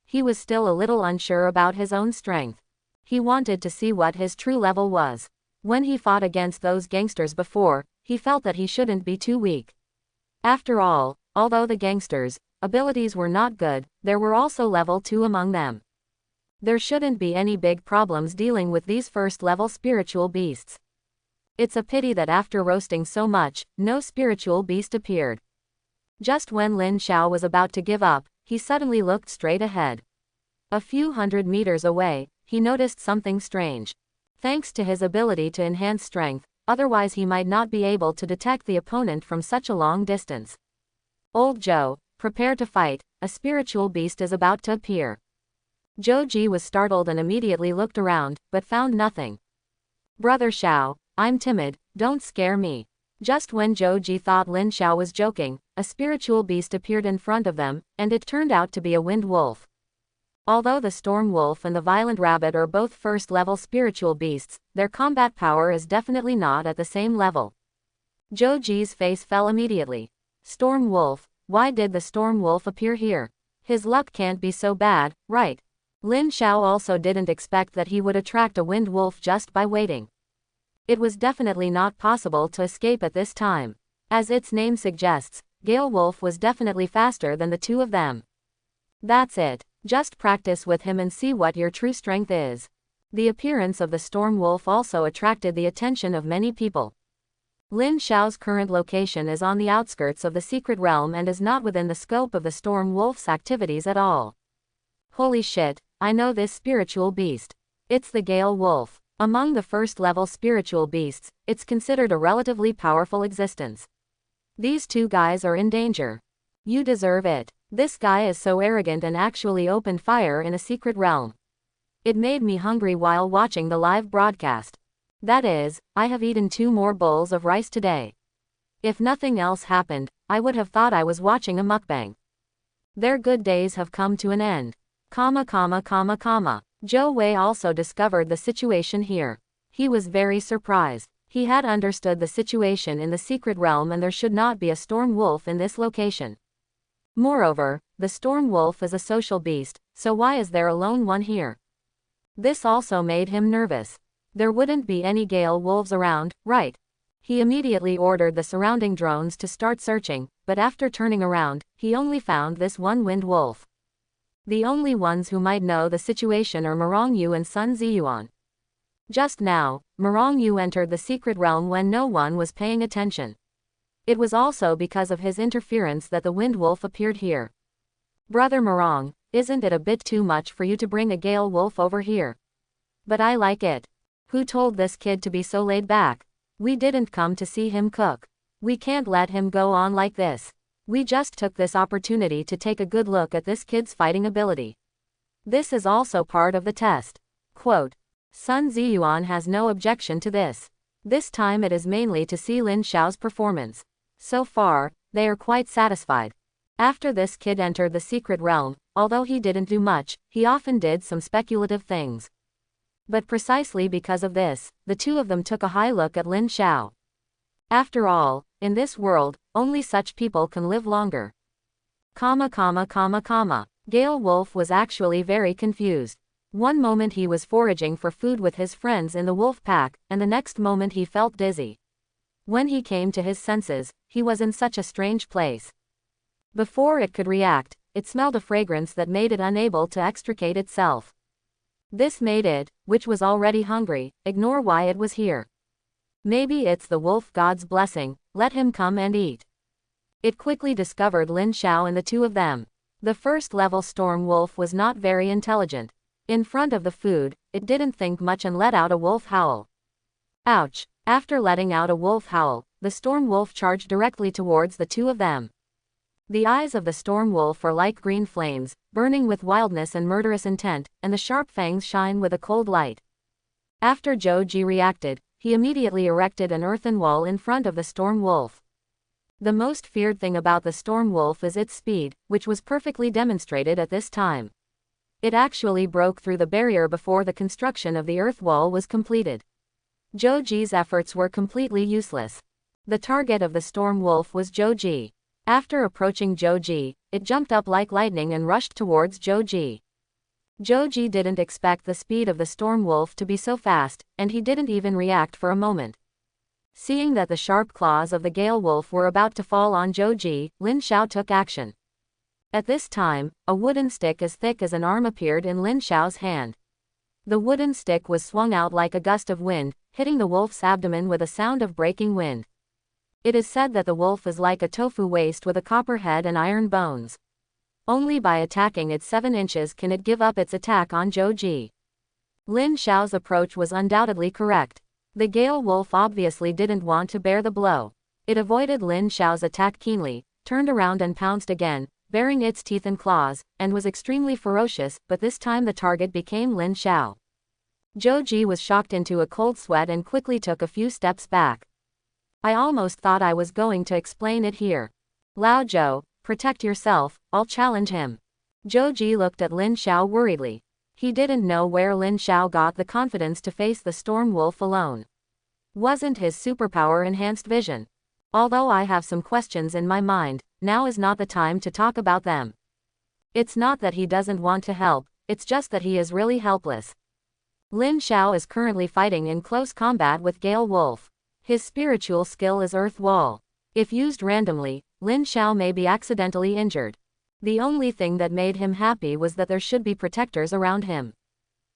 He was still a little unsure about his own strength. He wanted to see what his true level was. When he fought against those gangsters before, he felt that he shouldn't be too weak. After all, although the gangsters' abilities were not good, there were also level 2 among them. There shouldn't be any big problems dealing with these first-level spiritual beasts. It's a pity that after roasting so much, no spiritual beast appeared. Just when Lin Xiao was about to give up, he suddenly looked straight ahead. A few hundred meters away, he noticed something strange. Thanks to his ability to enhance strength, otherwise he might not be able to detect the opponent from such a long distance. Old Zhou, prepare to fight, a spiritual beast is about to appear. Zhou Ji was startled and immediately looked around, but found nothing. Brother Xiao, I'm timid, don't scare me. Just when Zhou Ji thought Lin Xiao was joking, a spiritual beast appeared in front of them, and it turned out to be a wind wolf. Although the storm wolf and the violent rabbit are both first-level spiritual beasts, their combat power is definitely not at the same level. Zhou Ji's face fell immediately. Storm wolf, why did the storm wolf appear here? His luck can't be so bad, right? Lin Xiao also didn't expect that he would attract a wind wolf just by waiting. It was definitely not possible to escape at this time. As its name suggests, Gale Wolf was definitely faster than the two of them. That's it. Just practice with him and see what your true strength is. The appearance of the storm wolf also attracted the attention of many people. Lin Xiao's current location is on the outskirts of the secret realm and is not within the scope of the storm wolf's activities at all. Holy shit, I know this spiritual beast. It's the Gale Wolf. Among the first-level spiritual beasts, it's considered a relatively powerful existence. These two guys are in danger. You deserve it. This guy is so arrogant and actually opened fire in a secret realm. It made me hungry while watching the live broadcast. That is, I have eaten 2 more bowls of rice today. If nothing else happened, I would have thought I was watching a mukbang. Their good days have come to an end. Zhou Wei also discovered the situation here. He was very surprised. He had understood the situation in the secret realm and there should not be a storm wolf in this location. Moreover, the storm wolf is a social beast, so why is there a lone one here? This also made him nervous. There wouldn't be any Gale wolves around, right? He immediately ordered the surrounding drones to start searching, but after turning around, he only found this one wind wolf. The only ones who might know the situation are Mirong Yu and Sun Ziyuan. Just now, Mirong Yu entered the secret realm when no one was paying attention. It was also because of his interference that the wind wolf appeared here. Brother Mirong, isn't it a bit too much for you to bring a Gale wolf over here? But I like it. Who told this kid to be so laid back? We didn't come to see him cook. We can't let him go on like this. We just took this opportunity to take a good look at this kid's fighting ability. This is also part of the test. Quote, Sun Ziyuan has no objection to this. This time it is mainly to see Lin Xiao's performance. So far, they are quite satisfied. After this kid entered the secret realm, although he didn't do much, he often did some speculative things. But precisely because of this, the two of them took a high look at Lin Xiao. After all, in this world, only such people can live longer. Gale Wolf was actually very confused. One moment he was foraging for food with his friends in the wolf pack, and the next moment he felt dizzy. When he came to his senses, he was in such a strange place. Before it could react, it smelled a fragrance that made it unable to extricate itself. This made it, which was already hungry, ignore why it was here. Maybe it's the wolf god's blessing, let him come and eat. It quickly discovered Lin Xiao and the two of them. The first-level storm wolf was not very intelligent. In front of the food, it didn't think much and let out a wolf howl. Ouch! After letting out a wolf howl, the storm wolf charged directly towards the two of them. The eyes of the storm wolf are like green flames, burning with wildness and murderous intent, and the sharp fangs shine with a cold light. After Zhou Ji reacted, he immediately erected an earthen wall in front of the storm wolf. The most feared thing about the storm wolf is its speed, which was perfectly demonstrated at this time. It actually broke through the barrier before the construction of the earth wall was completed. Zhou Ji's efforts were completely useless. The target of the storm wolf was Zhou Ji. After approaching Zhou Ji, it jumped up like lightning and rushed towards Zhou Ji. Zhou Ji didn't expect the speed of the storm wolf to be so fast, and he didn't even react for a moment. Seeing that the sharp claws of the Gale wolf were about to fall on Zhou Ji, Lin Xiao took action. At this time, a wooden stick as thick as an arm appeared in Lin Xiao's hand. The wooden stick was swung out like a gust of wind, hitting the wolf's abdomen with a sound of breaking wind. It is said that the wolf is like a tofu waist with a copper head and iron bones. Only by attacking its 7 inches can it give up its attack on Zhou Ji. Lin Xiao's approach was undoubtedly correct. The Gale wolf obviously didn't want to bear the blow. It avoided Lin Xiao's attack keenly, turned around and pounced again, baring its teeth and claws, and was extremely ferocious, but this time the target became Lin Xiao. Zhou Ji was shocked into a cold sweat and quickly took a few steps back. I almost thought I was going to explain it here. Lao Zhou, protect yourself, I'll challenge him. Zhou Ji looked at Lin Xiao worriedly. He didn't know where Lin Xiao got the confidence to face the storm wolf alone. Wasn't his superpower enhanced vision? Although I have some questions in my mind, now is not the time to talk about them. It's not that he doesn't want to help, it's just that he is really helpless. Lin Xiao is currently fighting in close combat with Gale Wolf. His spiritual skill is Earth Wall. If used randomly, Lin Xiao may be accidentally injured. The only thing that made him happy was that there should be protectors around him.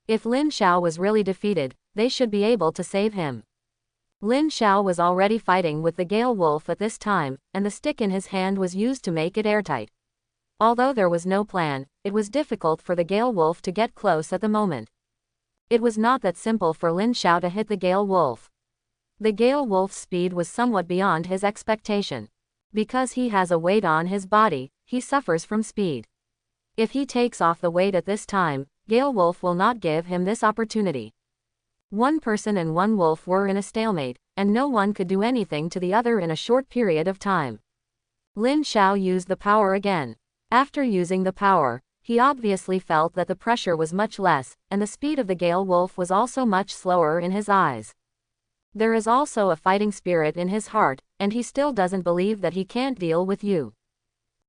If Lin Xiao was really defeated, they should be able to save him. Lin Xiao was already fighting with the Gale Wolf at this time, and the stick in his hand was used to make it airtight. Although there was no plan, it was difficult for the Gale Wolf to get close at the moment. It was not that simple for Lin Xiao to hit the Gale Wolf. The Gale Wolf's speed was somewhat beyond his expectation. Because he has a weight on his body, he suffers from speed. If he takes off the weight at this time, Gale Wolf will not give him this opportunity. One person and one wolf were in a stalemate, and no one could do anything to the other in a short period of time. Lin Xiao used the power again. After using the power, he obviously felt that the pressure was much less, and the speed of the Gale Wolf was also much slower in his eyes. There is also a fighting spirit in his heart, and he still doesn't believe that he can't deal with you.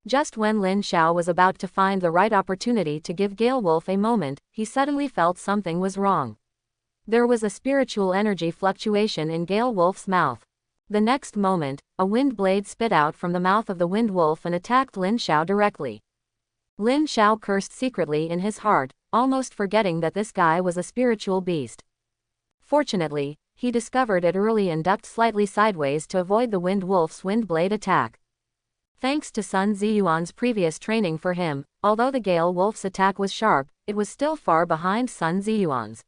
Just when Lin Xiao was about to find the right opportunity to give Gale Wolf a moment, he suddenly felt something was wrong. There was a spiritual energy fluctuation in Gale Wolf's mouth. The next moment, a wind blade spit out from the mouth of the wind wolf and attacked Lin Xiao directly. Lin Xiao cursed secretly in his heart, almost forgetting that this guy was a spiritual beast. Fortunately, he discovered it early and ducked slightly sideways to avoid the wind wolf's wind blade attack. Thanks to Sun Ziyuan's previous training for him, although the Gale Wolf's attack was sharp, it was still far behind Sun Ziyuan's.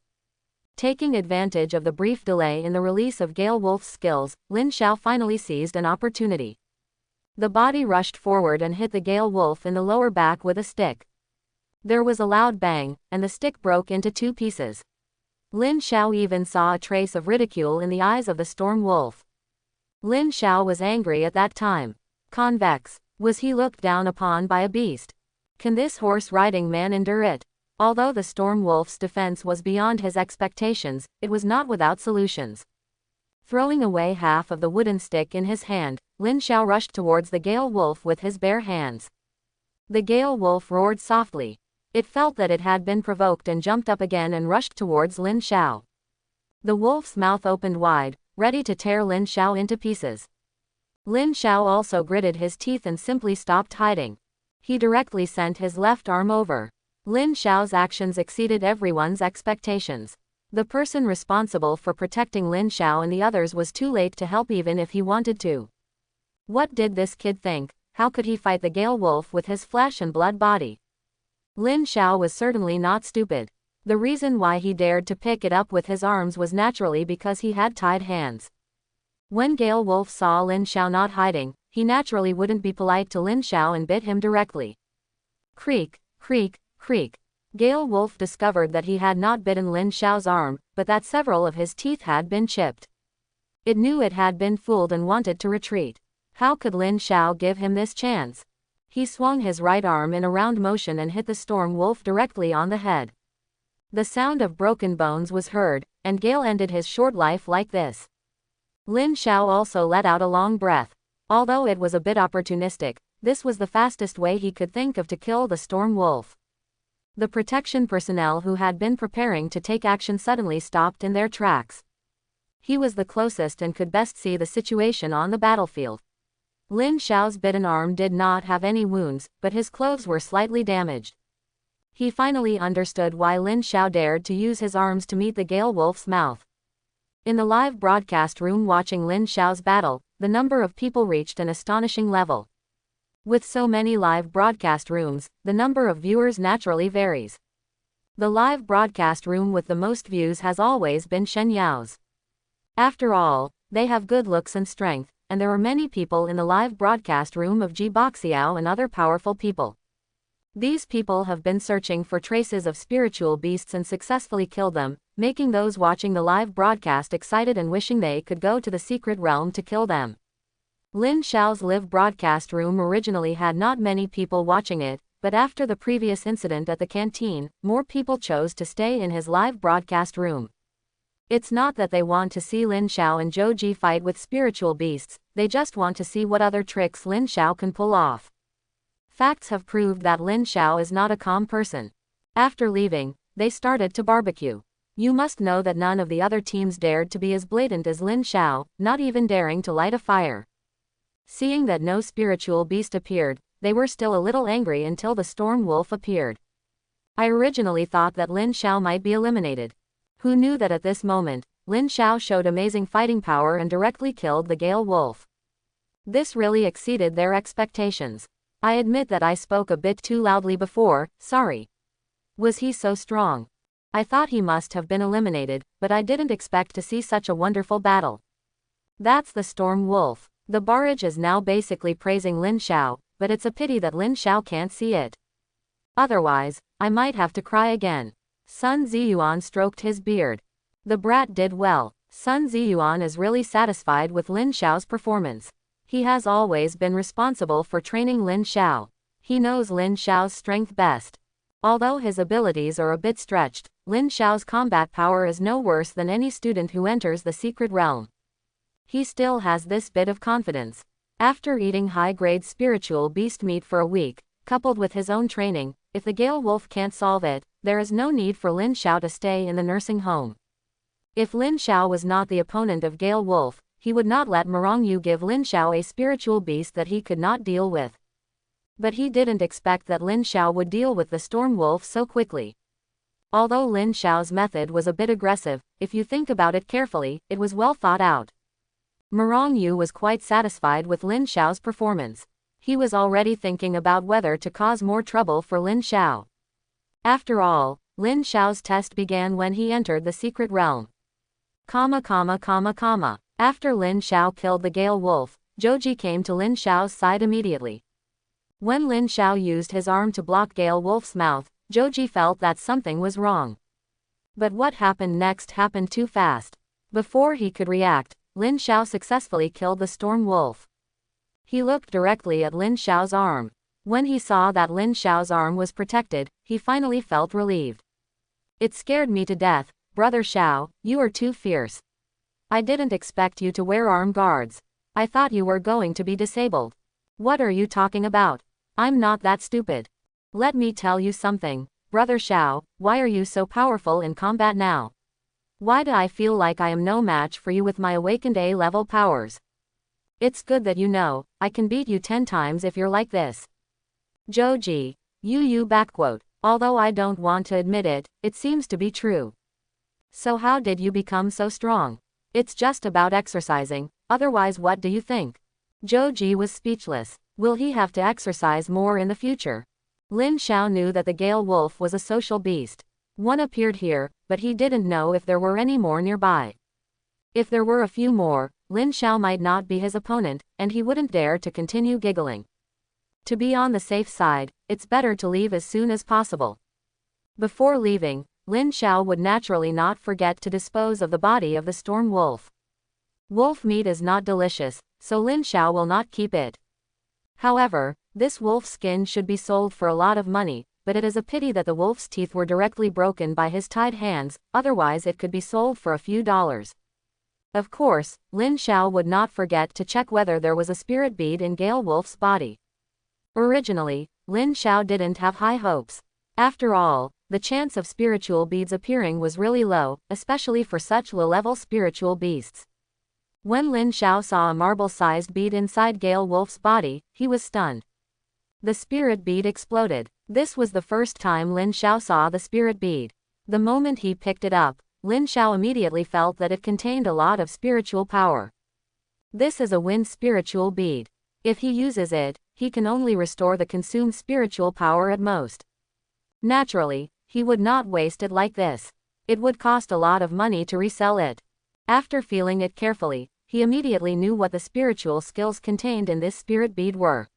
Taking advantage of the brief delay in the release of Gale Wolf's skills, Lin Xiao finally seized an opportunity. The body rushed forward and hit the Gale Wolf in the lower back with a stick. There was a loud bang, and the stick broke into 2 pieces. Lin Xiao even saw a trace of ridicule in the eyes of the storm wolf. Lin Xiao was angry at that time. Convex. Was he looked down upon by a beast? Can this horse-riding man endure it? Although the storm wolf's defense was beyond his expectations, it was not without solutions. Throwing away half of the wooden stick in his hand, Lin Xiao rushed towards the Gale Wolf with his bare hands. The Gale Wolf roared softly. It felt that it had been provoked and jumped up again and rushed towards Lin Xiao. The wolf's mouth opened wide, ready to tear Lin Xiao into pieces. Lin Xiao also gritted his teeth and simply stopped hiding. He directly sent his left arm over. Lin Xiao's actions exceeded everyone's expectations. The person responsible for protecting Lin Xiao and the others was too late to help even if he wanted to. What did this kid think? How could he fight the Gale Wolf with his flesh and blood body? Lin Xiao was certainly not stupid. The reason why he dared to pick it up with his arms was naturally because he had tied hands. When Gale Wolf saw Lin Xiao not hiding, he naturally wouldn't be polite to Lin Xiao and bit him directly. Creak, creak, creak. Gale Wolf discovered that he had not bitten Lin Xiao's arm, but that several of his teeth had been chipped. It knew it had been fooled and wanted to retreat. How could Lin Xiao give him this chance? He swung his right arm in a round motion and hit the storm wolf directly on the head. The sound of broken bones was heard, and Gale ended his short life like this. Lin Xiao also let out a long breath. Although it was a bit opportunistic, this was the fastest way he could think of to kill the storm wolf. The protection personnel who had been preparing to take action suddenly stopped in their tracks. He was the closest and could best see the situation on the battlefield. Lin Xiao's bitten arm did not have any wounds, but his clothes were slightly damaged. He finally understood why Lin Xiao dared to use his arms to meet the Gale wolf's mouth. In the live broadcast room watching Lin Xiao's battle, the number of people reached an astonishing level. With so many live broadcast rooms, the number of viewers naturally varies. The live broadcast room with the most views has always been Shen Yao's. After all, they have good looks and strength, and there are many people in the live broadcast room of Ji Boxiao and other powerful people. These people have been searching for traces of spiritual beasts and successfully killed them, making those watching the live broadcast excited and wishing they could go to the secret realm to kill them. Lin Xiao's live broadcast room originally had not many people watching it, but after the previous incident at the canteen, more people chose to stay in his live broadcast room. It's not that they want to see Lin Xiao and Zhou Ji fight with spiritual beasts, they just want to see what other tricks Lin Xiao can pull off. Facts have proved that Lin Xiao is not a calm person. After leaving, they started to barbecue. You must know that none of the other teams dared to be as blatant as Lin Xiao, not even daring to light a fire. Seeing that no spiritual beast appeared, they were still a little angry until the storm wolf appeared. I originally thought that Lin Xiao might be eliminated. Who knew that at this moment, Lin Xiao showed amazing fighting power and directly killed the Gale wolf. This really exceeded their expectations. I admit that I spoke a bit too loudly before, sorry. Was he so strong? I thought he must have been eliminated, but I didn't expect to see such a wonderful battle. That's the storm wolf. The barrage is now basically praising Lin Xiao, but it's a pity that Lin Xiao can't see it. Otherwise, I might have to cry again. Sun Ziyuan stroked his beard. The brat did well. Sun Ziyuan is really satisfied with Lin Xiao's performance. He has always been responsible for training Lin Xiao. He knows Lin Xiao's strength best. Although his abilities are a bit stretched, Lin Xiao's combat power is no worse than any student who enters the secret realm. He still has this bit of confidence. After eating high-grade spiritual beast meat for a week, coupled with his own training, if the Gale wolf can't solve it, there is no need for Lin Xiao to stay in the nursing home. If Lin Xiao was not the opponent of Gale wolf, he would not let Yu give Lin Xiao a spiritual beast that he could not deal with. But he didn't expect that Lin Xiao would deal with the storm wolf so quickly. Although Lin Xiao's method was a bit aggressive, if you think about it carefully, it was well thought out. Yu was quite satisfied with Lin Xiao's performance. He was already thinking about whether to cause more trouble for Lin Xiao. After all, Lin Xiao's test began when he entered the secret realm. After Lin Xiao killed the Gale wolf, Zhou Ji came to Lin Xiao's side immediately. When Lin Xiao used his arm to block Gale wolf's mouth, Zhou Ji felt that something was wrong. But what happened next happened too fast. Before he could react, Lin Xiao successfully killed the storm wolf. He looked directly at Lin Xiao's arm. When he saw that Lin Xiao's arm was protected, he finally felt relieved. It scared me to death, Brother Xiao, you are too fierce. I didn't expect you to wear arm guards. I thought you were going to be disabled. What are you talking about? I'm not that stupid. Let me tell you something, Brother Xiao, why are you so powerful in combat now? Why do I feel like I am no match for you with my awakened A-level powers? It's good that you know, I can beat you 10 times if you're like this. Zhou Ji, although I don't want to admit it, it seems to be true. So how did you become so strong? It's just about exercising, otherwise what do you think? Zhou Ji was speechless. Will he have to exercise more in the future? Lin Xiao knew that the Gale wolf was a social beast. One appeared here, but he didn't know if there were any more nearby. If there were a few more, Lin Xiao might not be his opponent, and he wouldn't dare to continue giggling. To be on the safe side, it's better to leave as soon as possible. Before leaving, Lin Xiao would naturally not forget to dispose of the body of the storm wolf. Wolf meat is not delicious, so Lin Xiao will not keep it. However, this wolf's skin should be sold for a lot of money, but it is a pity that the wolf's teeth were directly broken by his tied hands, otherwise it could be sold for a few dollars. Of course, Lin Xiao would not forget to check whether there was a spirit bead in Gale wolf's body. Originally, Lin Xiao didn't have high hopes. After all, the chance of spiritual beads appearing was really low, especially for such low-level spiritual beasts. When Lin Xiao saw a marble-sized bead inside Gale Wolf's body, he was stunned. The spirit bead exploded. This was the first time Lin Xiao saw the spirit bead. The moment he picked it up, Lin Xiao immediately felt that it contained a lot of spiritual power. This is a wind spiritual bead. If he uses it, he can only restore the consumed spiritual power at most. Naturally, he would not waste it like this. It would cost a lot of money to resell it. After feeling it carefully, he immediately knew what the spiritual skills contained in this spirit bead were.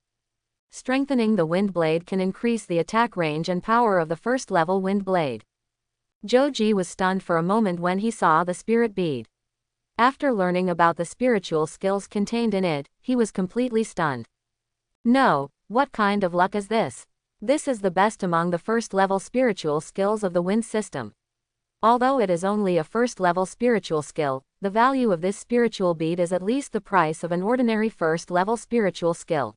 Strengthening the wind blade can increase the attack range and power of the first-level wind blade. Zhou Ji was stunned for a moment when he saw the spirit bead. After learning about the spiritual skills contained in it, he was completely stunned. No, what kind of luck is this? This is the best among the first-level spiritual skills of the wind system. Although it is only a first-level spiritual skill, the value of this spiritual bead is at least the price of an ordinary first-level spiritual skill.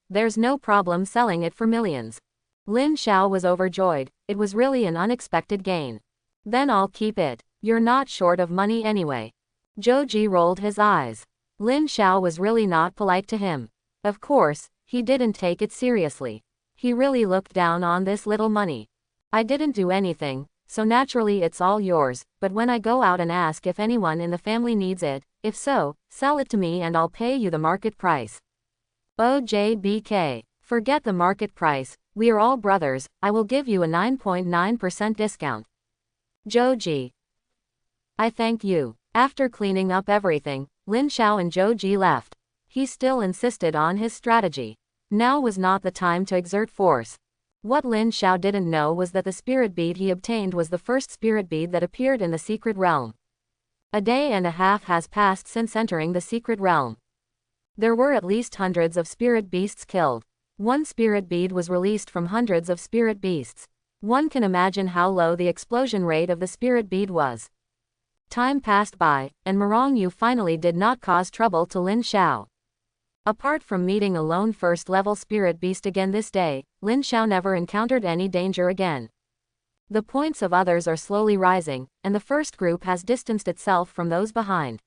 There's no problem selling it for millions. Lin Xiao was overjoyed. It was really an unexpected gain. Then I'll keep it. You're not short of money anyway. Zhou Ji rolled his eyes. Lin Xiao was really not polite to him. Of course, he didn't take it seriously. He really looked down on this little money. I didn't do anything, so naturally it's all yours, but when I go out and ask if anyone in the family needs it, if so, sell it to me and I'll pay you the market price. OJBK. Forget the market price, we are all brothers, I will give you a 9.9% discount. Zhou Ji. I thank you. After cleaning up everything, Lin Xiao and Zhou Ji left. He still insisted on his strategy. Now was not the time to exert force. What Lin Xiao didn't know was that the spirit bead he obtained was the first spirit bead that appeared in the secret realm. A day and a half has passed since entering the secret realm. There were at least hundreds of spirit beasts killed. One spirit bead was released from hundreds of spirit beasts. One can imagine how low the explosion rate of the spirit bead was. Time passed by, and Morong Yu finally did not cause trouble to Lin Xiao. Apart from meeting a lone first-level spirit beast again this day, Lin Xiao never encountered any danger again. The points of others are slowly rising, and the first group has distanced itself from those behind.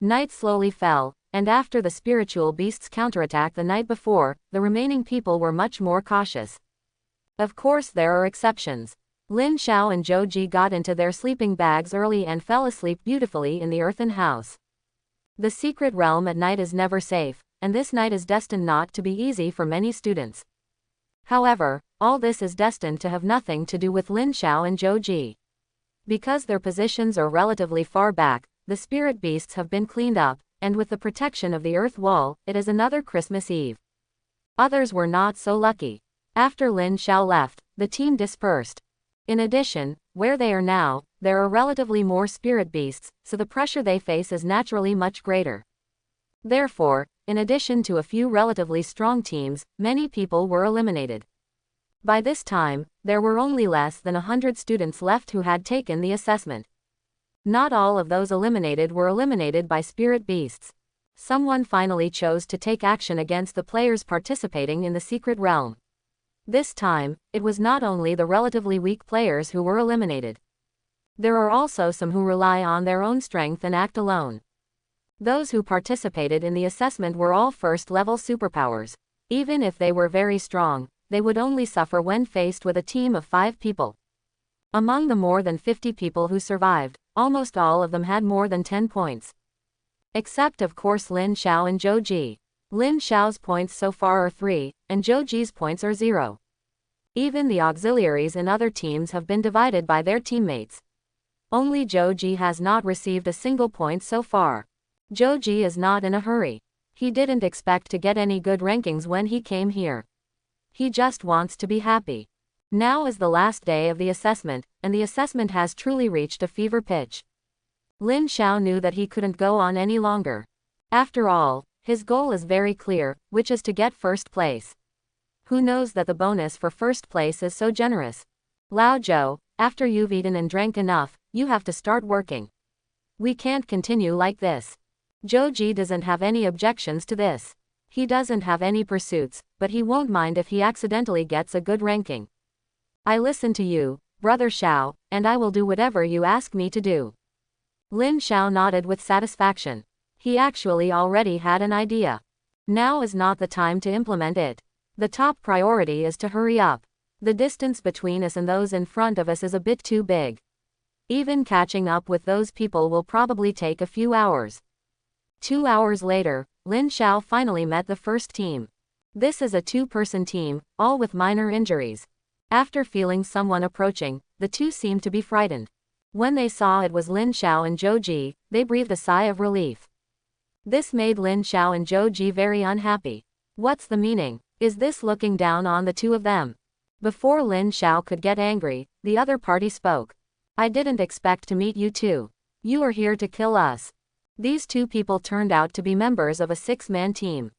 Night slowly fell, and after the spiritual beast's counterattack the night before, the remaining people were much more cautious. Of course there are exceptions. Lin Xiao and Zhou Ji got into their sleeping bags early and fell asleep beautifully in the earthen house. The secret realm at night is never safe, and this night is destined not to be easy for many students. However, all this is destined to have nothing to do with Lin Xiao and Zhou Ji. Because their positions are relatively far back, the spirit beasts have been cleaned up, and with the protection of the earth wall, it is another Christmas Eve. Others were not so lucky. After Lin Xiao left, the team dispersed. In addition, where they are now, there are relatively more spirit beasts, so the pressure they face is naturally much greater. Therefore, in addition to a few relatively strong teams, many people were eliminated. By this time, there were only less than 100 students left who had taken the assessment. Not all of those eliminated were eliminated by spirit beasts. Someone finally chose to take action against the players participating in the secret realm. This time, it was not only the relatively weak players who were eliminated. There are also some who rely on their own strength and act alone. Those who participated in the assessment were all first-level superpowers. Even if they were very strong, they would only suffer when faced with a team of 5 people. Among the more than 50 people who survived, almost all of them had more than 10 points. Except of course Lin Xiao and Zhou Ji. Lin Xiao's points so far are 3, and Zhou Ji's points are 0. Even the auxiliaries in other teams have been divided by their teammates. Only Zhou Ji has not received a single point so far. Zhou Ji is not in a hurry. He didn't expect to get any good rankings when he came here. He just wants to be happy. Now is the last day of the assessment, and the assessment has truly reached a fever pitch. Lin Xiao knew that he couldn't go on any longer. After all, his goal is very clear, which is to get first place. Who knows that the bonus for first place is so generous? Lao Zhou, after you've eaten and drank enough, you have to start working. We can't continue like this. Zhou Ji doesn't have any objections to this. He doesn't have any pursuits, but he won't mind if he accidentally gets a good ranking. I listen to you, Brother Xiao, and I will do whatever you ask me to do. Lin Xiao nodded with satisfaction. He actually already had an idea. Now is not the time to implement it. The top priority is to hurry up. The distance between us and those in front of us is a bit too big. Even catching up with those people will probably take a few hours. 2 hours later, Lin Xiao finally met the first team. This is a two-person team, all with minor injuries. After feeling someone approaching, the two seemed to be frightened. When they saw it was Lin Xiao and Zhou Ji, they breathed a sigh of relief. This made Lin Xiao and Zhou Ji very unhappy. What's the meaning? Is this looking down on the two of them? Before Lin Xiao could get angry, the other party spoke. I didn't expect to meet you two. You are here to kill us. These two people turned out to be members of a 6-man team.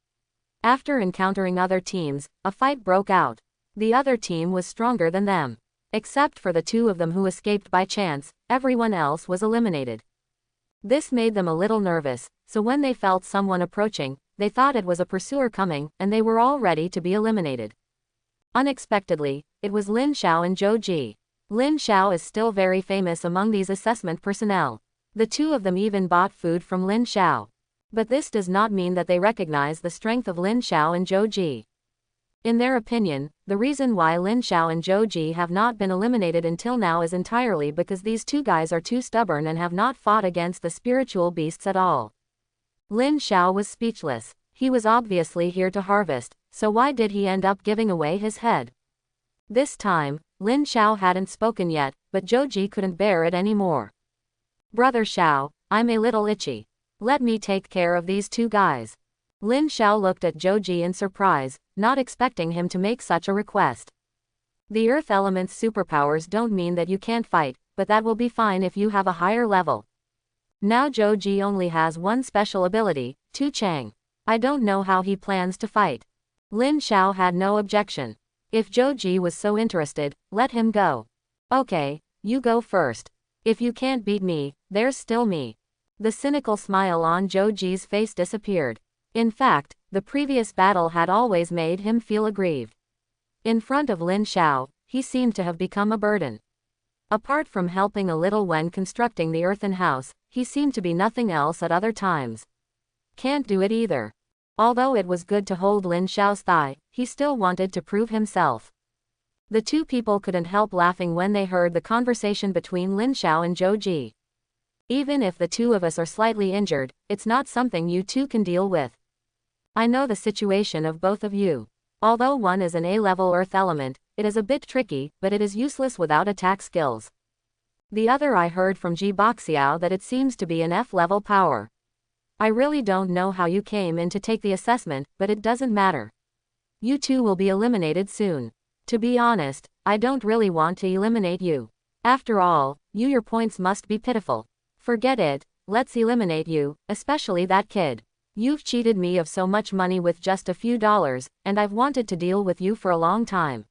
After encountering other teams, a fight broke out. The other team was stronger than them. Except for the two of them who escaped by chance, everyone else was eliminated. This made them a little nervous, so when they felt someone approaching, they thought it was a pursuer coming, and they were all ready to be eliminated. Unexpectedly, it was Lin Xiao and Zhou Ji. Lin Xiao is still very famous among these assessment personnel. The two of them even bought food from Lin Xiao. But this does not mean that they recognize the strength of Lin Xiao and Zhou Ji. In their opinion, the reason why Lin Xiao and Zhou Ji have not been eliminated until now is entirely because these two guys are too stubborn and have not fought against the spiritual beasts at all. Lin Xiao was speechless. He was obviously here to harvest, so why did he end up giving away his head? This time, Lin Xiao hadn't spoken yet, but Zhou Ji couldn't bear it anymore. Brother Xiao, I'm a little itchy. Let me take care of these two guys. Lin Xiao looked at Zhou Ji in surprise, not expecting him to make such a request. The earth element's superpowers don't mean that you can't fight, but that will be fine if you have a higher level. Now Zhou Ji only has one special ability, Tu Chang. I don't know how he plans to fight. Lin Xiao had no objection. If Zhou Ji was so interested, let him go. Okay, you go first. If you can't beat me, there's still me. The cynical smile on Zhou Ji's face disappeared. In fact, the previous battle had always made him feel aggrieved. In front of Lin Xiao, he seemed to have become a burden. Apart from helping a little when constructing the earthen house, he seemed to be nothing else at other times. Can't do it either. Although it was good to hold Lin Xiao's thigh, he still wanted to prove himself. The two people couldn't help laughing when they heard the conversation between Lin Xiao and Zhou Ji. Even if the two of us are slightly injured, it's not something you two can deal with. I know the situation of both of you. Although one is an A-level earth element, it is a bit tricky, but it is useless without attack skills. The other I heard from Ji Boxiao that it seems to be an F-level power. I really don't know how you came in to take the assessment, but it doesn't matter. You two will be eliminated soon. To be honest, I don't really want to eliminate you. After all, your points must be pitiful. Forget it, let's eliminate you, especially that kid. You've cheated me of so much money with just a few dollars, and I've wanted to deal with you for a long time.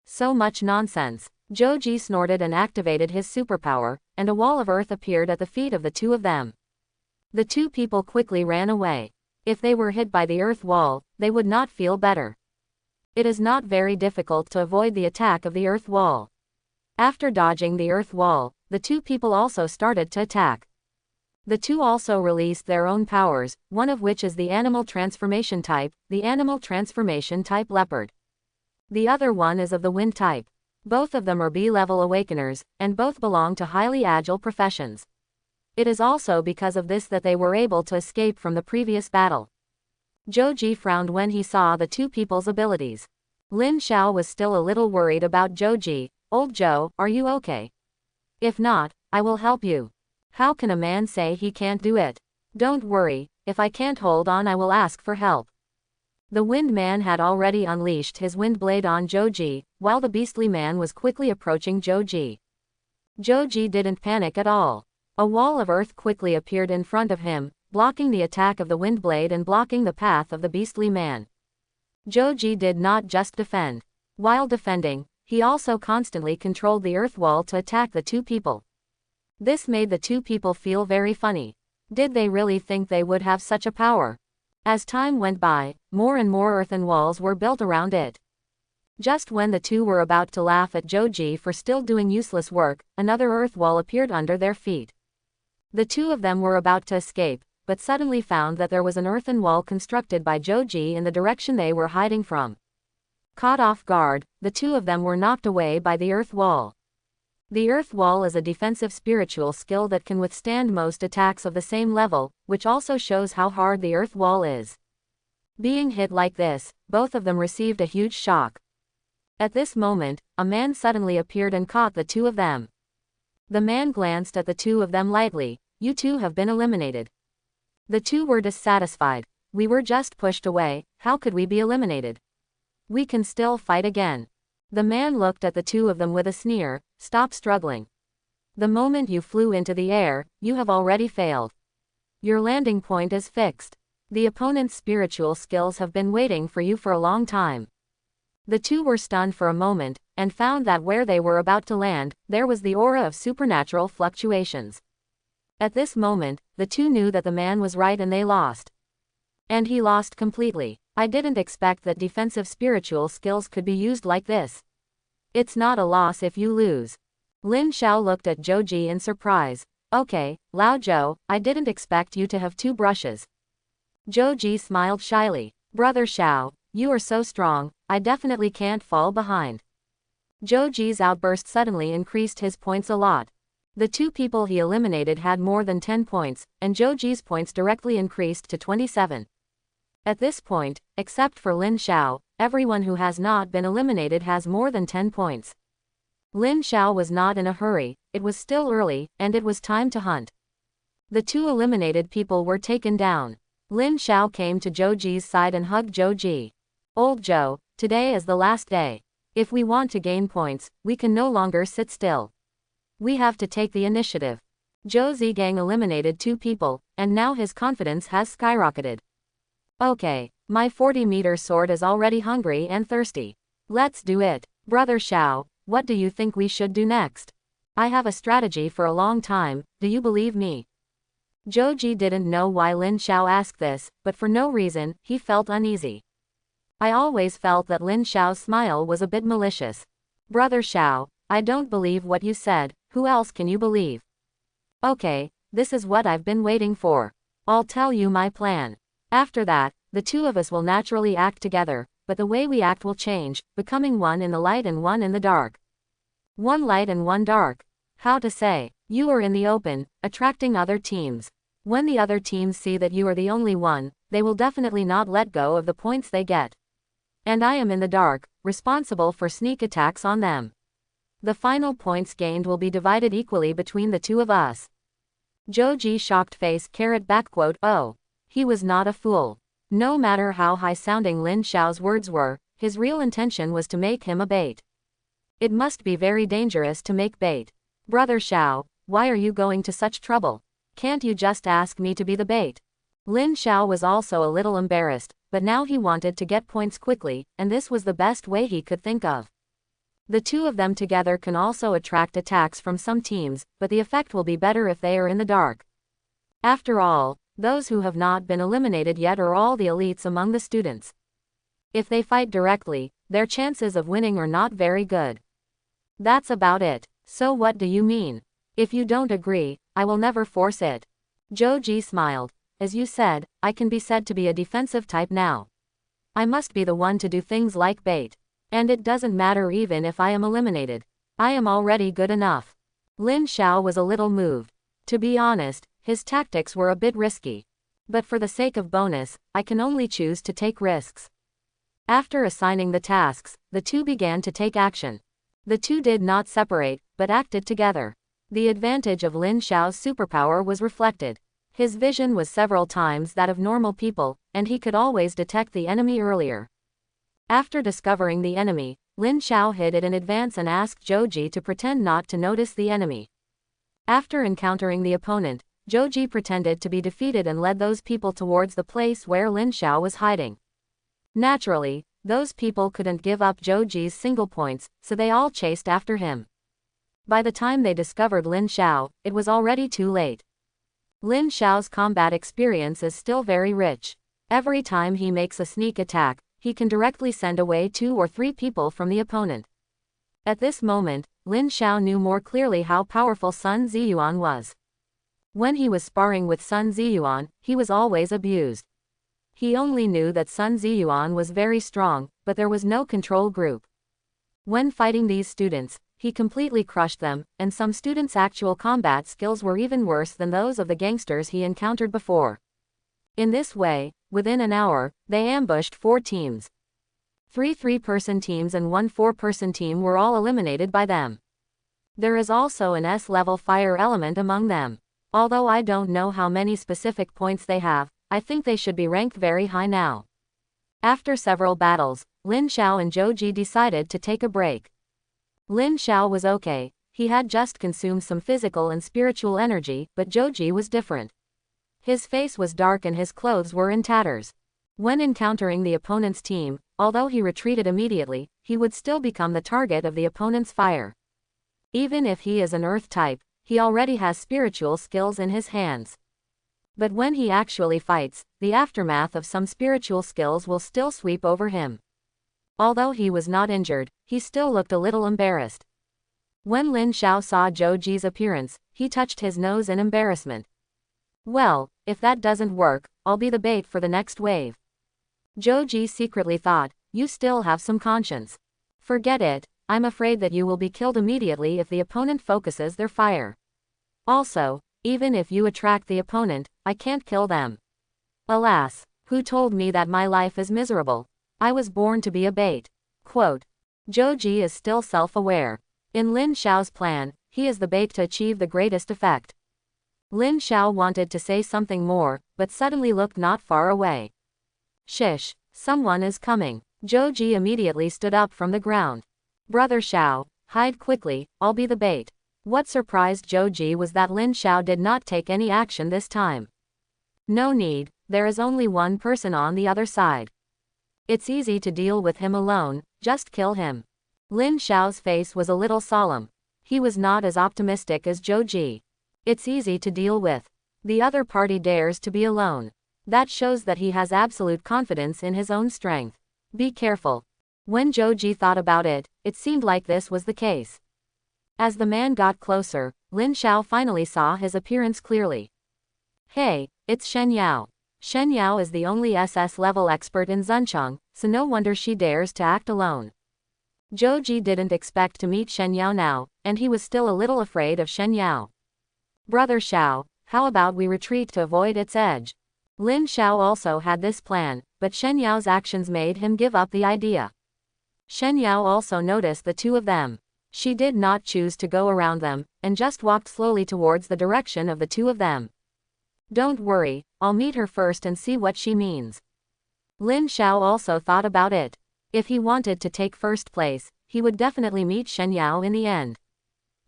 So much nonsense. Zhou Ji snorted and activated his superpower, and a wall of earth appeared at the feet of the two of them. The two people quickly ran away. If they were hit by the earth wall, they would not feel better. It is not very difficult to avoid the attack of the earth wall. After dodging the earth wall, the two people also started to attack. The two also released their own powers, one of which is the animal transformation type leopard. The other one is of the wind type. Both of them are B-level awakeners, and both belong to highly agile professions. It is also because of this that they were able to escape from the previous battle. Zhou Ji frowned when he saw the two people's abilities. Lin Xiao was still a little worried about Zhou Ji. Old Zhou, are you okay? If not, I will help you. How can a man say he can't do it? Don't worry, if I can't hold on I will ask for help. The wind man had already unleashed his wind blade on Zhou Ji, while the beastly man was quickly approaching Zhou Ji. Zhou Ji didn't panic at all. A wall of earth quickly appeared in front of him, blocking the attack of the wind blade and blocking the path of the beastly man. Zhou Ji did not just defend. While defending, he also constantly controlled the earth wall to attack the two people. This made the two people feel very funny. Did they really think they would have such a power? As time went by, more and more earthen walls were built around it. Just when the two were about to laugh at Zhou Ji for still doing useless work, another earth wall appeared under their feet. The two of them were about to escape, but suddenly found that there was an earthen wall constructed by Joji in the direction they were hiding from. Caught off guard, the two of them were knocked away by the earth wall. The earth wall is a defensive spiritual skill that can withstand most attacks of the same level, which also shows how hard the earth wall is. Being hit like this, both of them received a huge shock. At this moment, a man suddenly appeared and caught the two of them. The man glanced at the two of them lightly. "You two have been eliminated." The two were dissatisfied. "We were just pushed away, how could we be eliminated? We can still fight again." The man looked at the two of them with a sneer. "Stop struggling. The moment you flew into the air, you have already failed. Your landing point is fixed. The opponent's spiritual skills have been waiting for you for a long time." The two were stunned for a moment, and found that where they were about to land, there was the aura of supernatural fluctuations. At this moment, the two knew that the man was right and they lost. And he lost completely. "I didn't expect that defensive spiritual skills could be used like this. It's not a loss if you lose." Lin Xiao looked at Joji in surprise. "Okay, Lao Zhou, I didn't expect you to have two brushes." Joji smiled shyly. "Brother Xiao, you are so strong, I definitely can't fall behind." Joji's outburst suddenly increased his points a lot. The two people he eliminated had more than 10 points, and Joji's points directly increased to 27. At this point, except for Lin Xiao, everyone who has not been eliminated has more than 10 points. Lin Xiao was not in a hurry, it was still early, and it was time to hunt. The two eliminated people were taken down. Lin Xiao came to Joji's side and hugged Joji. "Old Joe, today is the last day. If we want to gain points, we can no longer sit still. We have to take the initiative." Zhou Zigang eliminated two people, and now his confidence has skyrocketed. "Okay, my 40-meter sword is already hungry and thirsty. Let's do it. Brother Xiao, what do you think we should do next? I have a strategy for a long time, do you believe me?" Joji didn't know why Lin Xiao asked this, but for no reason, he felt uneasy. "I always felt that Lin Xiao's smile was a bit malicious. Brother Xiao, I don't believe what you said, who else can you believe?" "Okay, this is what I've been waiting for. I'll tell you my plan. After that, the two of us will naturally act together, but the way we act will change, becoming one in the light and one in the dark. One light and one dark. How to say? You are in the open, attracting other teams. When the other teams see that you are the only one, they will definitely not let go of the points they get. And I am in the dark, responsible for sneak attacks on them. The final points gained will be divided equally between the two of us." Joji shocked face carrot back quote, "Oh. He was not a fool." No matter how high-sounding Lin Xiao's words were, his real intention was to make him a bait. It must be very dangerous to make bait. "Brother Xiao, why are you going to such trouble? Can't you just ask me to be the bait?" Lin Xiao was also a little embarrassed, but now he wanted to get points quickly, and this was the best way he could think of. The two of them together can also attract attacks from some teams, but the effect will be better if they are in the dark. After all, those who have not been eliminated yet are all the elites among the students. If they fight directly, their chances of winning are not very good. That's about it. So what do you mean? If you don't agree, I will never force it. Joji smiled. As you said, I can be said to be a defensive type now. I must be the one to do things like bait. And it doesn't matter even if I am eliminated. I am already good enough. Lin Xiao was a little moved. To be honest, his tactics were a bit risky. But for the sake of bonus, I can only choose to take risks. After assigning the tasks, the two began to take action. The two did not separate, but acted together. The advantage of Lin Xiao's superpower was reflected. His vision was several times that of normal people, and he could always detect the enemy earlier. After discovering the enemy, Lin Xiao hid it in advance and asked Joji to pretend not to notice the enemy. After encountering the opponent, Joji pretended to be defeated and led those people towards the place where Lin Xiao was hiding. Naturally, those people couldn't give up Joji's single points, so they all chased after him. By the time they discovered Lin Xiao, it was already too late. Lin Xiao's combat experience is still very rich. Every time he makes a sneak attack, he can directly send away 2 or 3 people from the opponent. At this moment, Lin Xiao knew more clearly how powerful Sun Ziyuan was. When he was sparring with Sun Ziyuan, he was always abused. He only knew that Sun Ziyuan was very strong, but there was no control group. When fighting these students, he completely crushed them, and some students' actual combat skills were even worse than those of the gangsters he encountered before. In this way, within an hour, they ambushed 4 teams. 3 3-person teams and 1 4-person team were all eliminated by them. There is also an S-level fire element among them. Although I don't know how many specific points they have, I think they should be ranked very high now. After several battles, Lin Xiao and Zhou Ji decided to take a break. Lin Xiao was okay, he had just consumed some physical and spiritual energy, but Zhou Ji was different. His face was dark and his clothes were in tatters. When encountering the opponent's team, although he retreated immediately, he would still become the target of the opponent's fire. Even if he is an earth type, he already has spiritual skills in his hands. But when he actually fights, the aftermath of some spiritual skills will still sweep over him. Although he was not injured, he still looked a little embarrassed. When Lin Xiao saw Zhou Ji's appearance, he touched his nose in embarrassment. Well, if that doesn't work, I'll be the bait for the next wave. Zhou Ji secretly thought, you still have some conscience. Forget it, I'm afraid that you will be killed immediately if the opponent focuses their fire. Also, even if you attract the opponent, I can't kill them. Alas, who told me that my life is miserable? I was born to be a bait. Quote. Zhou Ji is still self-aware. In Lin Xiao's plan, he is the bait to achieve the greatest effect. Lin Xiao wanted to say something more, but suddenly looked not far away. Shish, someone is coming. Zhou Ji immediately stood up from the ground. Brother Xiao, hide quickly, I'll be the bait. What surprised Zhou Ji was that Lin Xiao did not take any action this time. No need, there is only one person on the other side. It's easy to deal with him alone, just kill him. Lin Xiao's face was a little solemn. He was not as optimistic as Zhou Ji. It's easy to deal with. The other party dares to be alone. That shows that he has absolute confidence in his own strength. Be careful. When Zhou Ji thought about it, it seemed like this was the case. As the man got closer, Lin Xiao finally saw his appearance clearly. Hey, it's Shen Yao. Shen Yao is the only SS-level expert in Zuncheng, so no wonder she dares to act alone. Zhou Ji didn't expect to meet Shen Yao now, and he was still a little afraid of Shen Yao. Brother Xiao, how about we retreat to avoid its edge? Lin Xiao also had this plan, but Shen Yao's actions made him give up the idea. Shen Yao also noticed the 2 of them. She did not choose to go around them, and just walked slowly towards the direction of the 2 of them. Don't worry, I'll meet her first and see what she means. Lin Xiao also thought about it. If he wanted to take first place, he would definitely meet Shen Yao in the end.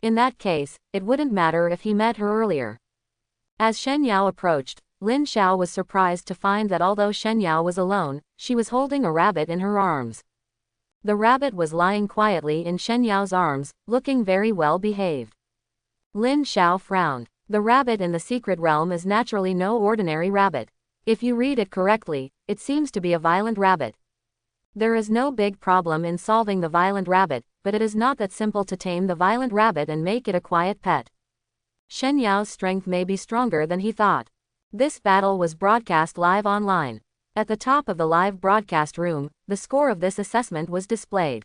In that case, it wouldn't matter if he met her earlier. As Shen Yao approached, Lin Xiao was surprised to find that although Shen Yao was alone, she was holding a rabbit in her arms. The rabbit was lying quietly in Shen Yao's arms, looking very well behaved. Lin Xiao frowned. The rabbit in the secret realm is naturally no ordinary rabbit. If you read it correctly, it seems to be a violent rabbit. There is no big problem in solving the violent rabbit, but it is not that simple to tame the violent rabbit and make it a quiet pet. Shen Yao's strength may be stronger than he thought. This battle was broadcast live online. At the top of the live broadcast room, the score of this assessment was displayed.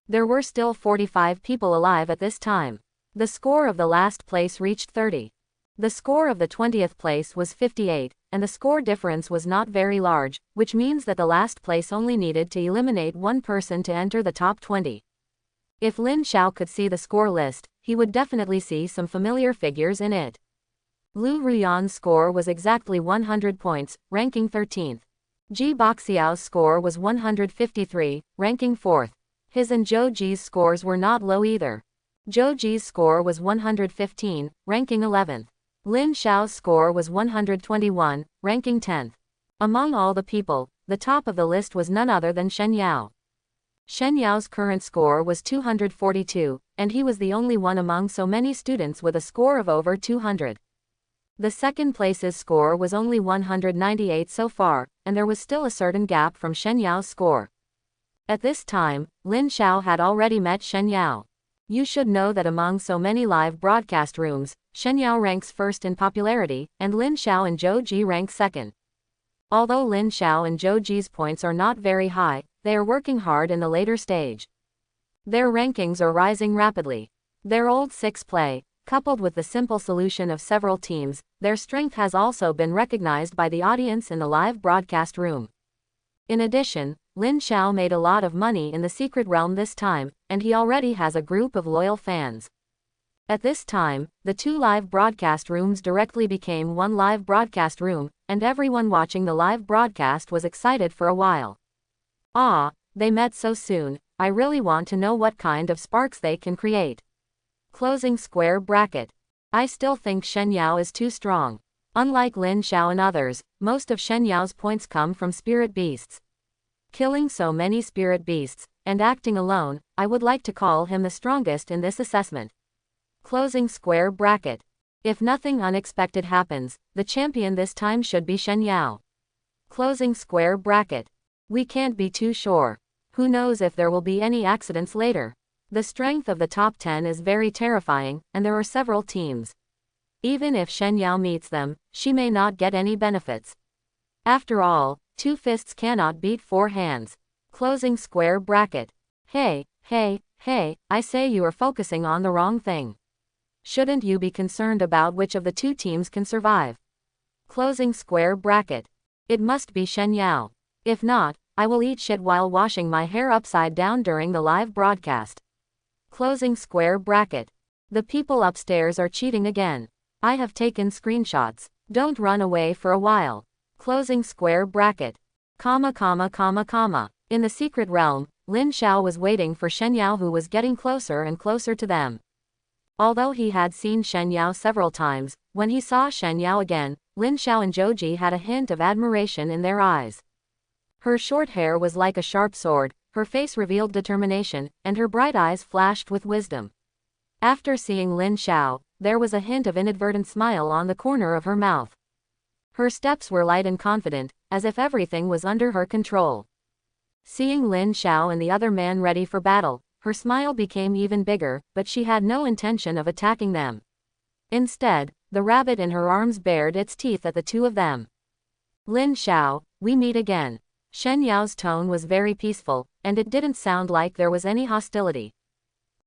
There were still 45 people alive at this time. The score of the last place reached 30. The score of the 20th place was 58, and the score difference was not very large, which means that the last place only needed to eliminate one person to enter the top 20. If Lin Xiao could see the score list, he would definitely see some familiar figures in it. Lu Ruyan's score was exactly 100 points, ranking 13th. Ji Boxiao's score was 153, ranking 4th. His and Zhou Ji's scores were not low either. Zhou Ji's score was 115, ranking 11th. Lin Xiao's score was 121, ranking 10th. Among all the people, the top of the list was none other than Shen Yao. Shen Yao's current score was 242, and he was the only one among so many students with a score of over 200. The second place's score was only 198 so far, and there was still a certain gap from Shen Yao's score. At this time, Lin Xiao had already met Shen Yao. You should know that among so many live broadcast rooms, Shen Yao ranks first in popularity, and Lin Xiao and Zhou Ji rank second. Although Lin Xiao and Zhou Ji's points are not very high, they are working hard in the later stage. Their rankings are rising rapidly. Their old six play, coupled with the simple solution of several teams, their strength has also been recognized by the audience in the live broadcast room. In addition, Lin Xiao made a lot of money in the secret realm this time, and he already has a group of loyal fans. At this time, the two live broadcast rooms directly became one live broadcast room, and everyone watching the live broadcast was excited for a while. Ah, they met so soon, I really want to know what kind of sparks they can create. Closing square bracket. I still think Shen Yao is too strong. Unlike Lin Xiao and others, most of Shen Yao's points come from spirit beasts. Killing so many spirit beasts, and acting alone, I would like to call him the strongest in this assessment. Closing square bracket. If nothing unexpected happens, the champion this time should be Shen Yao. Closing square bracket. We can't be too sure. Who knows if there will be any accidents later. The strength of the top 10 is very terrifying, and there are several teams. Even if Shen Yao meets them, she may not get any benefits. After all, 2 fists cannot beat 4 hands. Closing square bracket. Hey, I say you are focusing on the wrong thing. Shouldn't you be concerned about which of the 2 teams can survive? Closing square bracket. It must be Shen Yao. If not, I will eat shit while washing my hair upside down during the live broadcast. Closing square bracket. The people upstairs are cheating again. I have taken screenshots. Don't run away for a while. Closing square bracket. In the secret realm, Lin Xiao was waiting for Shen Yao, who was getting closer and closer to them. Although he had seen Shen Yao several times, when he saw Shen Yao again, Lin Xiao and Zhou Ji had a hint of admiration in their eyes. Her short hair was like a sharp sword, her face revealed determination, and her bright eyes flashed with wisdom. After seeing Lin Xiao, there was a hint of inadvertent smile on the corner of her mouth. Her steps were light and confident, as if everything was under her control. Seeing Lin Xiao and the other man ready for battle, her smile became even bigger, but she had no intention of attacking them. Instead, the rabbit in her arms bared its teeth at the two of them. Lin Xiao, we meet again. Shen Yao's tone was very peaceful, and it didn't sound like there was any hostility.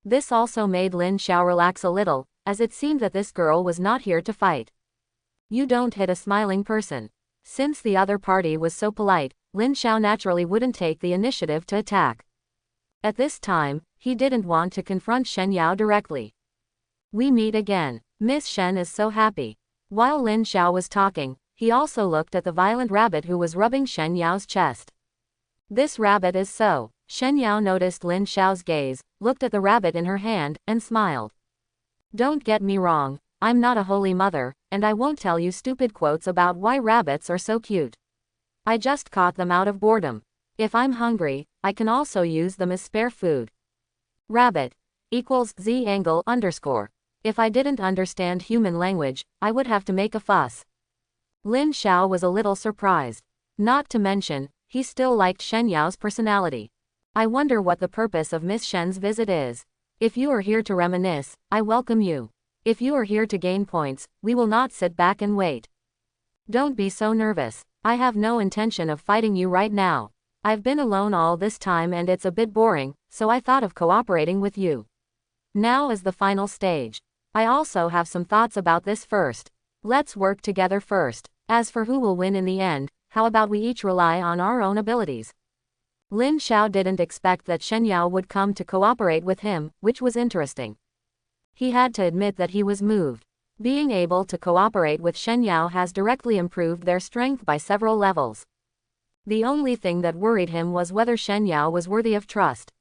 This also made Lin Xiao relax a little, as it seemed that this girl was not here to fight. You don't hit a smiling person. Since the other party was so polite, Lin Xiao naturally wouldn't take the initiative to attack. At this time, he didn't want to confront Shen Yao directly. We meet again. Miss Shen is so happy. While Lin Xiao was talking, he also looked at the violent rabbit who was rubbing Shen Yao's chest. This rabbit is so. Shen Yao noticed Lin Xiao's gaze, looked at the rabbit in her hand, and smiled. Don't get me wrong, I'm not a holy mother, and I won't tell you stupid quotes about why rabbits are so cute. I just caught them out of boredom. If I'm hungry, I can also use them as spare food. Rabbit equals Z angle _. If I didn't understand human language, I would have to make a fuss. Lin Xiao was a little surprised. Not to mention, he still liked Shen Yao's personality. I wonder what the purpose of Miss Shen's visit is. If you are here to reminisce, I welcome you. If you are here to gain points, we will not sit back and wait. Don't be so nervous. I have no intention of fighting you right now. I've been alone all this time and it's a bit boring, so I thought of cooperating with you. Now is the final stage. I also have some thoughts about this first. Let's work together first. As for who will win in the end, how about we each rely on our own abilities? Lin Xiao didn't expect that Shen Yao would come to cooperate with him, which was interesting. He had to admit that he was moved. Being able to cooperate with Shen Yao has directly improved their strength by several levels. The only thing that worried him was whether Shen Yao was worthy of trust.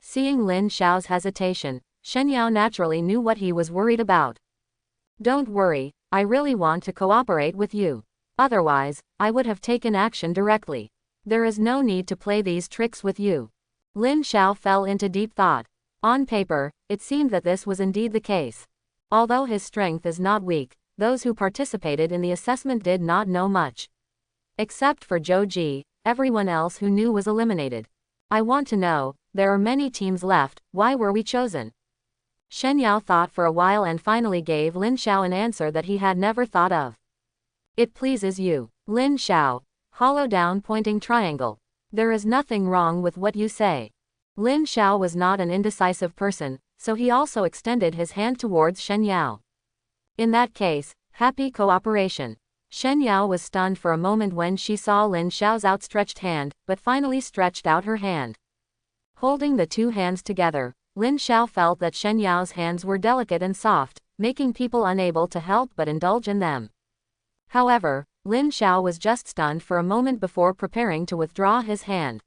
Seeing Lin Xiao's hesitation, Shen Yao naturally knew what he was worried about. Don't worry, I really want to cooperate with you. Otherwise, I would have taken action directly. There is no need to play these tricks with you. Lin Xiao fell into deep thought. On paper, it seemed that this was indeed the case. Although his strength is not weak, those who participated in the assessment did not know much. Except for Zhou Ji, everyone else who knew was eliminated. I want to know, there are many teams left, why were we chosen? Shen Yao thought for a while and finally gave Lin Xiao an answer that he had never thought of. It pleases you. Lin Xiao. Hollow down pointing triangle. There is nothing wrong with what you say. Lin Xiao was not an indecisive person, so he also extended his hand towards Shen Yao. In that case, happy cooperation. Shen Yao was stunned for a moment when she saw Lin Xiao's outstretched hand, but finally stretched out her hand. Holding the two hands together, Lin Xiao felt that Shen Yao's hands were delicate and soft, making people unable to help but indulge in them. However, Lin Xiao was just stunned for a moment before preparing to withdraw his hand.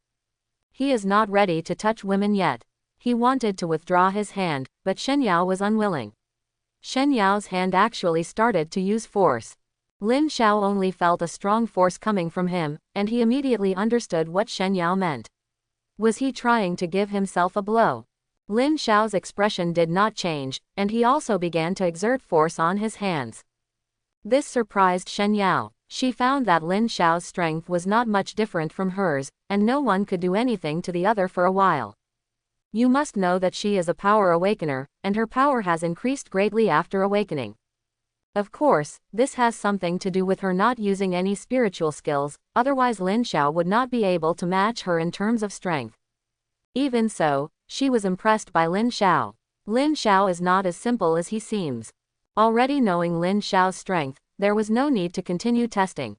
He is not ready to touch women yet. He wanted to withdraw his hand, but Shen Yao was unwilling. Shen Yao's hand actually started to use force. Lin Xiao only felt a strong force coming from him, and he immediately understood what Shen Yao meant. Was he trying to give himself a blow? Lin Xiao's expression did not change, and he also began to exert force on his hands. This surprised Shen Yao. She found that Lin Xiao's strength was not much different from hers, and no one could do anything to the other for a while. You must know that she is a power awakener, and her power has increased greatly after awakening. Of course, this has something to do with her not using any spiritual skills, otherwise Lin Xiao would not be able to match her in terms of strength. Even so, she was impressed by Lin Xiao. Lin Xiao is not as simple as he seems. Already knowing Lin Xiao's strength, there was no need to continue testing.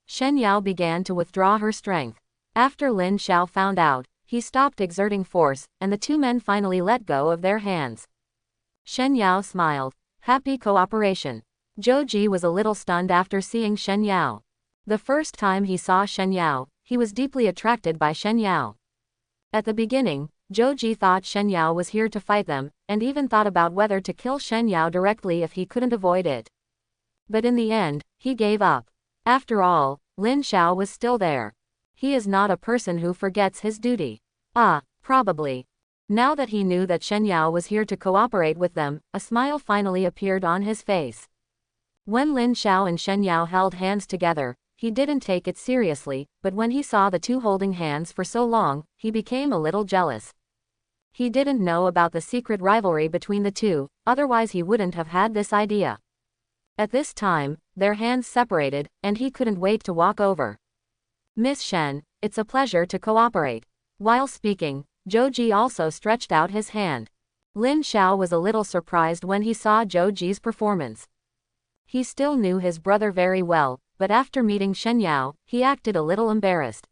Shen Yao began to withdraw her strength. After Lin Xiao found out, he stopped exerting force, and the two men finally let go of their hands. Shen Yao smiled. Happy cooperation. Zhou Ji was a little stunned after seeing Shen Yao. The first time he saw Shen Yao, he was deeply attracted by Shen Yao. At the beginning, Zhou Ji thought Shen Yao was here to fight them, and even thought about whether to kill Shen Yao directly if he couldn't avoid it. But in the end, he gave up. After all, Lin Xiao was still there. He is not a person who forgets his duty. Probably. Now that he knew that Shen Yao was here to cooperate with them, a smile finally appeared on his face. When Lin Xiao and Shen Yao held hands together, he didn't take it seriously, but when he saw the two holding hands for so long, he became a little jealous. He didn't know about the secret rivalry between the two, otherwise he wouldn't have had this idea. At this time, their hands separated, and he couldn't wait to walk over. Miss Shen, it's a pleasure to cooperate. While speaking, Zhou Ji also stretched out his hand. Lin Xiao was a little surprised when he saw Zhou Ji's performance. He still knew his brother very well, but after meeting Shen Yao, he acted a little embarrassed.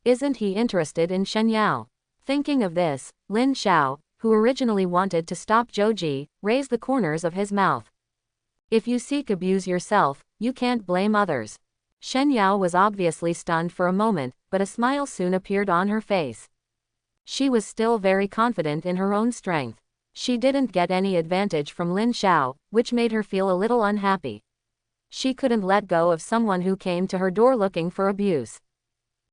Isn't he interested in Shen Yao? Thinking of this, Lin Xiao, who originally wanted to stop Zhou Ji, raised the corners of his mouth. If you seek abuse yourself, you can't blame others. Shen Yao was obviously stunned for a moment, but a smile soon appeared on her face. She was still very confident in her own strength. She didn't get any advantage from Lin Xiao, which made her feel a little unhappy. She couldn't let go of someone who came to her door looking for abuse.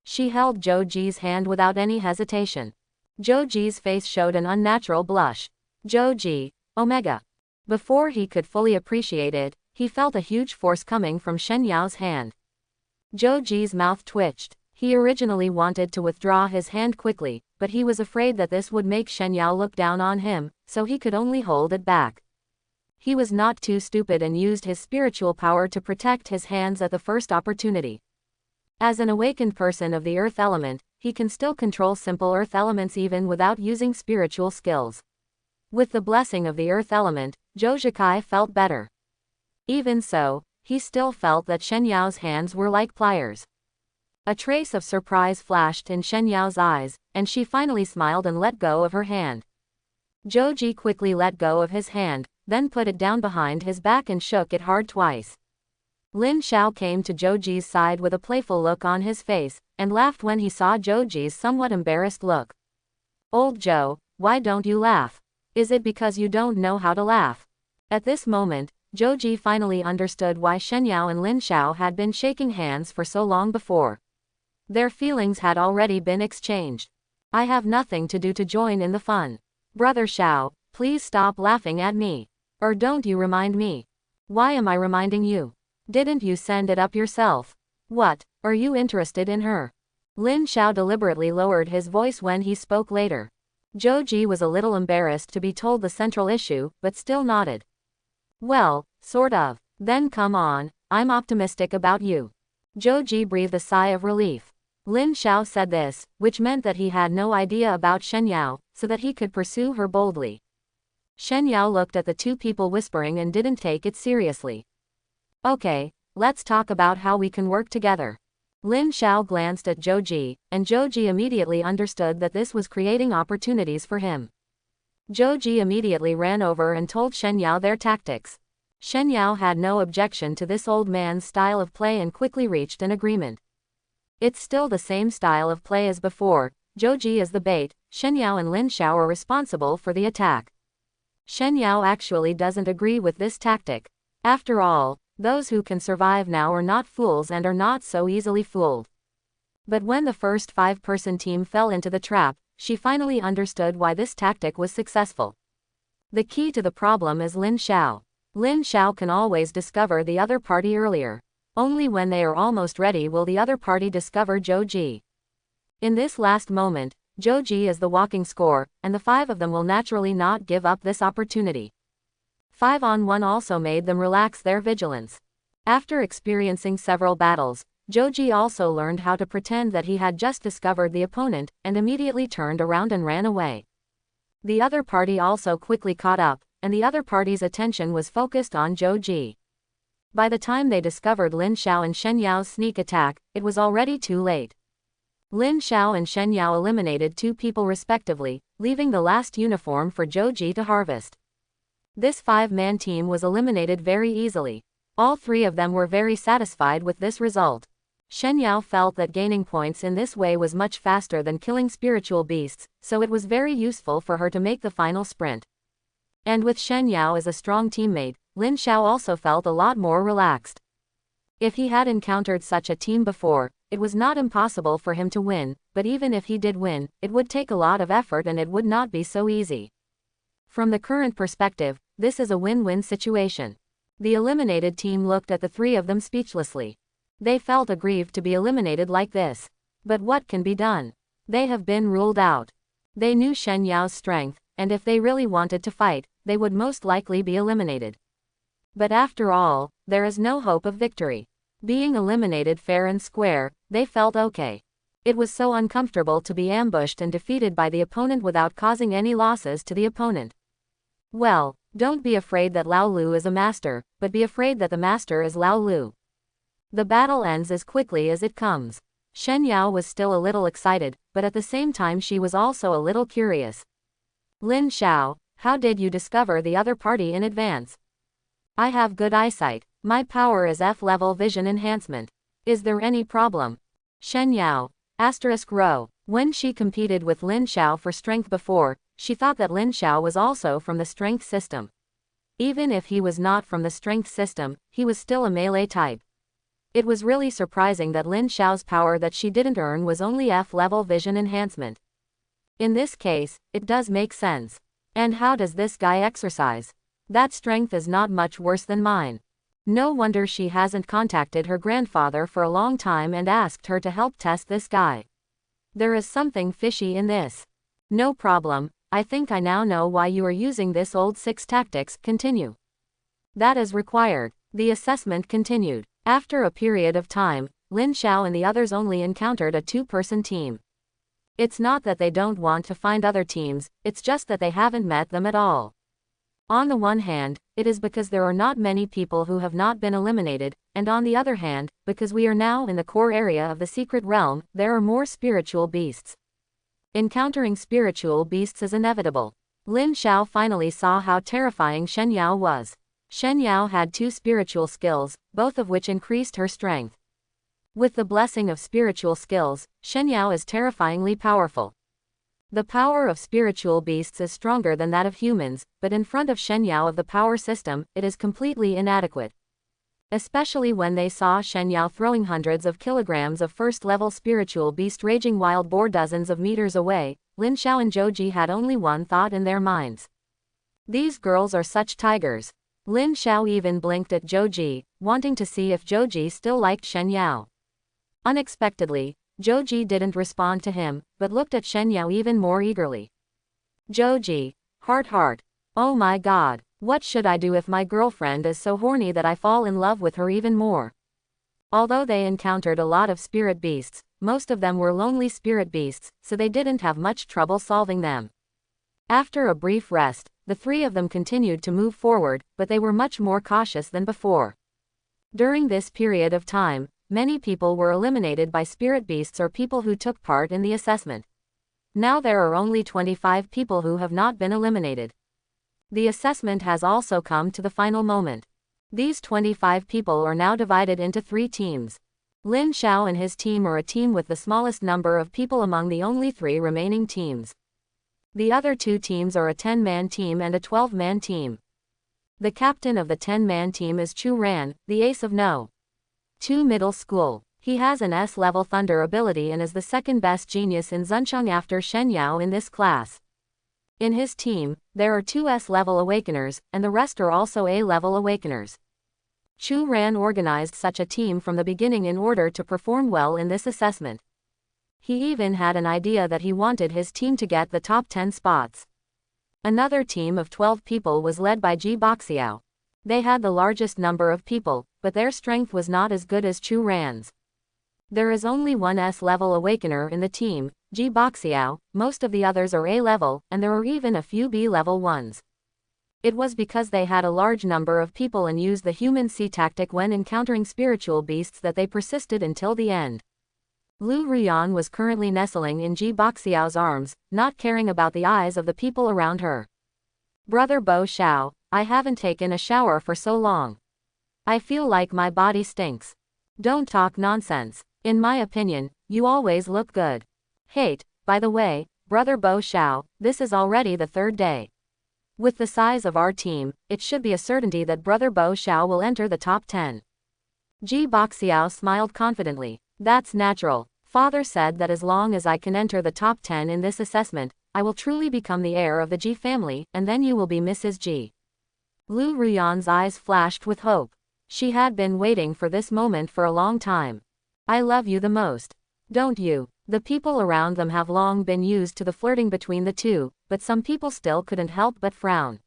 She held Zhou Ji's hand without any hesitation. Zhou Ji's face showed an unnatural blush. Zhou Ji, Omega. Before he could fully appreciate it, he felt a huge force coming from Shen Yao's hand. Zhou Ji's mouth twitched. He originally wanted to withdraw his hand quickly, but he was afraid that this would make Shen Yao look down on him, so he could only hold it back. He was not too stupid and used his spiritual power to protect his hands at the first opportunity. As an awakened person of the earth element, he can still control simple earth elements even without using spiritual skills. With the blessing of the earth element, Zhou Zhikai felt better. Even so, he still felt that Shen Yao's hands were like pliers. A trace of surprise flashed in Shen Yao's eyes, and she finally smiled and let go of her hand. Zhou Ji quickly let go of his hand, then put it down behind his back and shook it hard twice. Lin Xiao came to Zhou Ji's side with a playful look on his face, and laughed when he saw Zhou Ji's somewhat embarrassed look. Old Zhou, why don't you laugh? Is it because you don't know how to laugh? At this moment, Zhou Ji finally understood why Shen Yao and Lin Xiao had been shaking hands for so long before. Their feelings had already been exchanged. I have nothing to do to join in the fun. Brother Xiao, please stop laughing at me. Or don't you remind me. Why am I reminding you? Didn't you send it up yourself? What, are you interested in her? Lin Xiao deliberately lowered his voice when he spoke later. Joji was a little embarrassed to be told the central issue, but still nodded. Well, sort of. Then come on, I'm optimistic about you. Joji breathed a sigh of relief. Lin Xiao said this, which meant that he had no idea about Shen Yao, so that he could pursue her boldly. Shen Yao looked at the two people whispering and didn't take it seriously. Okay, let's talk about how we can work together. Lin Xiao glanced at Joji, and Joji immediately understood that this was creating opportunities for him. Joji immediately ran over and told Shen Yao their tactics. Shen Yao had no objection to this old man's style of play and quickly reached an agreement. It's still the same style of play as before. Joji is the bait, Shen Yao and Lin Xiao are responsible for the attack. Shen Yao actually doesn't agree with this tactic. After all, those who can survive now are not fools and are not so easily fooled. But when the first 5-person team fell into the trap, she finally understood why this tactic was successful. The key to the problem is Lin Xiao. Lin Xiao can always discover the other party earlier. Only when they are almost ready will the other party discover Joji. In this last moment, Joji is the walking score, and the 5 of them will naturally not give up this opportunity. 5-on-1 also made them relax their vigilance. After experiencing several battles, Joji also learned how to pretend that he had just discovered the opponent, and immediately turned around and ran away. The other party also quickly caught up, and the other party's attention was focused on Joji. By the time they discovered Lin Xiao and Shen Yao's sneak attack, it was already too late. Lin Xiao and Shen Yao eliminated 2 people respectively, leaving the last uniform for Joji to harvest. This 5-man team was eliminated very easily. All 3 of them were very satisfied with this result. Shen Yao felt that gaining points in this way was much faster than killing spiritual beasts, so it was very useful for her to make the final sprint. And with Shen Yao as a strong teammate, Lin Xiao also felt a lot more relaxed. If he had encountered such a team before, it was not impossible for him to win, but even if he did win, it would take a lot of effort and it would not be so easy. From the current perspective, this is a win-win situation. The eliminated team looked at the 3 of them speechlessly. They felt aggrieved to be eliminated like this. But what can be done? They have been ruled out. They knew Shen Yao's strength, and if they really wanted to fight, they would most likely be eliminated. But after all, there is no hope of victory. Being eliminated fair and square, they felt okay. It was so uncomfortable to be ambushed and defeated by the opponent without causing any losses to the opponent. Well, don't be afraid that Lao Lu is a master, but be afraid that the master is Lao Lu. The battle ends as quickly as it comes. Shen Yao was still a little excited, but at the same time she was also a little curious. Lin Xiao, how did you discover the other party in advance? I have good eyesight. My power is F-level vision enhancement. Is there any problem? Shen Yao, *row. When she competed with Lin Xiao for strength before, she thought that Lin Xiao was also from the strength system. Even if he was not from the strength system, he was still a melee type. It was really surprising that Lin Xiao's power that she didn't earn was only F-level vision enhancement. In this case, it does make sense. And how does this guy exercise? That strength is not much worse than mine. No wonder she hasn't contacted her grandfather for a long time and asked her to help test this guy. There is something fishy in this. No problem, I think I now know why you are using this old 6 tactics. Continue. That is required. The assessment continued. After a period of time, Lin Xiao and the others only encountered a 2-person team. It's not that they don't want to find other teams, it's just that they haven't met them at all. On the one hand, it is because there are not many people who have not been eliminated, and on the other hand, because we are now in the core area of the secret realm, there are more spiritual beasts. Encountering spiritual beasts is inevitable. Lin Xiao finally saw how terrifying Shen Yao was. Shen Yao had 2 spiritual skills, both of which increased her strength. With the blessing of spiritual skills, Shen Yao is terrifyingly powerful. The power of spiritual beasts is stronger than that of humans, but in front of Shen Yao of the power system, it is completely inadequate. Especially when they saw Shen Yao throwing hundreds of kilograms of first-level spiritual beast raging wild boar dozens of meters away, Lin Xiao and Joji had only one thought in their minds. These girls are such tigers. Lin Xiao even blinked at Joji, wanting to see if Joji still liked Shen Yao. Unexpectedly, Joji didn't respond to him, but looked at Shen Yao even more eagerly. Joji. Heart. Oh my god. What should I do if my girlfriend is so horny that I fall in love with her even more? Although they encountered a lot of spirit beasts, most of them were lonely spirit beasts, so they didn't have much trouble solving them. After a brief rest, the three of them continued to move forward, but they were much more cautious than before. During this period of time, many people were eliminated by spirit beasts or people who took part in the assessment. Now there are only 25 people who have not been eliminated. The assessment has also come to the final moment. These 25 people are now divided into 3 teams. Lin Xiao and his team are a team with the smallest number of people among the only 3 remaining teams. The other 2 teams are a 10-man team and a 12-man team. The captain of the 10-man team is Chu Ran, the ace of No. 2 Middle School. He has an S-level thunder ability and is the second best genius in Zuncheng after Shen Yao in this class. In his team, there are 2 S-level awakeners, and the rest are also A-level awakeners. Chu Ran organized such a team from the beginning in order to perform well in this assessment. He even had an idea that he wanted his team to get the top 10 spots. Another team of 12 people was led by Ji Boxiao. They had the largest number of people, but their strength was not as good as Chu Ran's. There is only one S-level awakener in the team, Ji Boxiao, most of the others are A-level, and there are even a few B-level ones. It was because they had a large number of people and used the human C tactic when encountering spiritual beasts that they persisted until the end. Lu Ruyan was currently nestling in Ji Boxiao's arms, not caring about the eyes of the people around her. Brother Bo Xiao, I haven't taken a shower for so long. I feel like my body stinks. Don't talk nonsense. In my opinion, you always look good. By the way, Brother Bo Xiao, this is already the 3rd day. With the size of our team, it should be a certainty that Brother Bo Xiao will enter the top 10. Ji Boxiao smiled confidently. That's natural. Father said that as long as I can enter the top 10 in this assessment, I will truly become the heir of the Ji family, and then you will be Mrs. Ji. Lu Ruyan's eyes flashed with hope. She had been waiting for this moment for a long time. I love you the most. Don't you? The people around them have long been used to the flirting between the two, but some people still couldn't help but frown.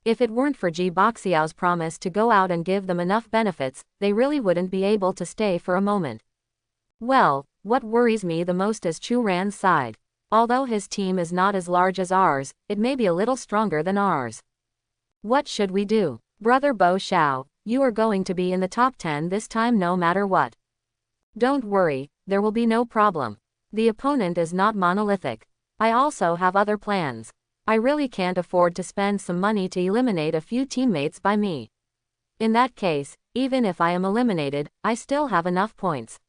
If it weren't for Ji Boxiao's promise to go out and give them enough benefits, they really wouldn't be able to stay for a moment. Well, what worries me the most is Chu Ran's side. Although his team is not as large as ours, it may be a little stronger than ours. What should we do? Brother Bo Xiao, you are going to be in the top 10 this time no matter what. Don't worry, there will be no problem. The opponent is not monolithic. I also have other plans. I really can't afford to spend some money to eliminate a few teammates by me. In that case, even if I am eliminated, I still have enough points.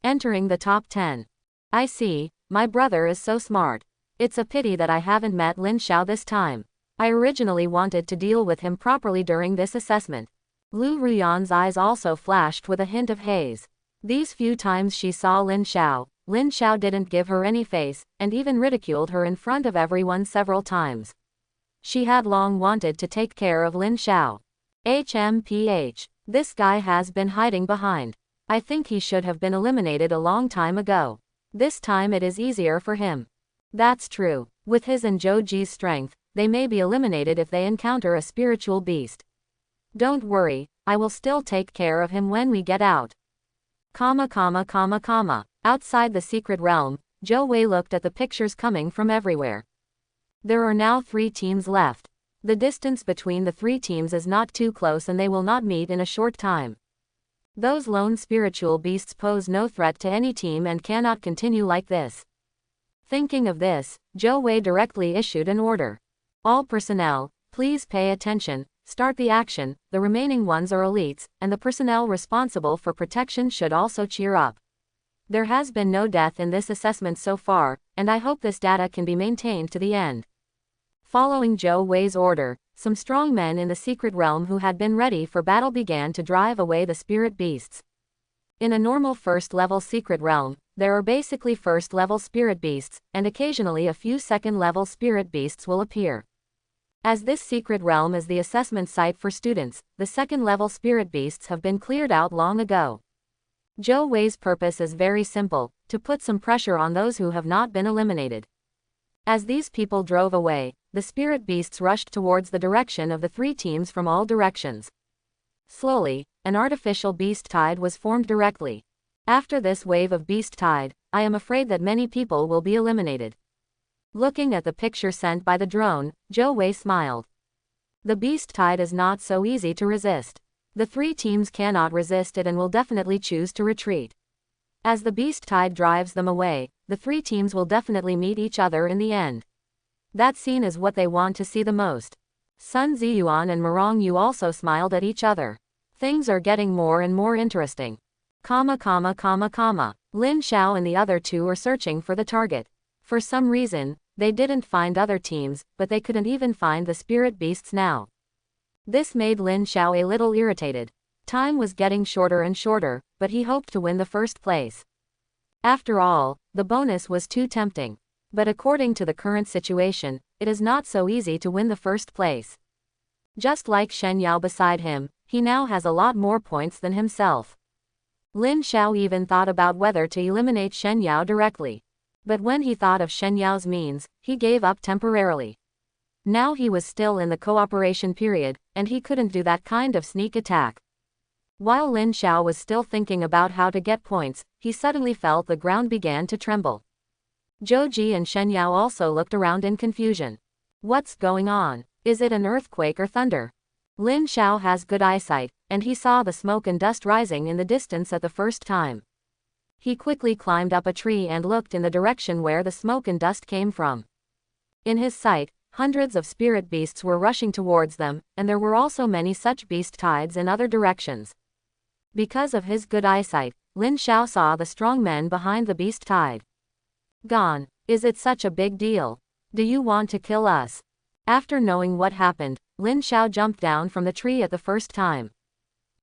Entering the top 10. I see, my brother is so smart. It's a pity that I haven't met Lin Xiao this time. I originally wanted to deal with him properly during this assessment. Lu Ruyan's eyes also flashed with a hint of haze. These few times she saw Lin Xiao didn't give her any face, and even ridiculed her in front of everyone several times. She had long wanted to take care of Lin Xiao. HMPH. This guy has been hiding behind. I think he should have been eliminated a long time ago. This time it is easier for him. That's true. With his and Joji's strength, they may be eliminated if they encounter a spiritual beast. Don't worry, I will still take care of him when we get out. Outside the secret realm, Zhou Wei looked at the pictures coming from everywhere. There are now 3 teams left. The distance between the 3 teams is not too close and they will not meet in a short time. Those lone spiritual beasts pose no threat to any team and cannot continue like this. Thinking of this, Zhou Wei directly issued an order. All personnel, please pay attention. Start the action. The remaining ones are elites, and the personnel responsible for protection should also cheer up. There has been no death in this assessment so far, and I hope this data can be maintained to the end. Following Zhou Wei's order, some strong men in the secret realm who had been ready for battle began to drive away the spirit beasts. In a normal first-level secret realm, there are basically first-level spirit beasts, and occasionally a few second-level spirit beasts will appear. As this secret realm is the assessment site for students, the second-level spirit beasts have been cleared out long ago. Zhou Wei's purpose is very simple, to put some pressure on those who have not been eliminated. As these people drove away, the spirit beasts rushed towards the direction of the three teams from all directions. Slowly, an artificial beast tide was formed directly. After this wave of beast tide, I am afraid that many people will be eliminated. Looking at the picture sent by the drone, Zhou Wei smiled. The beast tide is not so easy to resist. The three teams cannot resist it and will definitely choose to retreat. As the beast tide drives them away, the three teams will definitely meet each other in the end. That scene is what they want to see the most. Sun Ziyuan and Morong Yu also smiled at each other. Things are getting more and more interesting. Lin Xiao and the other two are searching for the target. For some reason, they didn't find other teams, but they couldn't even find the spirit beasts now. This made Lin Xiao a little irritated. Time was getting shorter and shorter, but he hoped to win the first place. After all, the bonus was too tempting. But according to the current situation, it is not so easy to win the first place. Just like Shen Yao beside him, he now has a lot more points than himself. Lin Xiao even thought about whether to eliminate Shen Yao directly. But when he thought of Shen Yao's means, he gave up temporarily. Now he was still in the cooperation period, and he couldn't do that kind of sneak attack. While Lin Xiao was still thinking about how to get points, he suddenly felt the ground began to tremble. Zhou Ji and Shen Yao also looked around in confusion. What's going on? Is it an earthquake or thunder? Lin Xiao has good eyesight, and he saw the smoke and dust rising in the distance at the first time. He quickly climbed up a tree and looked in the direction where the smoke and dust came from. In his sight, hundreds of spirit beasts were rushing towards them, and there were also many such beast tides in other directions. Because of his good eyesight, Lin Xiao saw the strong men behind the beast tide. Gone. Is it such a big deal? Do you want to kill us? After knowing what happened, Lin Xiao jumped down from the tree at the first time.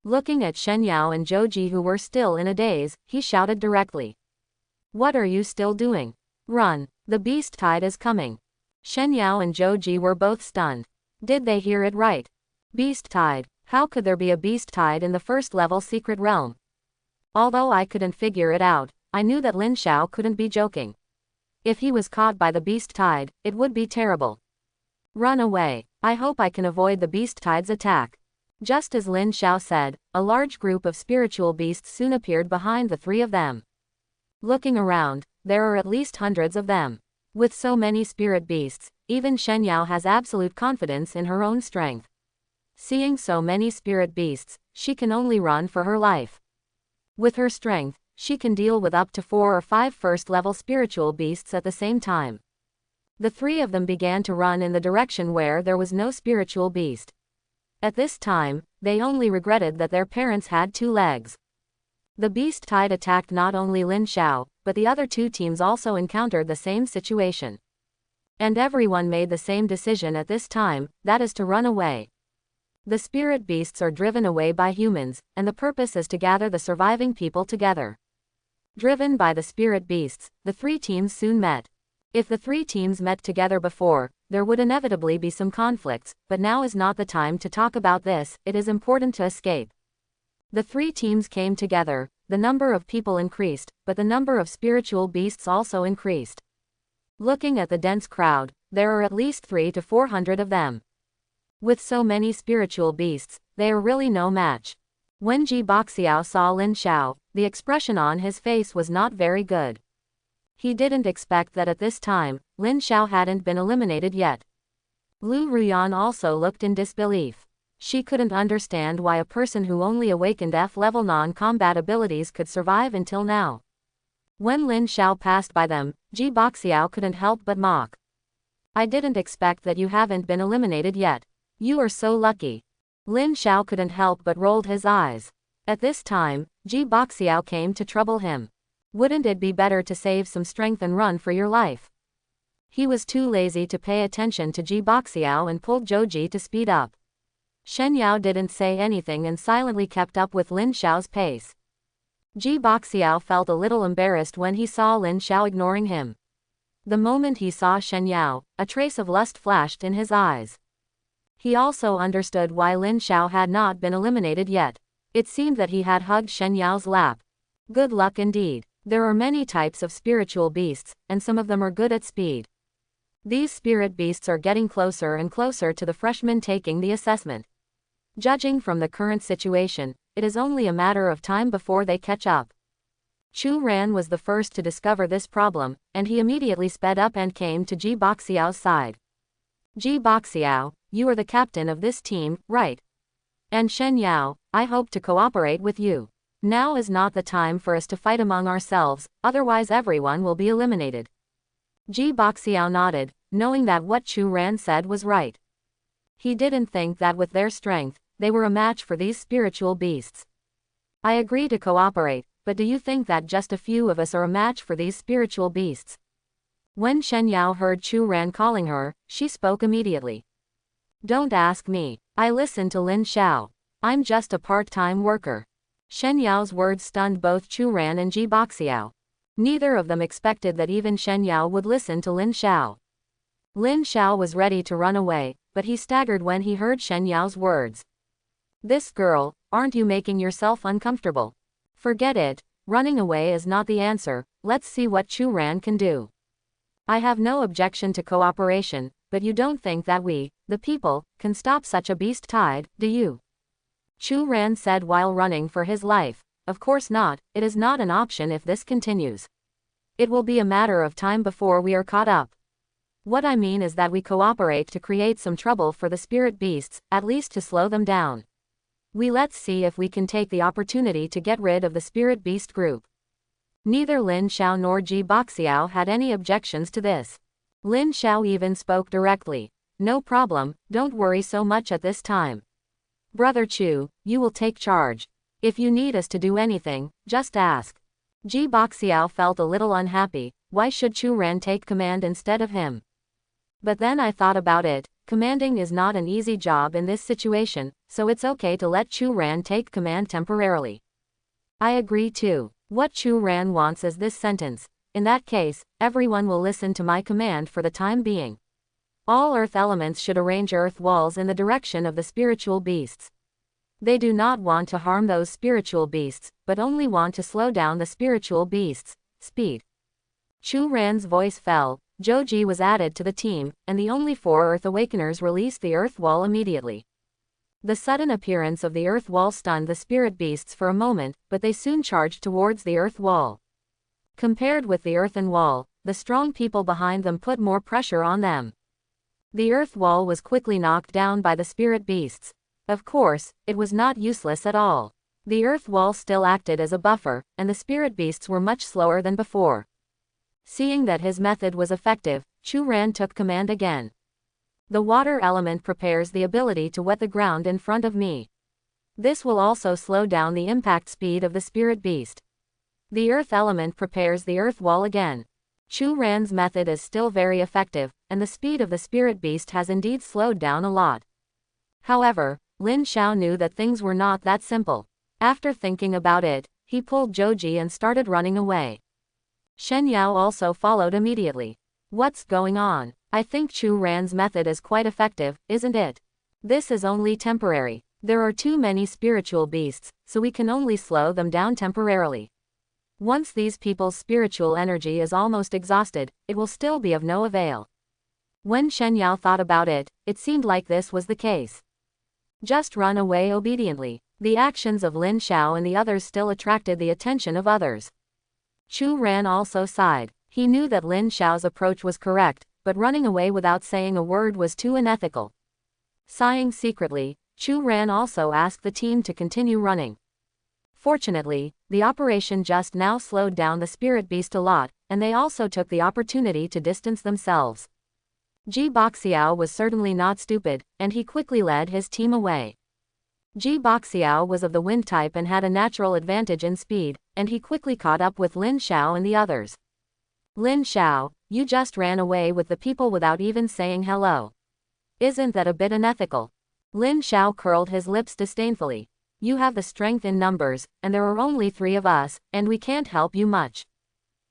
Looking at Shen Yao and Zhou Ji who were still in a daze, he shouted directly. What are you still doing? Run, the beast tide is coming. Shen Yao and Zhou Ji were both stunned. Did they hear it right? Beast tide. How could there be a beast tide in the first level secret realm? Although I couldn't figure it out, I knew that Lin Xiao couldn't be joking. If he was caught by the beast tide, it would be terrible. Run away. I hope I can avoid the beast tide's attack. Just as Lin Xiao said, a large group of spiritual beasts soon appeared behind the three of them. Looking around, there are at least hundreds of them. With so many spirit beasts, even Shen Yao has absolute confidence in her own strength. Seeing so many spirit beasts, she can only run for her life. With her strength, she can deal with up to 4 or 5 first-level spiritual beasts at the same time. The three of them began to run in the direction where there was no spiritual beast. At this time, they only regretted that their parents had 2 legs. The beast tide attacked not only Lin Xiao, but the other 2 teams also encountered the same situation. And everyone made the same decision at this time, that is to run away. The spirit beasts are driven away by humans, and the purpose is to gather the surviving people together. Driven by the spirit beasts, the 3 teams soon met. If the 3 teams met together before, there would inevitably be some conflicts, but now is not the time to talk about this, it is important to escape. The 3 teams came together, the number of people increased, but the number of spiritual beasts also increased. Looking at the dense crowd, there are at least 300 to 400 of them. With so many spiritual beasts, they are really no match. When Ji Boxiao saw Lin Xiao, the expression on his face was not very good. He didn't expect that at this time, Lin Xiao hadn't been eliminated yet. Lu Ruyan also looked in disbelief. She couldn't understand why a person who only awakened F-level non-combat abilities could survive until now. When Lin Xiao passed by them, Ji Boxiao couldn't help but mock. I didn't expect that you haven't been eliminated yet. You are so lucky. Lin Xiao couldn't help but rolled his eyes. At this time, Ji Boxiao came to trouble him. Wouldn't it be better to save some strength and run for your life? He was too lazy to pay attention to Ji Boxiao and pulled Zhou Ji to speed up. Shen Yao didn't say anything and silently kept up with Lin Xiao's pace. Ji Boxiao felt a little embarrassed when he saw Lin Xiao ignoring him. The moment he saw Shen Yao, a trace of lust flashed in his eyes. He also understood why Lin Xiao had not been eliminated yet. It seemed that he had hugged Shen Yao's lap. Good luck indeed. There are many types of spiritual beasts, and some of them are good at speed. These spirit beasts are getting closer and closer to the freshmen taking the assessment. Judging from the current situation, it is only a matter of time before they catch up. Chu Ran was the first to discover this problem, and he immediately sped up and came to Ji Boxiao's side. Ji Boxiao, you are the captain of this team, right? And Shen Yao, I hope to cooperate with you. Now is not the time for us to fight among ourselves, otherwise everyone will be eliminated. Ji Boxiao nodded, knowing that what Chu Ran said was right. He didn't think that with their strength, they were a match for these spiritual beasts. I agree to cooperate, but do you think that just a few of us are a match for these spiritual beasts? When Shen Yao heard Chu Ran calling her, she spoke immediately. Don't ask me. I listen to Lin Xiao. I'm just a part-time worker. Shen Yao's words stunned both Chu Ran and Ji Boxiao. Neither of them expected that even Shen Yao would listen to Lin Xiao. Lin Xiao was ready to run away, but he staggered when he heard Shen Yao's words. This girl, aren't you making yourself uncomfortable? Forget it, running away is not the answer, let's see what Chu Ran can do. I have no objection to cooperation, but you don't think that we, the people, can stop such a beast tide, do you? Chu Ran said while running for his life. Of course not, it is not an option if this continues. It will be a matter of time before we are caught up. What I mean is that we cooperate to create some trouble for the spirit beasts, at least to slow them down. Let's see if we can take the opportunity to get rid of the spirit beast group. Neither Lin Xiao nor Ji Boxiao had any objections to this. Lin Xiao even spoke directly. No problem, don't worry so much at this time. Brother Chu, you will take charge. If you need us to do anything, just ask. Ji Boxiao felt a little unhappy. Why should Chu Ran take command instead of him? But then I thought about it, commanding is not an easy job in this situation, so it's okay to let Chu Ran take command temporarily. I agree too. What Chu Ran wants is this sentence. In that case, everyone will listen to my command for the time being. All earth elements should arrange earth walls in the direction of the spiritual beasts. They do not want to harm those spiritual beasts, but only want to slow down the spiritual beasts' speed. Chu Ran's voice fell. Zhou Ji was added to the team, and the only 4 Earth Awakeners released the Earth Wall immediately. The sudden appearance of the Earth Wall stunned the spirit beasts for a moment, but they soon charged towards the Earth Wall. Compared with the Earthen Wall, the strong people behind them put more pressure on them. The Earth Wall was quickly knocked down by the spirit beasts. Of course, it was not useless at all. The Earth Wall still acted as a buffer, and the spirit beasts were much slower than before. Seeing that his method was effective, Chu Ran took command again. The water element prepares the ability to wet the ground in front of me. This will also slow down the impact speed of the spirit beast. The earth element prepares the earth wall again. Chu Ran's method is still very effective, and the speed of the spirit beast has indeed slowed down a lot. However, Lin Xiao knew that things were not that simple. After thinking about it, he pulled Zhou Ji and started running away. Shen Yao also followed immediately. What's going on? I think Chu Ran's method is quite effective, isn't it? This is only temporary. There are too many spiritual beasts, so we can only slow them down temporarily. Once these people's spiritual energy is almost exhausted, it will still be of no avail. When Shen Yao thought about it, it seemed like this was the case. Just run away obediently. The actions of Lin Xiao and the others still attracted the attention of others. Chu Ran also sighed. He knew that Lin Xiao's approach was correct, but running away without saying a word was too unethical. Sighing secretly, Chu Ran also asked the team to continue running. Fortunately, the operation just now slowed down the spirit beast a lot, and they also took the opportunity to distance themselves. Ji Boxiao was certainly not stupid, and he quickly led his team away. Ji Boxiao was of the wind type and had a natural advantage in speed, and he quickly caught up with Lin Xiao and the others. Lin Xiao, you just ran away with the people without even saying hello. Isn't that a bit unethical? Lin Xiao curled his lips disdainfully. You have the strength in numbers, and there are only 3 of us, and we can't help you much.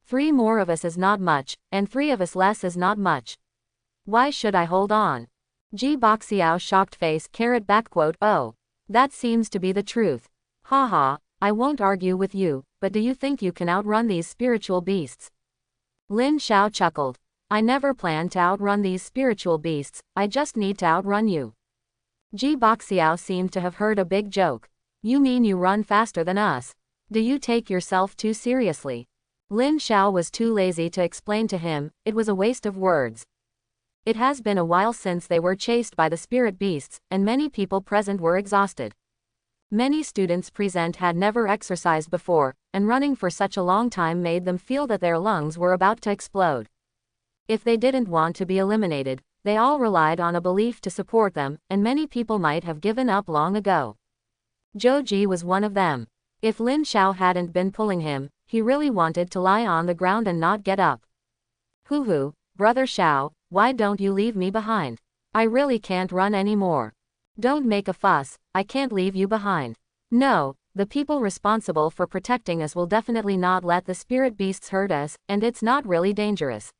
3 more of us is not much, and 3 of us less is not much. Why should I hold on? Ji Boxiao's shocked face carried back, "Oh. That seems to be the truth. Haha, I won't argue with you, but do you think you can outrun these spiritual beasts?" Lin Xiao chuckled. I never plan to outrun these spiritual beasts, I just need to outrun you. Ji Boxiao seemed to have heard a big joke. You mean you run faster than us? Do you take yourself too seriously? Lin Xiao was too lazy to explain to him, it was a waste of words. It has been a while since they were chased by the spirit beasts, and many people present were exhausted. Many students present had never exercised before, and running for such a long time made them feel that their lungs were about to explode. If they didn't want to be eliminated, they all relied on a belief to support them, and many people might have given up long ago. Zhou Ji was one of them. If Lin Xiao hadn't been pulling him, he really wanted to lie on the ground and not get up. Hoo, brother Xiao, why don't you leave me behind? I really can't run anymore. Don't make a fuss, I can't leave you behind. No, the people responsible for protecting us will definitely not let the spirit beasts hurt us, and it's not really dangerous.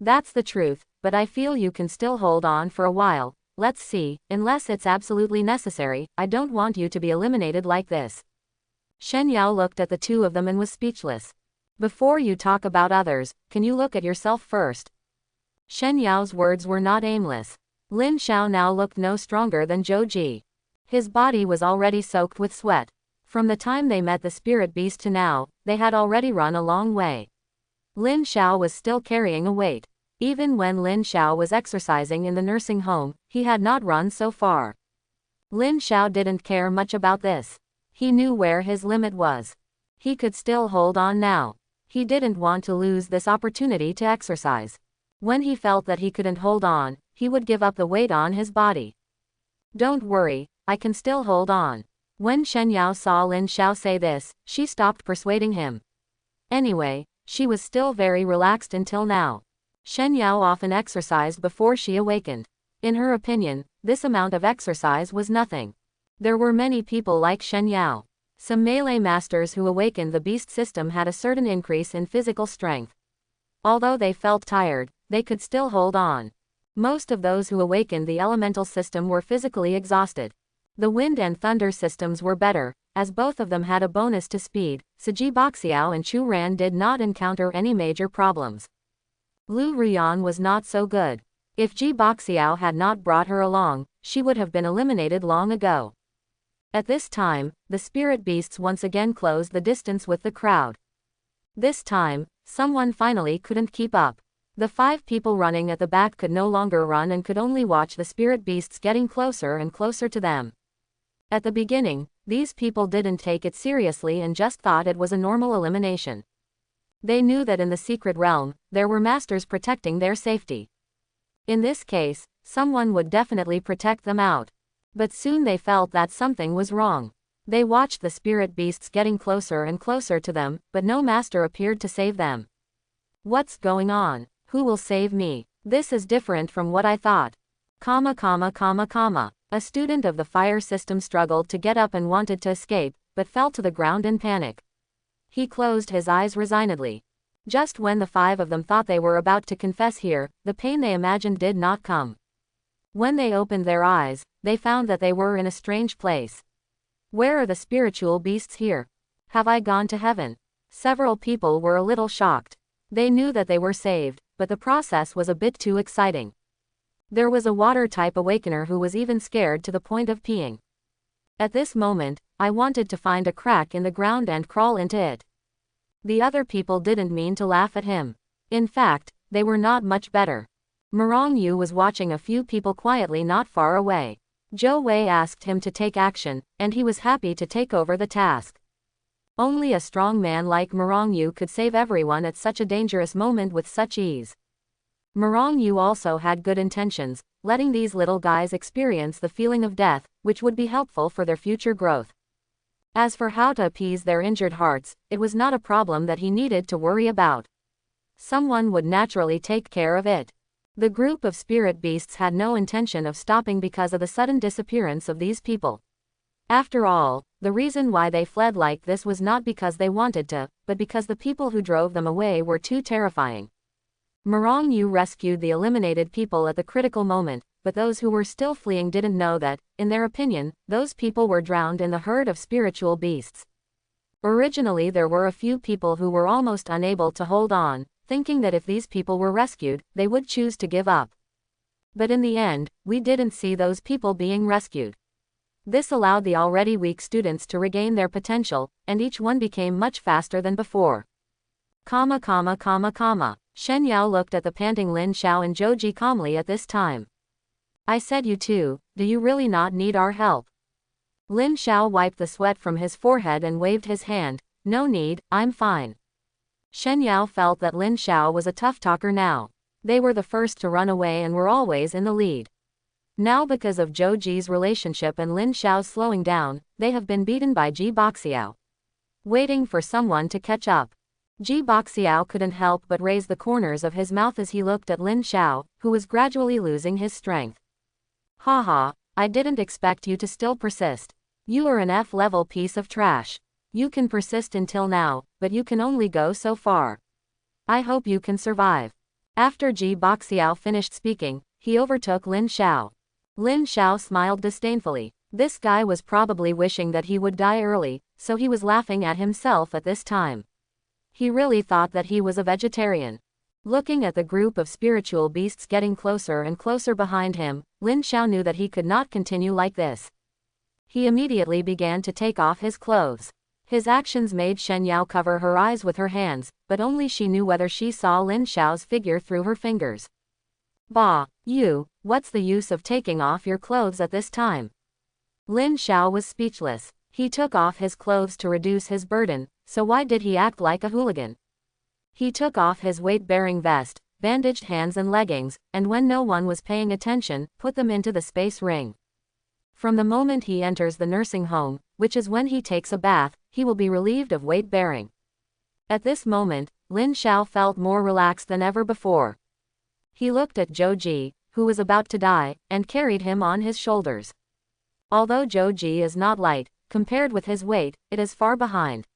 That's the truth, but I feel you can still hold on for a while. Let's see, unless it's absolutely necessary, I don't want you to be eliminated like this. Shen Yao looked at the two of them and was speechless. Before you talk about others, can you look at yourself first? Shen Yao's words were not aimless. Lin Xiao now looked no stronger than Zhou Ji. His body was already soaked with sweat. From the time they met the spirit beast to now, they had already run a long way. Lin Xiao was still carrying a weight. Even when Lin Xiao was exercising in the nursing home, he had not run so far. Lin Xiao didn't care much about this. He knew where his limit was. He could still hold on now. He didn't want to lose this opportunity to exercise. When he felt that he couldn't hold on, he would give up the weight on his body. Don't worry, I can still hold on. When Shen Yao saw Lin Xiao say this, she stopped persuading him. Anyway, she was still very relaxed until now. Shen Yao often exercised before she awakened. In her opinion, this amount of exercise was nothing. There were many people like Shen Yao. Some melee masters who awakened the beast system had a certain increase in physical strength. Although they felt tired, they could still hold on. Most of those who awakened the elemental system were physically exhausted. The wind and thunder systems were better, as both of them had a bonus to speed, so Ji Boxiao and Chu Ran did not encounter any major problems. Lu Ruyan was not so good. If Ji Boxiao had not brought her along, she would have been eliminated long ago. At this time, the spirit beasts once again closed the distance with the crowd. This time, someone finally couldn't keep up. The 5 people running at the back could no longer run and could only watch the spirit beasts getting closer and closer to them. At the beginning, these people didn't take it seriously and just thought it was a normal elimination. They knew that in the secret realm, there were masters protecting their safety. In this case, someone would definitely protect them out. But soon they felt that something was wrong. They watched the spirit beasts getting closer and closer to them, but no master appeared to save them. What's going on? Who will save me? This is different from what I thought. A student of the fire system struggled to get up and wanted to escape, but fell to the ground in panic. He closed his eyes resignedly. Just when the 5 of them thought they were about to confess here, the pain they imagined did not come. When they opened their eyes, they found that they were in a strange place. Where are the spiritual beasts here? Have I gone to heaven? Several people were a little shocked. They knew that they were saved, but the process was a bit too exciting. There was a water-type awakener who was even scared to the point of peeing. At this moment, I wanted to find a crack in the ground and crawl into it. The other people didn't mean to laugh at him. In fact, they were not much better. Murong Yu was watching a few people quietly not far away. Zhou Wei asked him to take action, and he was happy to take over the task. Only a strong man like Murong Yu could save everyone at such a dangerous moment with such ease. Murong Yu also had good intentions, letting these little guys experience the feeling of death, which would be helpful for their future growth. As for how to appease their injured hearts, it was not a problem that he needed to worry about. Someone would naturally take care of it. The group of spirit beasts had no intention of stopping because of the sudden disappearance of these people. After all, the reason why they fled like this was not because they wanted to, but because the people who drove them away were too terrifying. Murong Yu rescued the eliminated people at the critical moment, but those who were still fleeing didn't know that, in their opinion, those people were drowned in the herd of spiritual beasts. Originally there were a few people who were almost unable to hold on, thinking that if these people were rescued, they would choose to give up. But in the end, we didn't see those people being rescued. This allowed the already weak students to regain their potential, and each one became much faster than before. Shen Yao looked at the panting Lin Xiao and Zhou calmly at this time. I said you too, do you really not need our help? Lin Xiao wiped the sweat from his forehead and waved his hand. No need, I'm fine. Shen Yao felt that Lin Xiao was a tough talker now. They were the first to run away and were always in the lead. Now because of Zhou relationship and Lin Xiao's slowing down, they have been beaten by Ji Boxiao. Waiting for someone to catch up. Ji Boxiao couldn't help but raise the corners of his mouth as he looked at Lin Xiao, who was gradually losing his strength. Haha, I didn't expect you to still persist. You are an F-level piece of trash. You can persist until now, but you can only go so far. I hope you can survive. After Ji Boxiao finished speaking, he overtook Lin Xiao. Lin Xiao smiled disdainfully. This guy was probably wishing that he would die early, so he was laughing at himself at this time. He really thought that he was a vegetarian. Looking at the group of spiritual beasts getting closer and closer behind him, Lin Xiao knew that he could not continue like this. He immediately began to take off his clothes. His actions made Shen Yao cover her eyes with her hands, but only she knew whether she saw Lin Xiao's figure through her fingers. Bah, you, what's the use of taking off your clothes at this time? Lin Xiao was speechless. He took off his clothes to reduce his burden, so why did he act like a hooligan? He took off his weight-bearing vest, bandaged hands and leggings, and when no one was paying attention, put them into the space ring. From the moment he enters the nursing home, which is when he takes a bath, he will be relieved of weight-bearing. At this moment, Lin Xiao felt more relaxed than ever before. He looked at Zhou, who was about to die, and carried him on his shoulders. Although Zhou is not light, compared with his weight, it is far behind.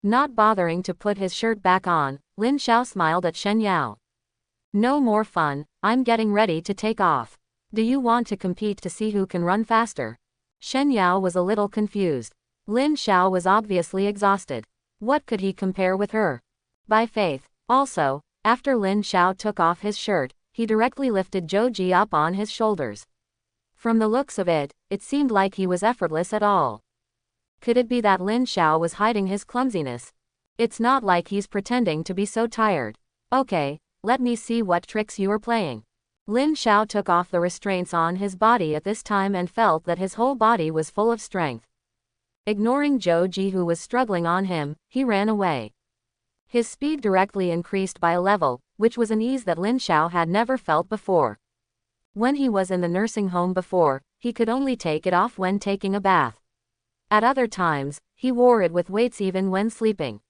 Not bothering to put his shirt back on, Lin Xiao smiled at Shen Yao. No more fun, I'm getting ready to take off. Do you want to compete to see who can run faster? Shen Yao was a little confused. Lin Xiao was obviously exhausted. What could he compare with her? By faith. Also, after Lin Xiao took off his shirt, he directly lifted Zhou up on his shoulders. From the looks of it, it seemed like he was effortless at all. Could it be that Lin Xiao was hiding his clumsiness? It's not like he's pretending to be so tired. Okay, let me see what tricks you are playing. Lin Xiao took off the restraints on his body at this time and felt that his whole body was full of strength. Ignoring Zhou who was struggling on him, he ran away. His speed directly increased by a level, which was an ease that Lin Xiao had never felt before. When he was in the nursing home before, he could only take it off when taking a bath. At other times, he wore it with weights even when sleeping.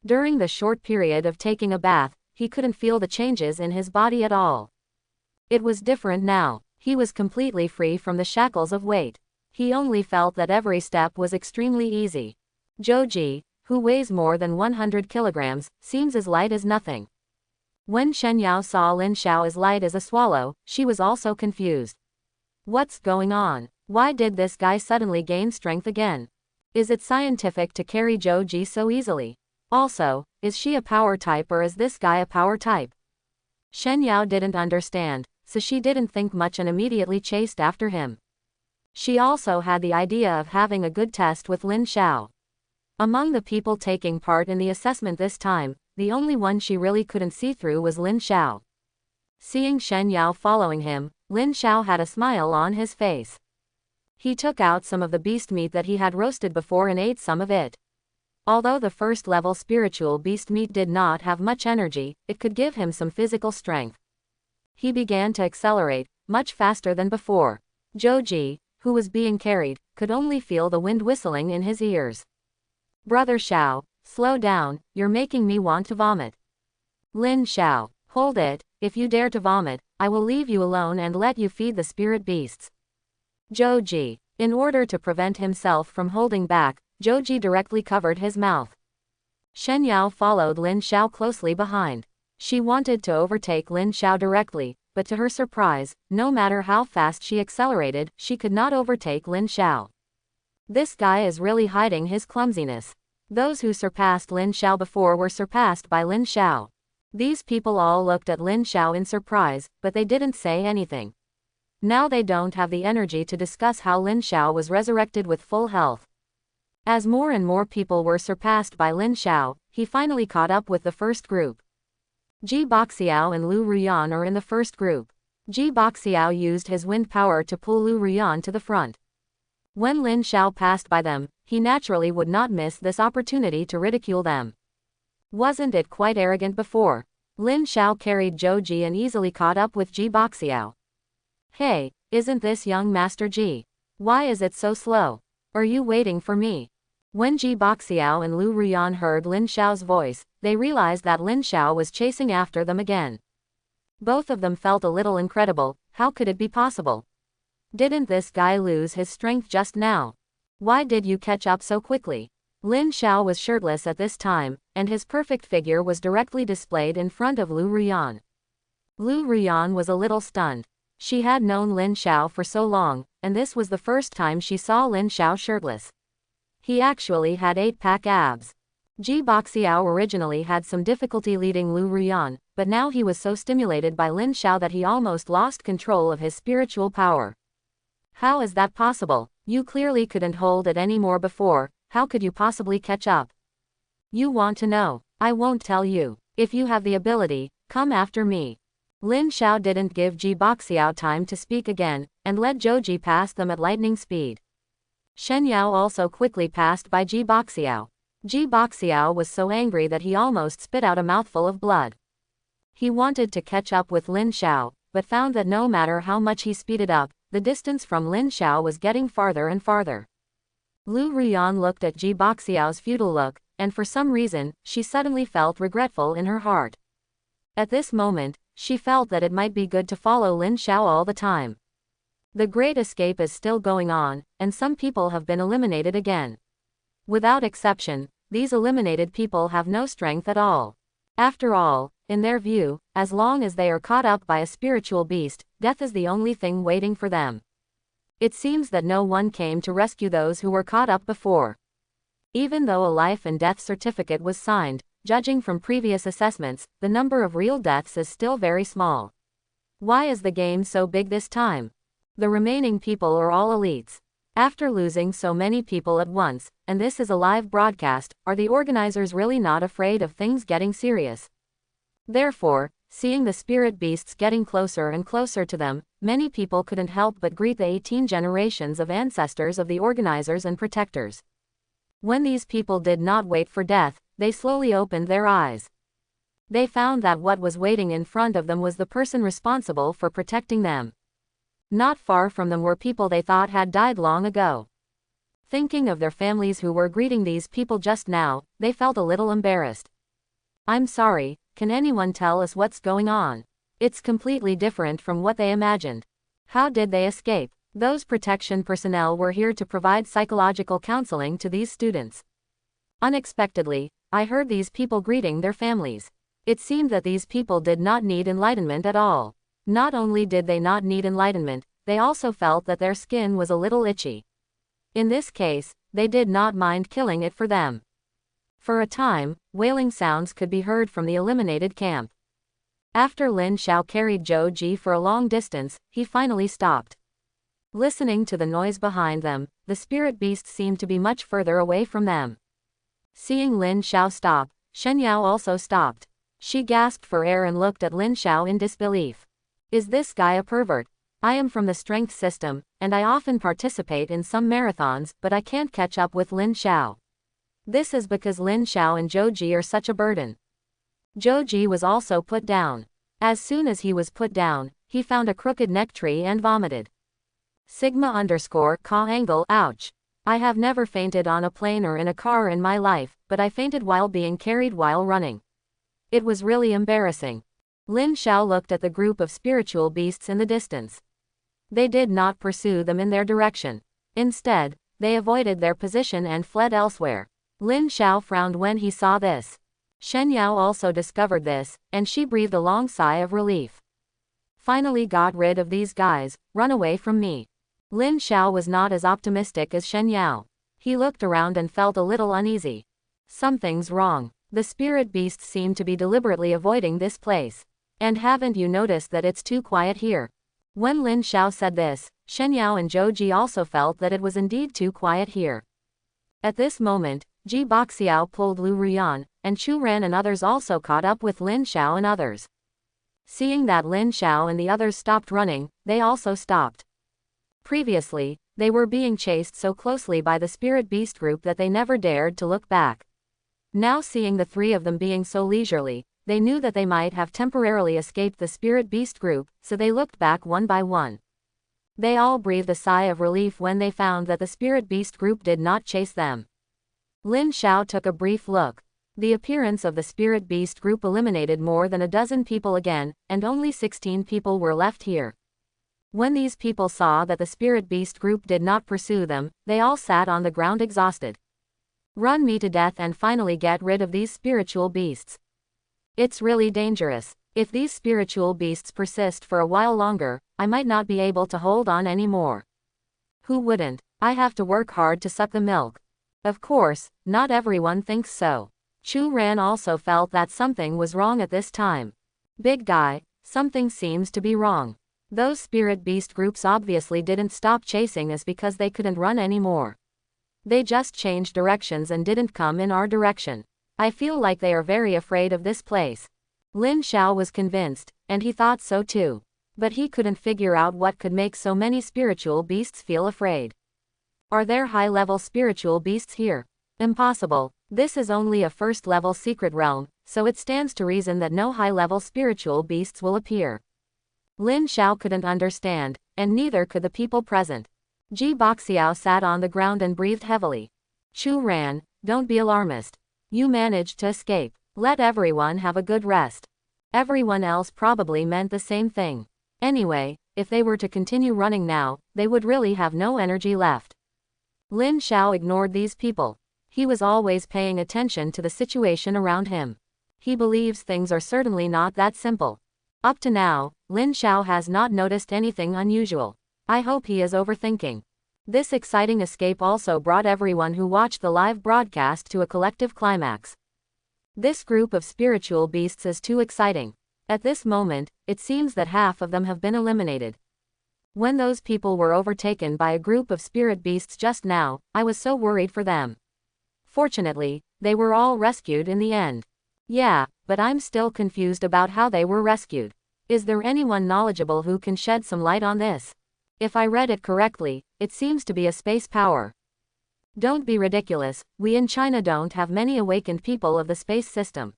During the short period of taking a bath, he couldn't feel the changes in his body at all. It was different now. He was completely free from the shackles of weight. He only felt that every step was extremely easy. Zhou, who weighs more than 100 kilograms, seems as light as nothing. When Shen Yao saw Lin Xiao as light as a swallow, she was also confused. What's going on? Why did this guy suddenly gain strength again? Is it scientific to carry Zhou so easily? Also, is she a power type or is this guy a power type? Shen Yao didn't understand, so she didn't think much and immediately chased after him. She also had the idea of having a good test with Lin Xiao. Among the people taking part in the assessment this time, the only one she really couldn't see through was Lin Xiao. Seeing Shen Yao following him, Lin Xiao had a smile on his face. He took out some of the beast meat that he had roasted before and ate some of it. Although the first level spiritual beast meat did not have much energy, it could give him some physical strength. He began to accelerate, much faster than before. Zhou, who was being carried, could only feel the wind whistling in his ears. Brother Xiao, slow down, you're making me want to vomit. Lin Xiao, hold it, if you dare to vomit, I will leave you alone and let you feed the spirit beasts. Zhou, in order to prevent himself from holding back, Zhou directly covered his mouth. Shen Yao followed Lin Xiao closely behind. She wanted to overtake Lin Xiao directly, but to her surprise, no matter how fast she accelerated, she could not overtake Lin Xiao. This guy is really hiding his clumsiness. Those who surpassed Lin Xiao before were surpassed by Lin Xiao. These people all looked at Lin Xiao in surprise, but they didn't say anything. Now they don't have the energy to discuss how Lin Xiao was resurrected with full health. As more and more people were surpassed by Lin Xiao, he finally caught up with the first group. Ji Boxiao and Lu Ruyan are in the first group. Ji Boxiao used his wind power to pull Lu Ruyan to the front. When Lin Xiao passed by them, he naturally would not miss this opportunity to ridicule them. Wasn't it quite arrogant before? Lin Xiao carried Zhou Ji and easily caught up with Ji Boxiao. Hey, isn't this young Master Ji? Why is it so slow? Are you waiting for me? When Ji Boxiao and Lu Ruyan heard Lin Xiao's voice, they realized that Lin Xiao was chasing after them again. Both of them felt a little incredible. How could it be possible? Didn't this guy lose his strength just now? Why did you catch up so quickly? Lin Xiao was shirtless at this time, and his perfect figure was directly displayed in front of Lu Ruyan. Lu Ruyan was a little stunned. She had known Lin Xiao for so long, and this was the first time she saw Lin Xiao shirtless. He actually had 8-pack abs. Ji Boxiao originally had some difficulty leading Lu Ruyan, but now he was so stimulated by Lin Xiao that he almost lost control of his spiritual power. How is that possible? You clearly couldn't hold it anymore before. How could you possibly catch up? You want to know? I won't tell you. If you have the ability, come after me. Lin Xiao didn't give Ji Boxiao time to speak again, and let Zhou Ji pass them at lightning speed. Shen Yao also quickly passed by Ji Boxiao. Ji Boxiao was so angry that he almost spit out a mouthful of blood. He wanted to catch up with Lin Xiao, but found that no matter how much he speeded up, the distance from Lin Xiao was getting farther and farther. Lu Ruyan looked at Ji Boxiao's futile look, and for some reason, she suddenly felt regretful in her heart. At this moment, she felt that it might be good to follow Lin Xiao all the time. The Great Escape is still going on, and some people have been eliminated again. Without exception, these eliminated people have no strength at all. After all, in their view, as long as they are caught up by a spiritual beast, death is the only thing waiting for them. It seems that no one came to rescue those who were caught up before. Even though a life and death certificate was signed, judging from previous assessments, the number of real deaths is still very small. Why is the game so big this time? The remaining people are all elites. After losing so many people at once, and this is a live broadcast, are the organizers really not afraid of things getting serious? Therefore, seeing the spirit beasts getting closer and closer to them, many people couldn't help but greet the 18 generations of ancestors of the organizers and protectors. When these people did not wait for death, they slowly opened their eyes. They found that what was waiting in front of them was the person responsible for protecting them. Not far from them were people they thought had died long ago. Thinking of their families who were greeting these people just now, they felt a little embarrassed. I'm sorry, can anyone tell us what's going on? It's completely different from what they imagined. How did they escape? Those protection personnel were here to provide psychological counseling to these students. Unexpectedly, I heard these people greeting their families. It seemed that these people did not need enlightenment at all. Not only did they not need enlightenment, they also felt that their skin was a little itchy. In this case, they did not mind killing it for them. For a time, wailing sounds could be heard from the eliminated camp. After Lin Xiao carried Zhou Ji for a long distance, he finally stopped. Listening to the noise behind them, the spirit beasts seemed to be much further away from them. Seeing Lin Xiao stop, Shen Yao also stopped. She gasped for air and looked at Lin Xiao in disbelief. Is this guy a pervert? I am from the strength system, and I often participate in some marathons, but I can't catch up with Lin Xiao. This is because Lin Xiao and Zhou Ji are such a burden. Zhou Ji was also put down. As soon as he was put down, he found a crooked neck tree and vomited. Sigma_Ka angle, ouch. I have never fainted on a plane or in a car in my life, but I fainted while being carried while running. It was really embarrassing. Lin Xiao looked at the group of spiritual beasts in the distance. They did not pursue them in their direction. Instead, they avoided their position and fled elsewhere. Lin Xiao frowned when he saw this. Shen Yao also discovered this, and she breathed a long sigh of relief. Finally got rid of these guys, run away from me. Lin Xiao was not as optimistic as Shen Yao. He looked around and felt a little uneasy. Something's wrong. The spirit beasts seem to be deliberately avoiding this place. And haven't you noticed that it's too quiet here? When Lin Xiao said this, Shen Yao and Zhou Ji also felt that it was indeed too quiet here. At this moment, Ji Boxiao pulled Lu Ruyan, and Chu Ran and others also caught up with Lin Xiao and others. Seeing that Lin Xiao and the others stopped running, they also stopped. Previously, they were being chased so closely by the spirit beast group that they never dared to look back. Now seeing the three of them being so leisurely, they knew that they might have temporarily escaped the spirit beast group, so they looked back one by one. They all breathed a sigh of relief when they found that the spirit beast group did not chase them. Lin Xiao took a brief look. The appearance of the spirit beast group eliminated more than a dozen people again, and only 16 people were left here. When these people saw that the spirit beast group did not pursue them, they all sat on the ground exhausted. Run me to death and finally get rid of these spiritual beasts. It's really dangerous. If these spiritual beasts persist for a while longer, I might not be able to hold on anymore. Who wouldn't? I have to work hard to suck the milk. Of course, not everyone thinks so. Chu Ran also felt that something was wrong at this time. Big guy, something seems to be wrong. Those spirit beast groups obviously didn't stop chasing us because they couldn't run anymore. They just changed directions and didn't come in our direction. I feel like they are very afraid of this place. Lin Xiao was convinced, and he thought so too. But he couldn't figure out what could make so many spiritual beasts feel afraid. Are there high-level spiritual beasts here? Impossible. This is only a first-level secret realm, so it stands to reason that no high-level spiritual beasts will appear. Lin Xiao couldn't understand, and neither could the people present. Ji Boxiao sat on the ground and breathed heavily. Chu Ran, don't be alarmist. You managed to escape. Let everyone have a good rest. Everyone else probably meant the same thing. Anyway, if they were to continue running now, they would really have no energy left. Lin Xiao ignored these people. He was always paying attention to the situation around him. He believes things are certainly not that simple. Up to now, Lin Xiao has not noticed anything unusual. I hope he is overthinking. This exciting escape also brought everyone who watched the live broadcast to a collective climax. This group of spiritual beasts is too exciting. At this moment, it seems that half of them have been eliminated. When those people were overtaken by a group of spirit beasts just now, I was so worried for them. Fortunately, they were all rescued in the end. Yeah, but I'm still confused about how they were rescued. Is there anyone knowledgeable who can shed some light on this? If I read it correctly, it seems to be a space power. Don't be ridiculous, we in China don't have many awakened people of the space system.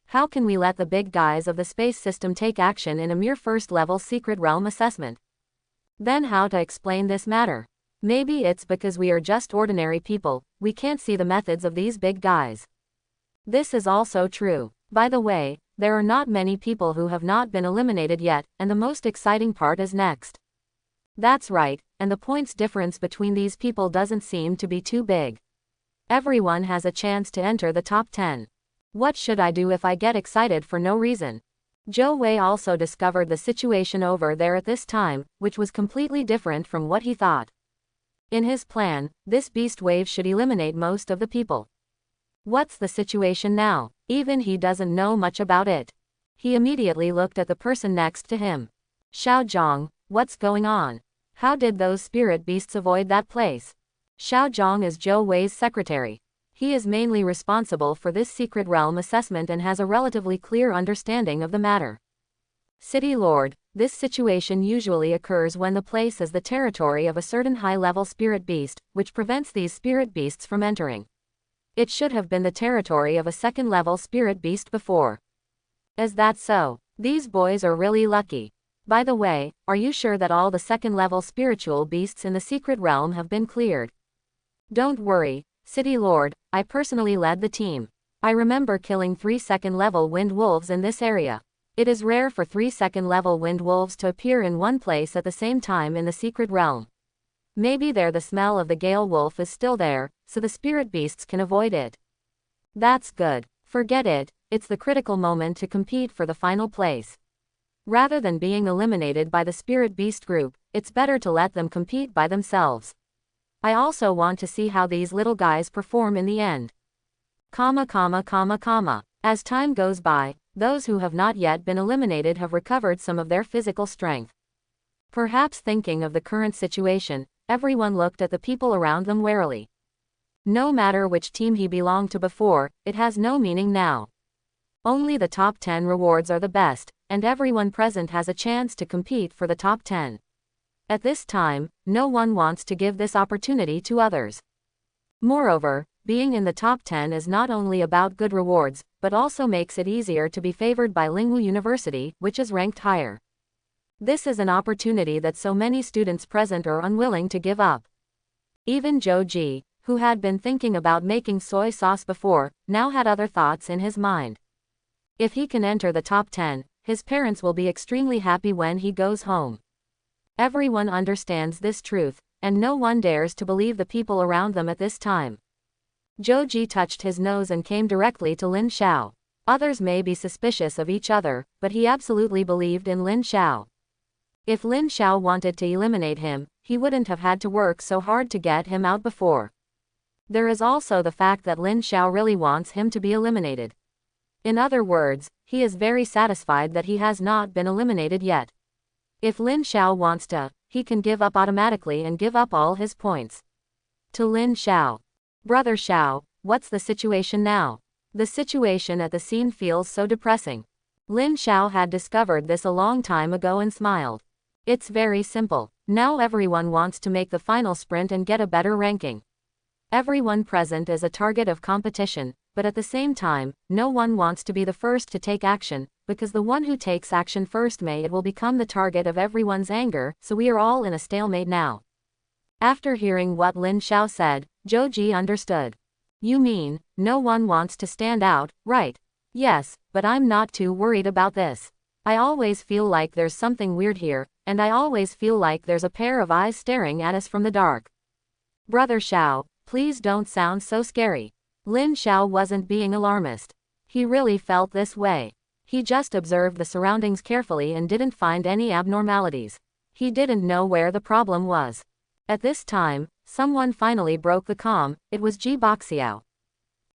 How can we let the big guys of the space system take action in a mere first-level secret realm assessment? Then how to explain this matter? Maybe it's because we are just ordinary people, we can't see the methods of these big guys. This is also true. By the way, there are not many people who have not been eliminated yet, and the most exciting part is next. That's right, and the points difference between these people doesn't seem to be too big. Everyone has a chance to enter the top 10. What should I do if I get excited for no reason? Zhou Wei also discovered the situation over there at this time, which was completely different from what he thought. In his plan, this beast wave should eliminate most of the people. What's the situation now? Even he doesn't know much about it. He immediately looked at the person next to him. Xiao Zhang, what's going on? How did those spirit beasts avoid that place? Xiao Zhang is Zhou Wei's secretary. He is mainly responsible for this secret realm assessment and has a relatively clear understanding of the matter. City Lord, this situation usually occurs when the place is the territory of a certain high-level spirit beast, which prevents these spirit beasts from entering. It should have been the territory of a second-level spirit beast before. Is that so? These boys are really lucky. By the way, are you sure that all the second-level spiritual beasts in the secret realm have been cleared? Don't worry, City Lord, I personally led the team. I remember killing 3 second-level wind wolves in this area. It is rare for 3 second-level wind wolves to appear in one place at the same time in the secret realm. Maybe there the smell of the Gale wolf is still there, so the spirit beasts can avoid it. That's good. Forget it, it's the critical moment to compete for the final place. Rather than being eliminated by the spirit beast group, it's better to let them compete by themselves. I also want to see how these little guys perform in the end. As time goes by, those who have not yet been eliminated have recovered some of their physical strength. Perhaps thinking of the current situation, everyone looked at the people around them warily. No matter which team he belonged to before, it has no meaning now. Only the top 10 rewards are the best, and everyone present has a chance to compete for the top 10. At this time, no one wants to give this opportunity to others. Moreover, being in the top 10 is not only about good rewards, but also makes it easier to be favored by Lingwu University, which is ranked higher. This is an opportunity that so many students present are unwilling to give up. Even Joji, who had been thinking about making soy sauce before, now had other thoughts in his mind. If he can enter the top 10, his parents will be extremely happy when he goes home. Everyone understands this truth, and no one dares to believe the people around them at this time. Joji touched his nose and came directly to Lin Xiao. Others may be suspicious of each other, but he absolutely believed in Lin Xiao. If Lin Xiao wanted to eliminate him, he wouldn't have had to work so hard to get him out before. There is also the fact that Lin Xiao really wants him to be eliminated. In other words, he is very satisfied that he has not been eliminated yet. If Lin Xiao wants to, he can give up automatically and give up all his points. To Lin Xiao. Brother Xiao, what's the situation now? The situation at the scene feels so depressing. Lin Xiao had discovered this a long time ago and smiled. It's very simple. Now everyone wants to make the final sprint and get a better ranking. Everyone present is a target of competition, but at the same time, no one wants to be the first to take action, because the one who takes action first will become the target of everyone's anger, so we are all in a stalemate now. After hearing what Lin Xiao said, Joji understood. You mean, no one wants to stand out, right? Yes, but I'm not too worried about this. I always feel like there's something weird here, and I always feel like there's a pair of eyes staring at us from the dark. Brother Xiao, please don't sound so scary. Lin Xiao wasn't being alarmist. He really felt this way. He just observed the surroundings carefully and didn't find any abnormalities. He didn't know where the problem was. At this time, someone finally broke the calm. It was Ji Boxiao.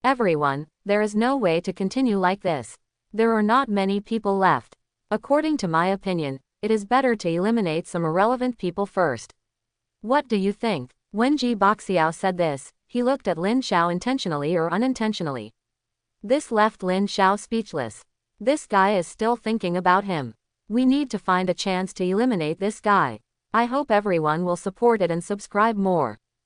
Everyone, there is no way to continue like this. There are not many people left. According to my opinion, it is better to eliminate some irrelevant people first. What do you think? When Ji Boxiao said this, he looked at Lin Xiao intentionally or unintentionally. This left Lin Xiao speechless. This guy is still thinking about him. We need to find a chance to eliminate this guy. I hope everyone will support it and subscribe more.